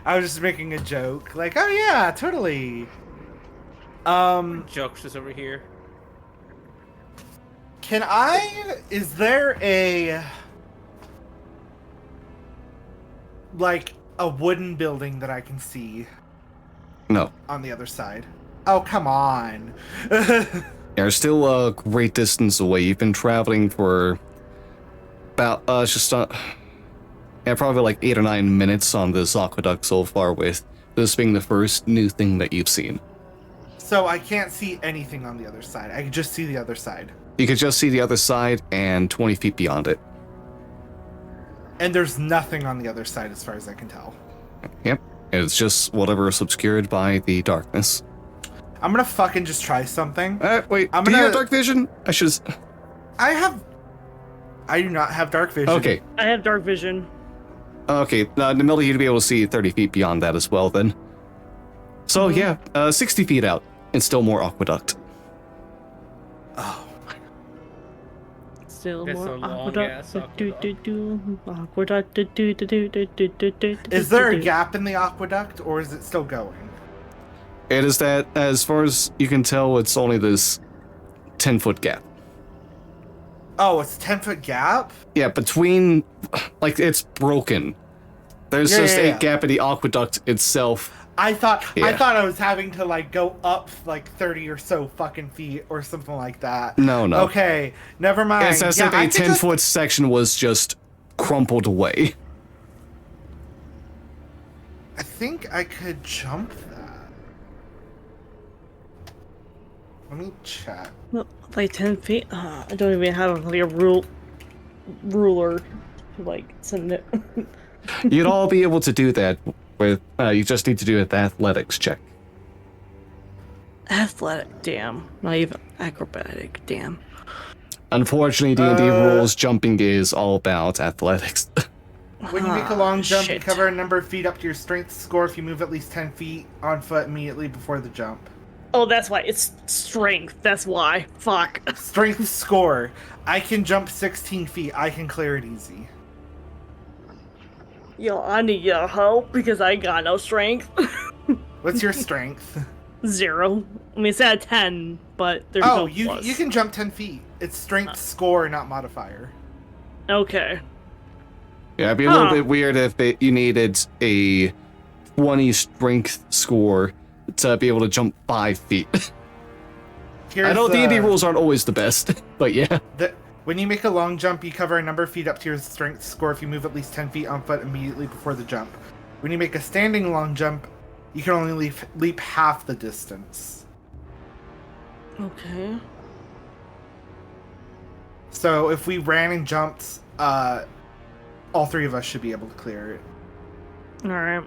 I was just making a joke. Like, oh yeah, totally. Joke's just over here. Is there a like a wooden building that I can see No. on the other side? Oh, come on. You're still a great distance away. You've been traveling for about, probably like 8 or 9 minutes on this aqueduct so far, with this being the first new thing that you've seen. So I can't see anything on the other side. I can just see the other side. You could just see the other side and 20 feet beyond it. And there's nothing on the other side as far as I can tell. Yep. It's just whatever is obscured by the darkness. I'm gonna fucking just try something. Wait, I'm do you gonna- have dark vision? I do not have dark vision. Okay. I have dark vision. Okay, Namilda, you'd be able to see 30 feet beyond that as well then. So yeah, 60 feet out, and still more aqueduct. Oh. Still That's more a long aqueduct. ass Aqueduct. Is there a gap in the aqueduct, or is it still going? It is that, as far as you can tell, it's only this 10-foot gap. Oh, it's a 10-foot gap? Yeah, between, like, it's broken. There's just a gap in the aqueduct itself. I thought Yeah. I was having to like go up like 30 or so fucking feet or something like that. No. Okay, never mind. It's as if a 10-foot section was just crumpled away. I think I could jump that. Let me check. No, like 10 feet? I don't even have like a ruler to like send it. You'd all be able to do that with, you just need to do an athletics check. Athletic, damn. Not even acrobatic, damn. Unfortunately, D&D rules, jumping is all about athletics. When you make a long jump, you shit. cover a number of feet up to your strength score if you move at least 10 feet on foot immediately before the jump. Oh, that's why. It's strength. That's why. Fuck. Strength score. I can jump 16 feet. I can clear it easy. Yo, I need your help because I got no strength. What's your strength? 0. I mean, it's at 10, but there's no you plus. you can jump 10 feet. It's strength score, not modifier. Okay. Yeah, it'd be a little bit weird if you needed a 20 strength score to be able to jump 5 feet. I know D&D rules aren't always the best, but yeah. When you make a long jump, you cover a number of feet up to your strength score if you move at least 10 feet on foot immediately before the jump. When you make a standing long jump, you can only leap half the distance. Okay. So if we ran and jumped, all three of us should be able to clear it. Alright.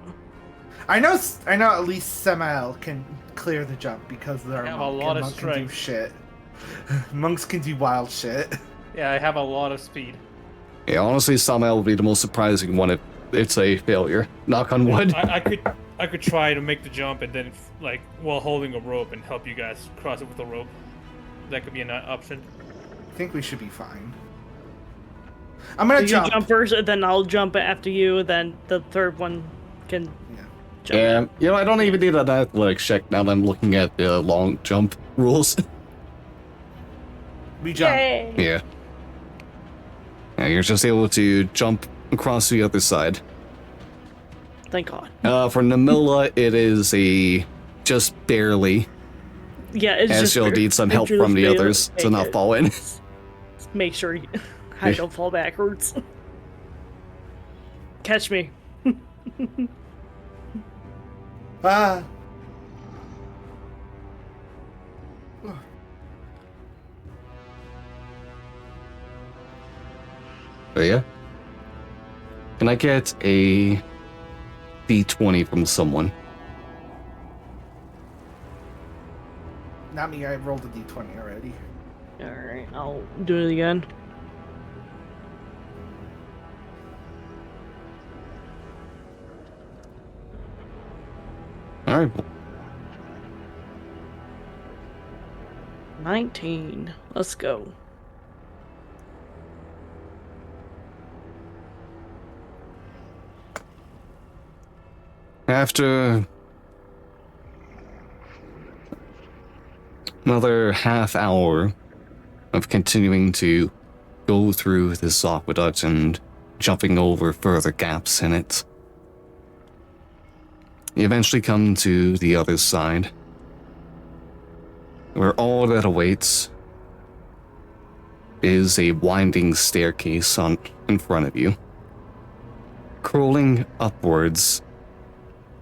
I know at least Samael can clear the jump because they're a I have monk, a lot and of monk can do strength. shit. Monks can do wild shit. Yeah, I have a lot of speed. Yeah, honestly, Samael would be the most surprising one if it's a failure. Knock on wood. I could try to make the jump and then like while holding a rope and help you guys cross it with a rope. That could be an option. I think we should be fine. I'm gonna You jump. jump first, and then I'll jump after you, then the third one can jump. Yeah, you know, I don't even need an athletics check now that I'm looking at the long jump rules. We jump. Yay! Yeah. Yeah, you're just able to jump across to the other side. Thank God. For Namilla, it is just barely, Yeah, it's as just she'll need some help from the others to not fall in. Make sure I don't fall backwards. Catch me. Ah. But yeah. Can I get a D20 from someone? Not me, I rolled a d20 already. Alright, I'll do it again. Alright. 19. Let's go. After another half hour of continuing to go through this aqueduct and jumping over further gaps in it, you eventually come to the other side, where all that awaits is a winding staircase in front of you, crawling upwards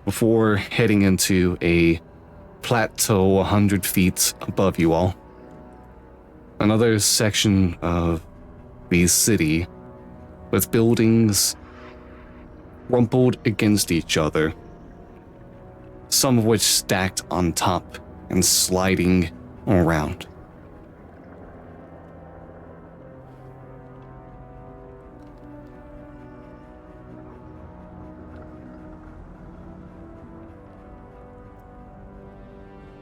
before heading into a plateau 100 feet above you all. Another section of the city with buildings rumpled against each other, some of which stacked on top and sliding around.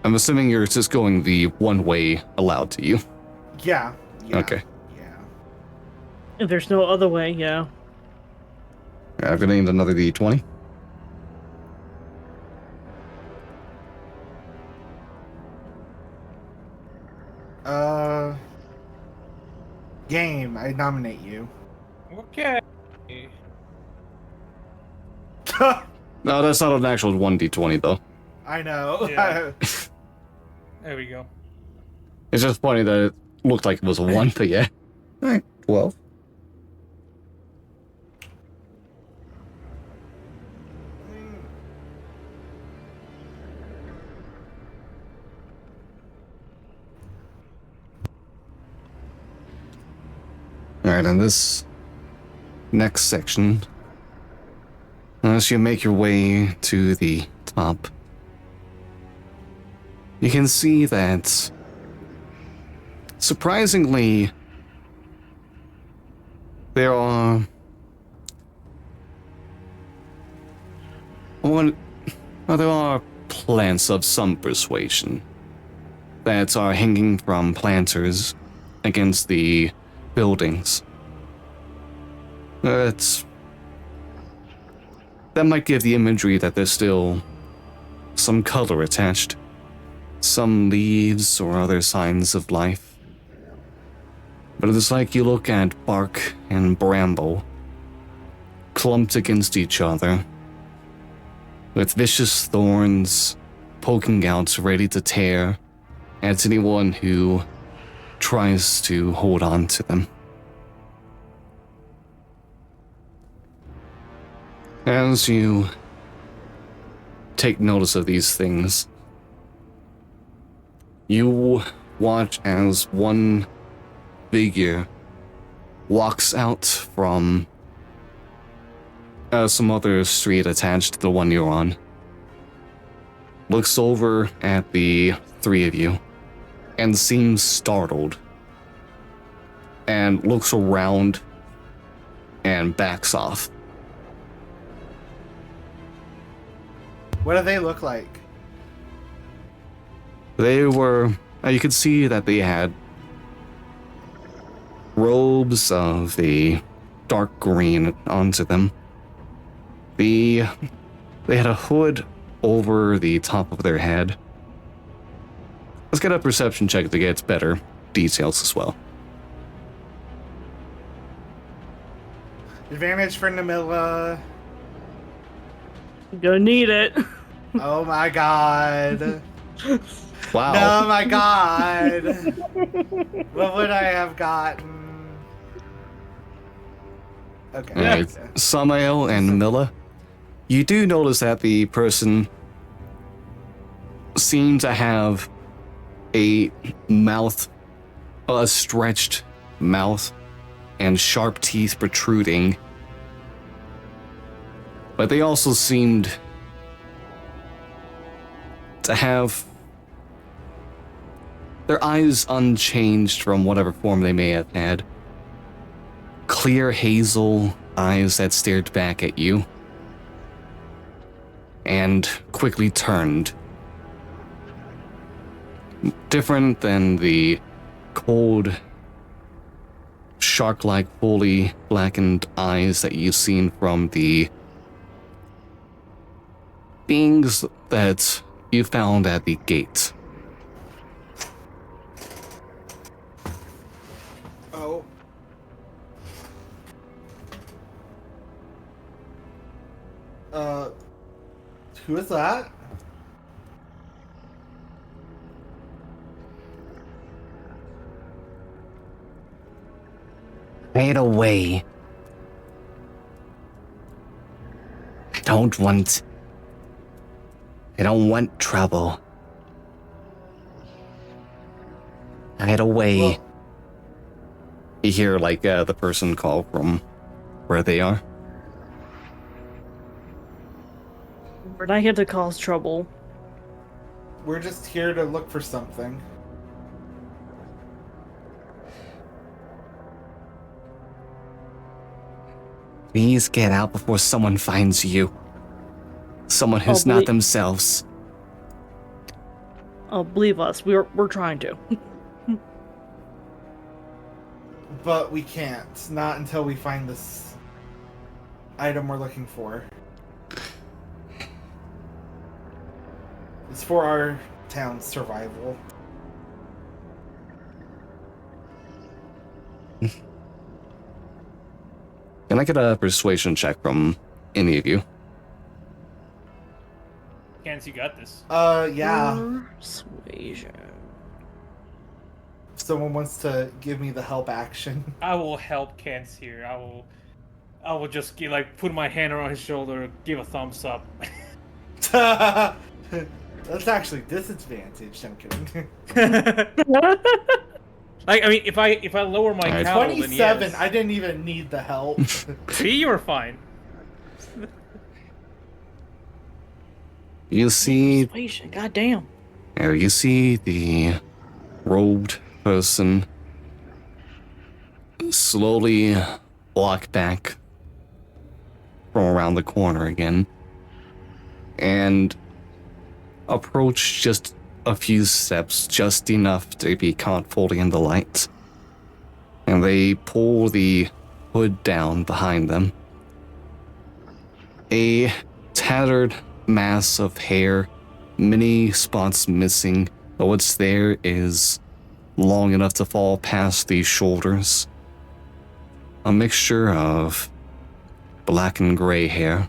I'm assuming you're just going the one way allowed to you. Yeah. Okay. Yeah. If there's no other way, yeah. I'm gonna need another D20. Game, I nominate you. Okay. No, that's not an actual 1D20 though. I know. Yeah. There we go. It's just funny that it looked like it was a 1, but yeah. Alright, 12. Alright, in this next section, as you make your way to the top, you can see that, surprisingly, there are there are plants of some persuasion that are hanging from planters against the buildings. That might give the imagery that there's still some color attached, some leaves or other signs of life. But it's like you look at bark and bramble clumped against each other, with vicious thorns poking out ready to tear at anyone who tries to hold on to them. As you take notice of these things, you watch as one figure walks out from some other street attached to the one you're on, looks over at the three of you, and seems startled, and looks around and backs off. What do they look like? They were, you could see that they had robes of a dark green onto them. They had a hood over the top of their head. Let's get a perception check to get better details as well. Advantage for Namilla. Gonna need it. Oh my god. Wow. Oh my god. What would I have gotten? Okay. Alright, Samael and Milla, you do notice that the person seemed to have a mouth, a stretched mouth, and sharp teeth protruding. But they also seemed to have their eyes unchanged from whatever form they may have had. Clear hazel eyes that stared back at you and quickly turned. Different than the cold, shark-like, fully blackened eyes that you've seen from the beings that you found at the gate. Oh. Who is that? Fade away. I don't want trouble. Hide away. Well, You hear, like, the person call from where they are. We're not here to cause trouble. We're just here to look for something. Please get out before someone finds you. Someone who's Oh, not wait. themselves. Oh, believe us, we're trying to. But we can't. Not until we find this item we're looking for. It's for our town's survival. Can I get a persuasion check from any of you? Can't you got this? Yeah. Persuasion. If someone wants to give me the help action. I will help Kent here. I will just put my hand on his shoulder, give a thumbs up. That's actually disadvantaged. I'm kidding. I mean, if I lower my Alright. cowl, then 27. yes. I didn't even need the help. See, you were fine. You see, Persuasion. Goddamn. you see the robed person slowly walk back from around the corner again and approach just a few steps, just enough to be caught fully in the light. And they pull the hood down behind them. A tattered mass of hair, many spots missing, but what's there is long enough to fall past the shoulders. A mixture of black and gray hair.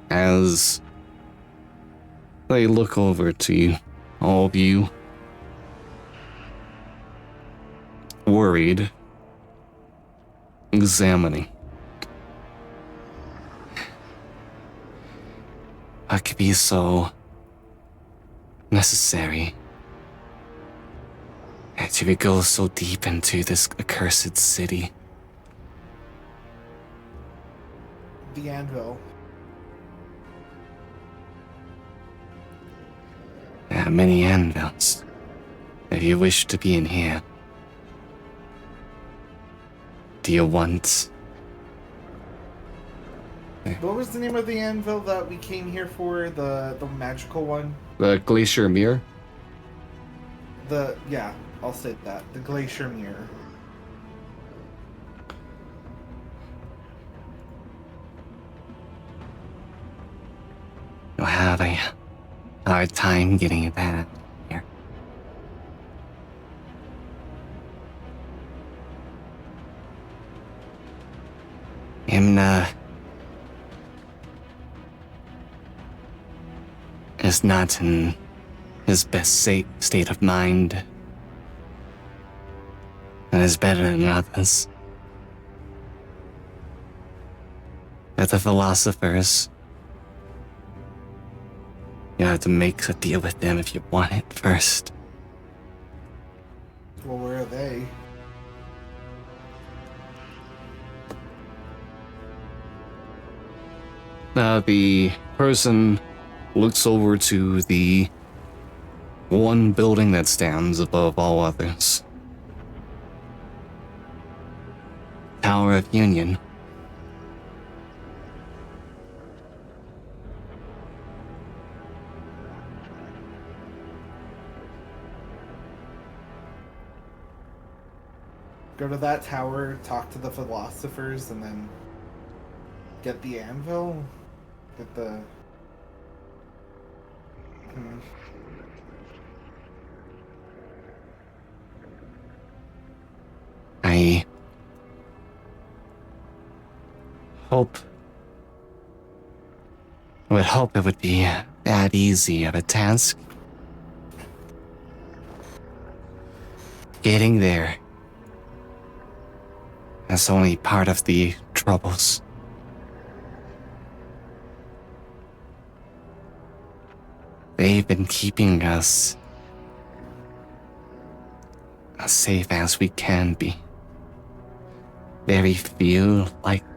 As they look over to you, all of you, worried, examining. What could be so necessary that you would go so deep into this accursed city? The anvil. There are many anvils. If you wish to be in here, do you want... What was the name of the anvil that we came here for? The magical one? the glacier mirror? Yeah, I'll say that. The glacier mirror. You'll have a hard time getting that here. Himna is not in his best state of mind, and is better than others. But the philosophers, you have to make a deal with them if you want it first. Well, where are they? The person looks over to the one building that stands above all others. Tower of Union. Go to that tower, talk to the philosophers, and then get the anvil? Get the... I would hope it would be that easy of a task. Getting there is only part of the troubles. They've been keeping us as safe as we can be. Very few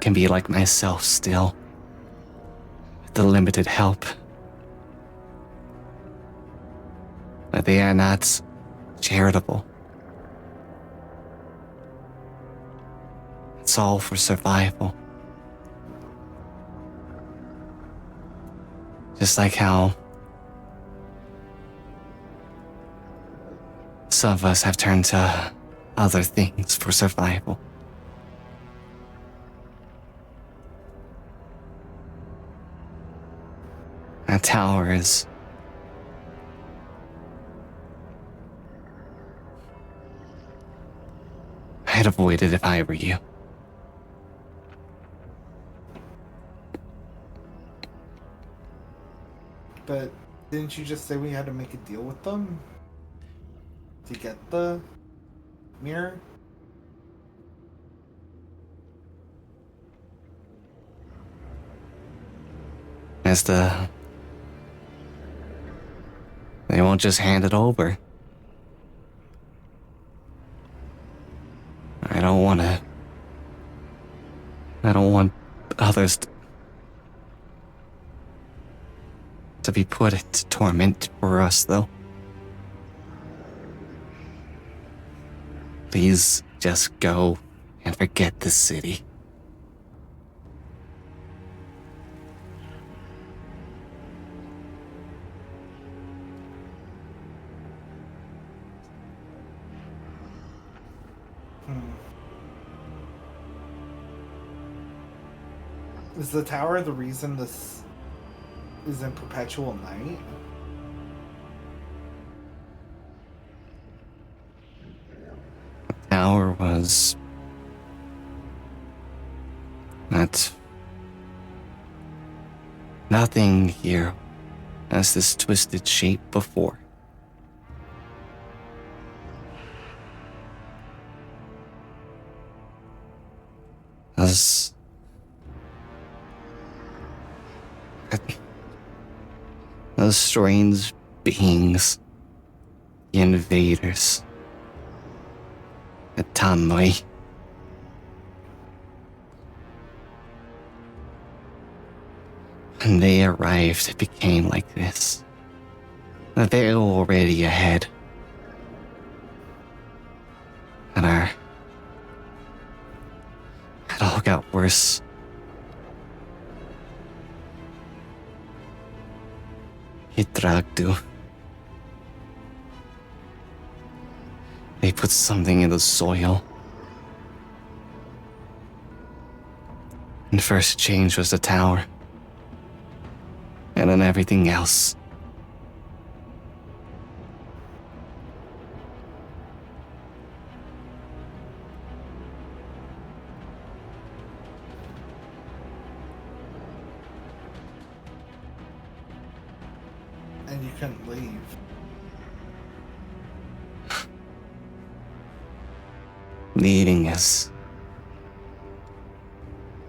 can be like myself still, with the limited help. but they are not charitable. It's all for survival. Just like how some of us have turned to other things for survival. That tower is I'd avoid it if I were you. But didn't you just say we had to make a deal with them to get the mirror? As they won't just hand it over. I don't want others to be put into torment for us, though. Please just go and forget the city. Is the tower the reason this is in perpetual night? Tower was not nothing here has this twisted shape before. Those strange beings, the invaders, the Tanmoi. When they arrived, it became like this. They were already ahead. And it all got worse. Hitragdu. They put something in the soil. And first change was the tower. And then everything else. And you couldn't leave. Leading is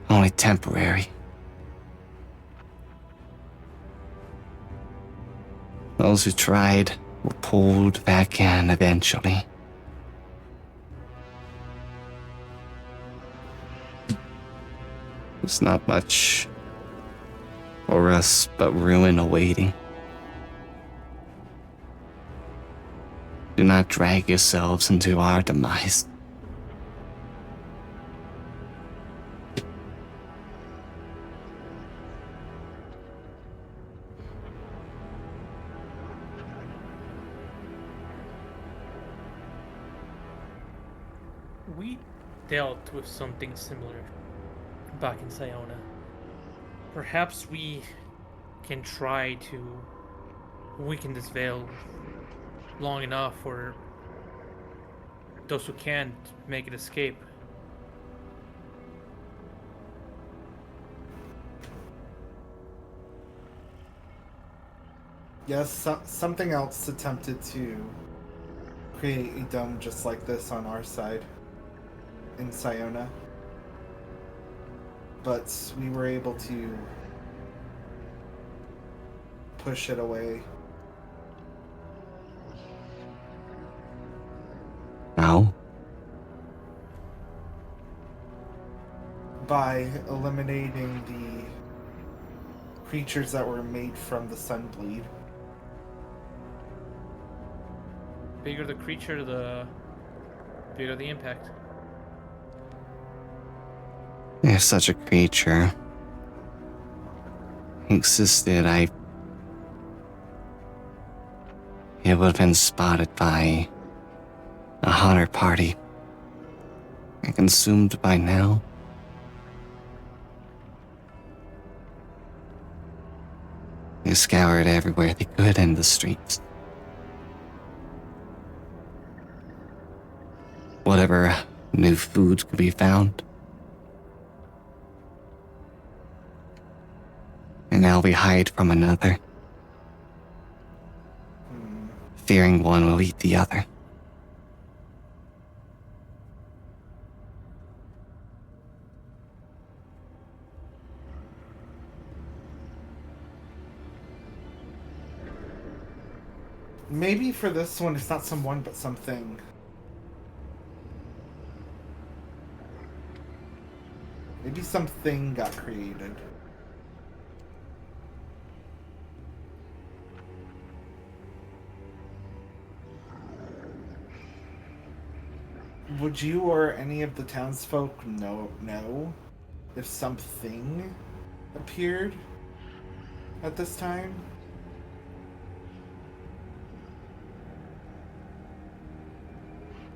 only temporary. Those who tried were pulled back in eventually. There's not much for us but ruin awaiting. Do not drag yourselves into our demise. We dealt with something similar back in Siona. Perhaps we can try to weaken this veil long enough for those who can't make it escape. Yes, something else attempted to create a dome just like this on our side in Siona. But we were able to push it away. Now? By eliminating the creatures that were made from the Sunbleed. bigger the creature, the bigger the impact. If such a creature existed, it would have been spotted by a hunter party and consumed by now. They scoured everywhere they could in the streets. Whatever new food could be found. And now we hide from another, fearing one will eat the other. Maybe for this one, it's not someone, but something. Maybe something got created. Would you or any of the townsfolk know if something appeared at this time?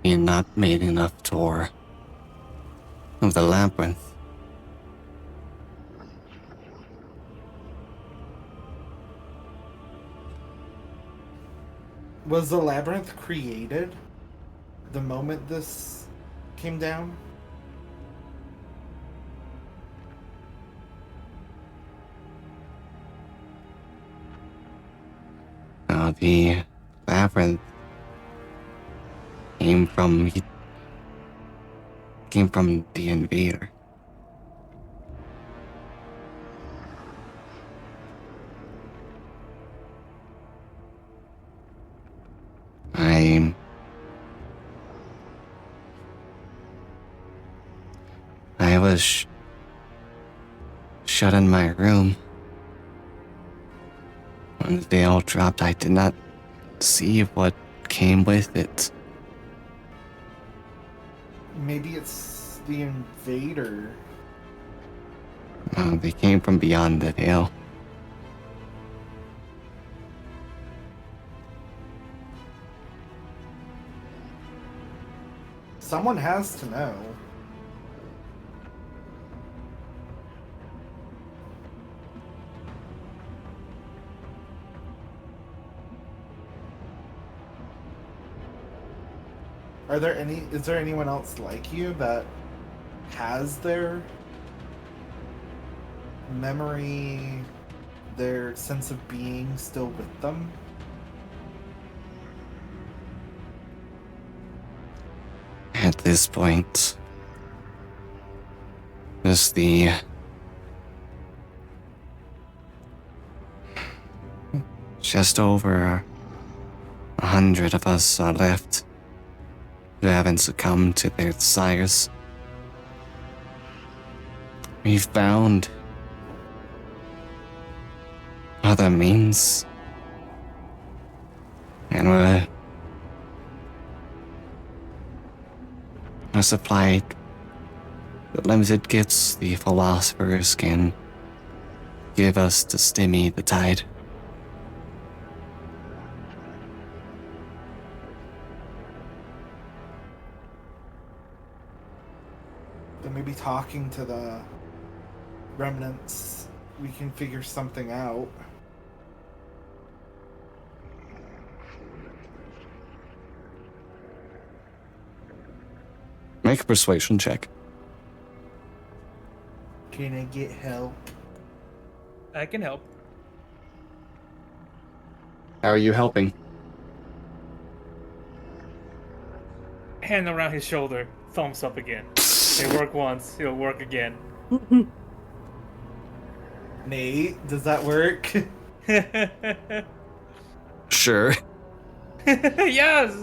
We had not made enough tour of the labyrinth. Was the labyrinth created the moment this came down? The labyrinth came from the invader. I was shut in my room. When the veil dropped, I did not see what came with it. Maybe it's the invader. They came from beyond the veil. Someone has to know. Is there anyone else like you that has their memory, their sense of being still with them? At this point, just over 100 of us are left who haven't succumbed to their desires. We found other means, and we're supplied the limited gifts the philosophers can give us to stymie the tide. Then maybe talking to the remnants, we can figure something out. Make a persuasion check. Can I get help? I can help. How are you helping? Hand around his shoulder, thumbs up again. It worked once, it'll work again. Nate, does that work? Sure. Yes!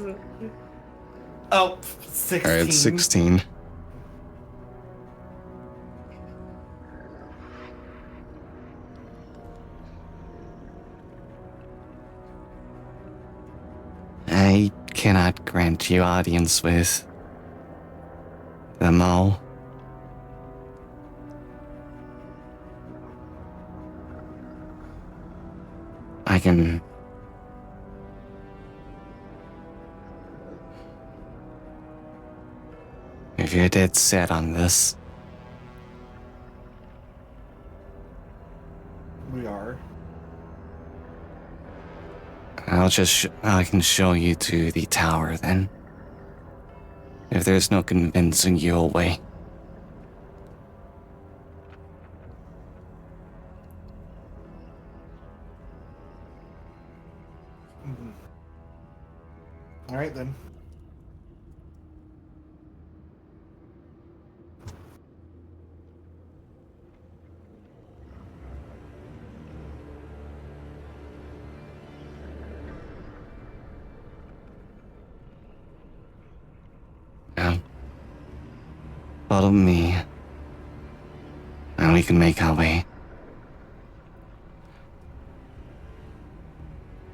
Oh, 16. Alright, 16. I cannot grant you audience with them all. I can... If you're dead set on this, We are. I can show you to the tower then. If there's no convincing you away. All right then. Now, follow me, and we can make our way.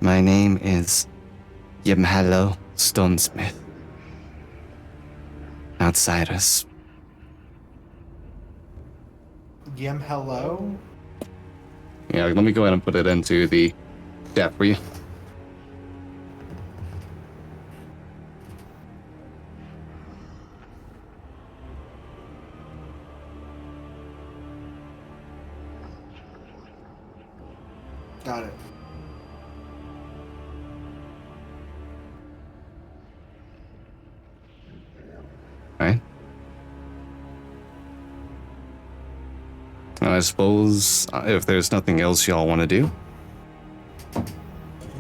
My name is Yimhello Stonesmith. Outsiders. Hello. Yeah, let me go ahead and put it into the chat for you. Got it. Alright. I suppose if there's nothing else y'all want to do.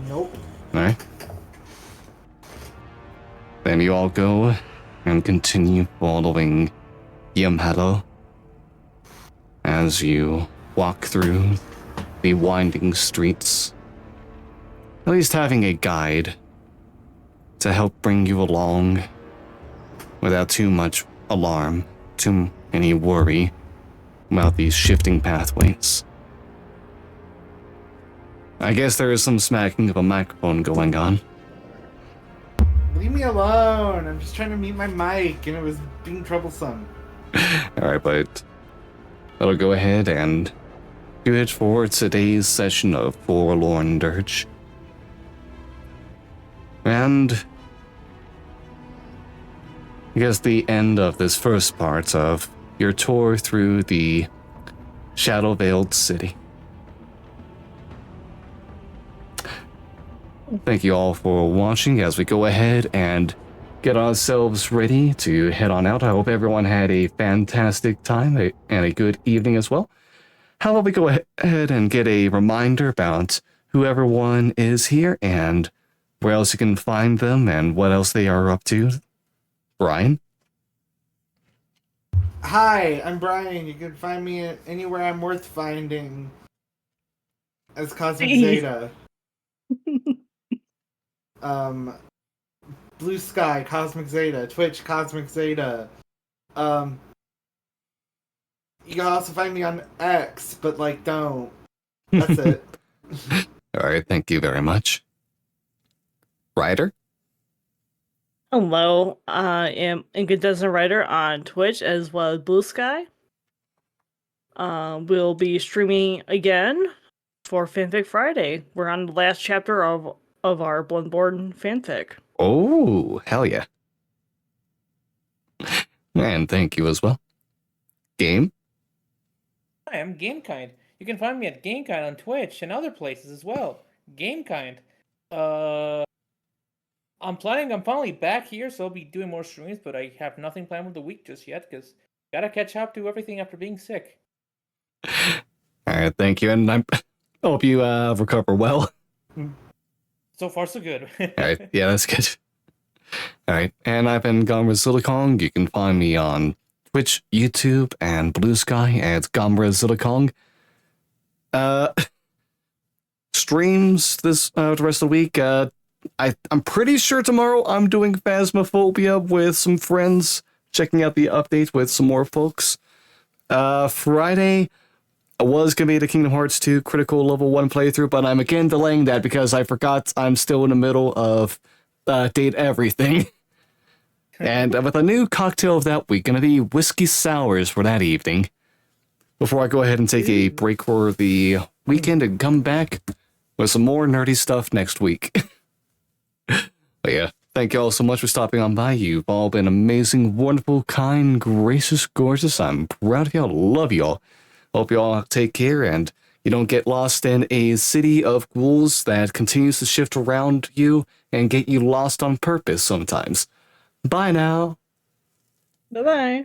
Nope. Alright. Then you all go and continue following Yimhello as you walk through the winding streets. At least having a guide to help bring you along without too much alarm, too any worry about these shifting pathways. I guess there is some smacking of a microphone going on. Leave me alone. I'm just trying to mute my mic, and it was being troublesome. Alright, but I'll go ahead and do it for today's session of Forlorn Dirge. And I guess the end of this first part of your tour through the shadow-veiled city. Thank you all for watching as we go ahead and get ourselves ready to head on out. I hope everyone had a fantastic time and a good evening as well. How about we go ahead and get a reminder about who everyone is here and where else you can find them and what else they are up to. Brian? Hi, I'm Brian. You can find me anywhere I'm worth finding as Cosmic Zeta. Blue Sky, Cosmic Zeta, Twitch, Cosmic Zeta. You can also find me on X, but like, don't. That's it. Alright, thank you very much. Ryder? Hello, I am Incandescent Writer on Twitch as well as Blue Sky. We'll be streaming again for Fanfic Friday. We're on the last chapter of our Bloodborne fanfic. Oh, hell yeah. And thank you as well. Game? Hi, I'm Gamekind. You can find me at Gamekind on Twitch and other places as well. Gamekind. I'm finally back here, so I'll be doing more streams, but I have nothing planned for the week just yet, because gotta catch up to everything after being sick. Alright, thank you, and I hope you recover well. So far, so good. Alright, yeah, that's good. Alright, and I've been Gombra Silicon. You can find me on Twitch, YouTube, and Blue Sky at Gombra Silicon. Streams this the rest of the week. I'm pretty sure tomorrow I'm doing Phasmophobia with some friends, checking out the update with some more folks. Friday, I was going to be the Kingdom Hearts 2 Critical Level 1 playthrough, but I'm again delaying that because I forgot I'm still in the middle of date everything. And with a new cocktail of that week, gonna be whiskey sours for that evening. Before I go ahead and take a break for the weekend and come back with some more nerdy stuff next week. But yeah, thank you all so much for stopping on by. You've all been amazing, wonderful, kind, gracious, gorgeous. I'm proud of y'all, love y'all. Hope y'all take care and you don't get lost in a city of ghouls that continues to shift around you and get you lost on purpose sometimes. Bye now. Bye bye.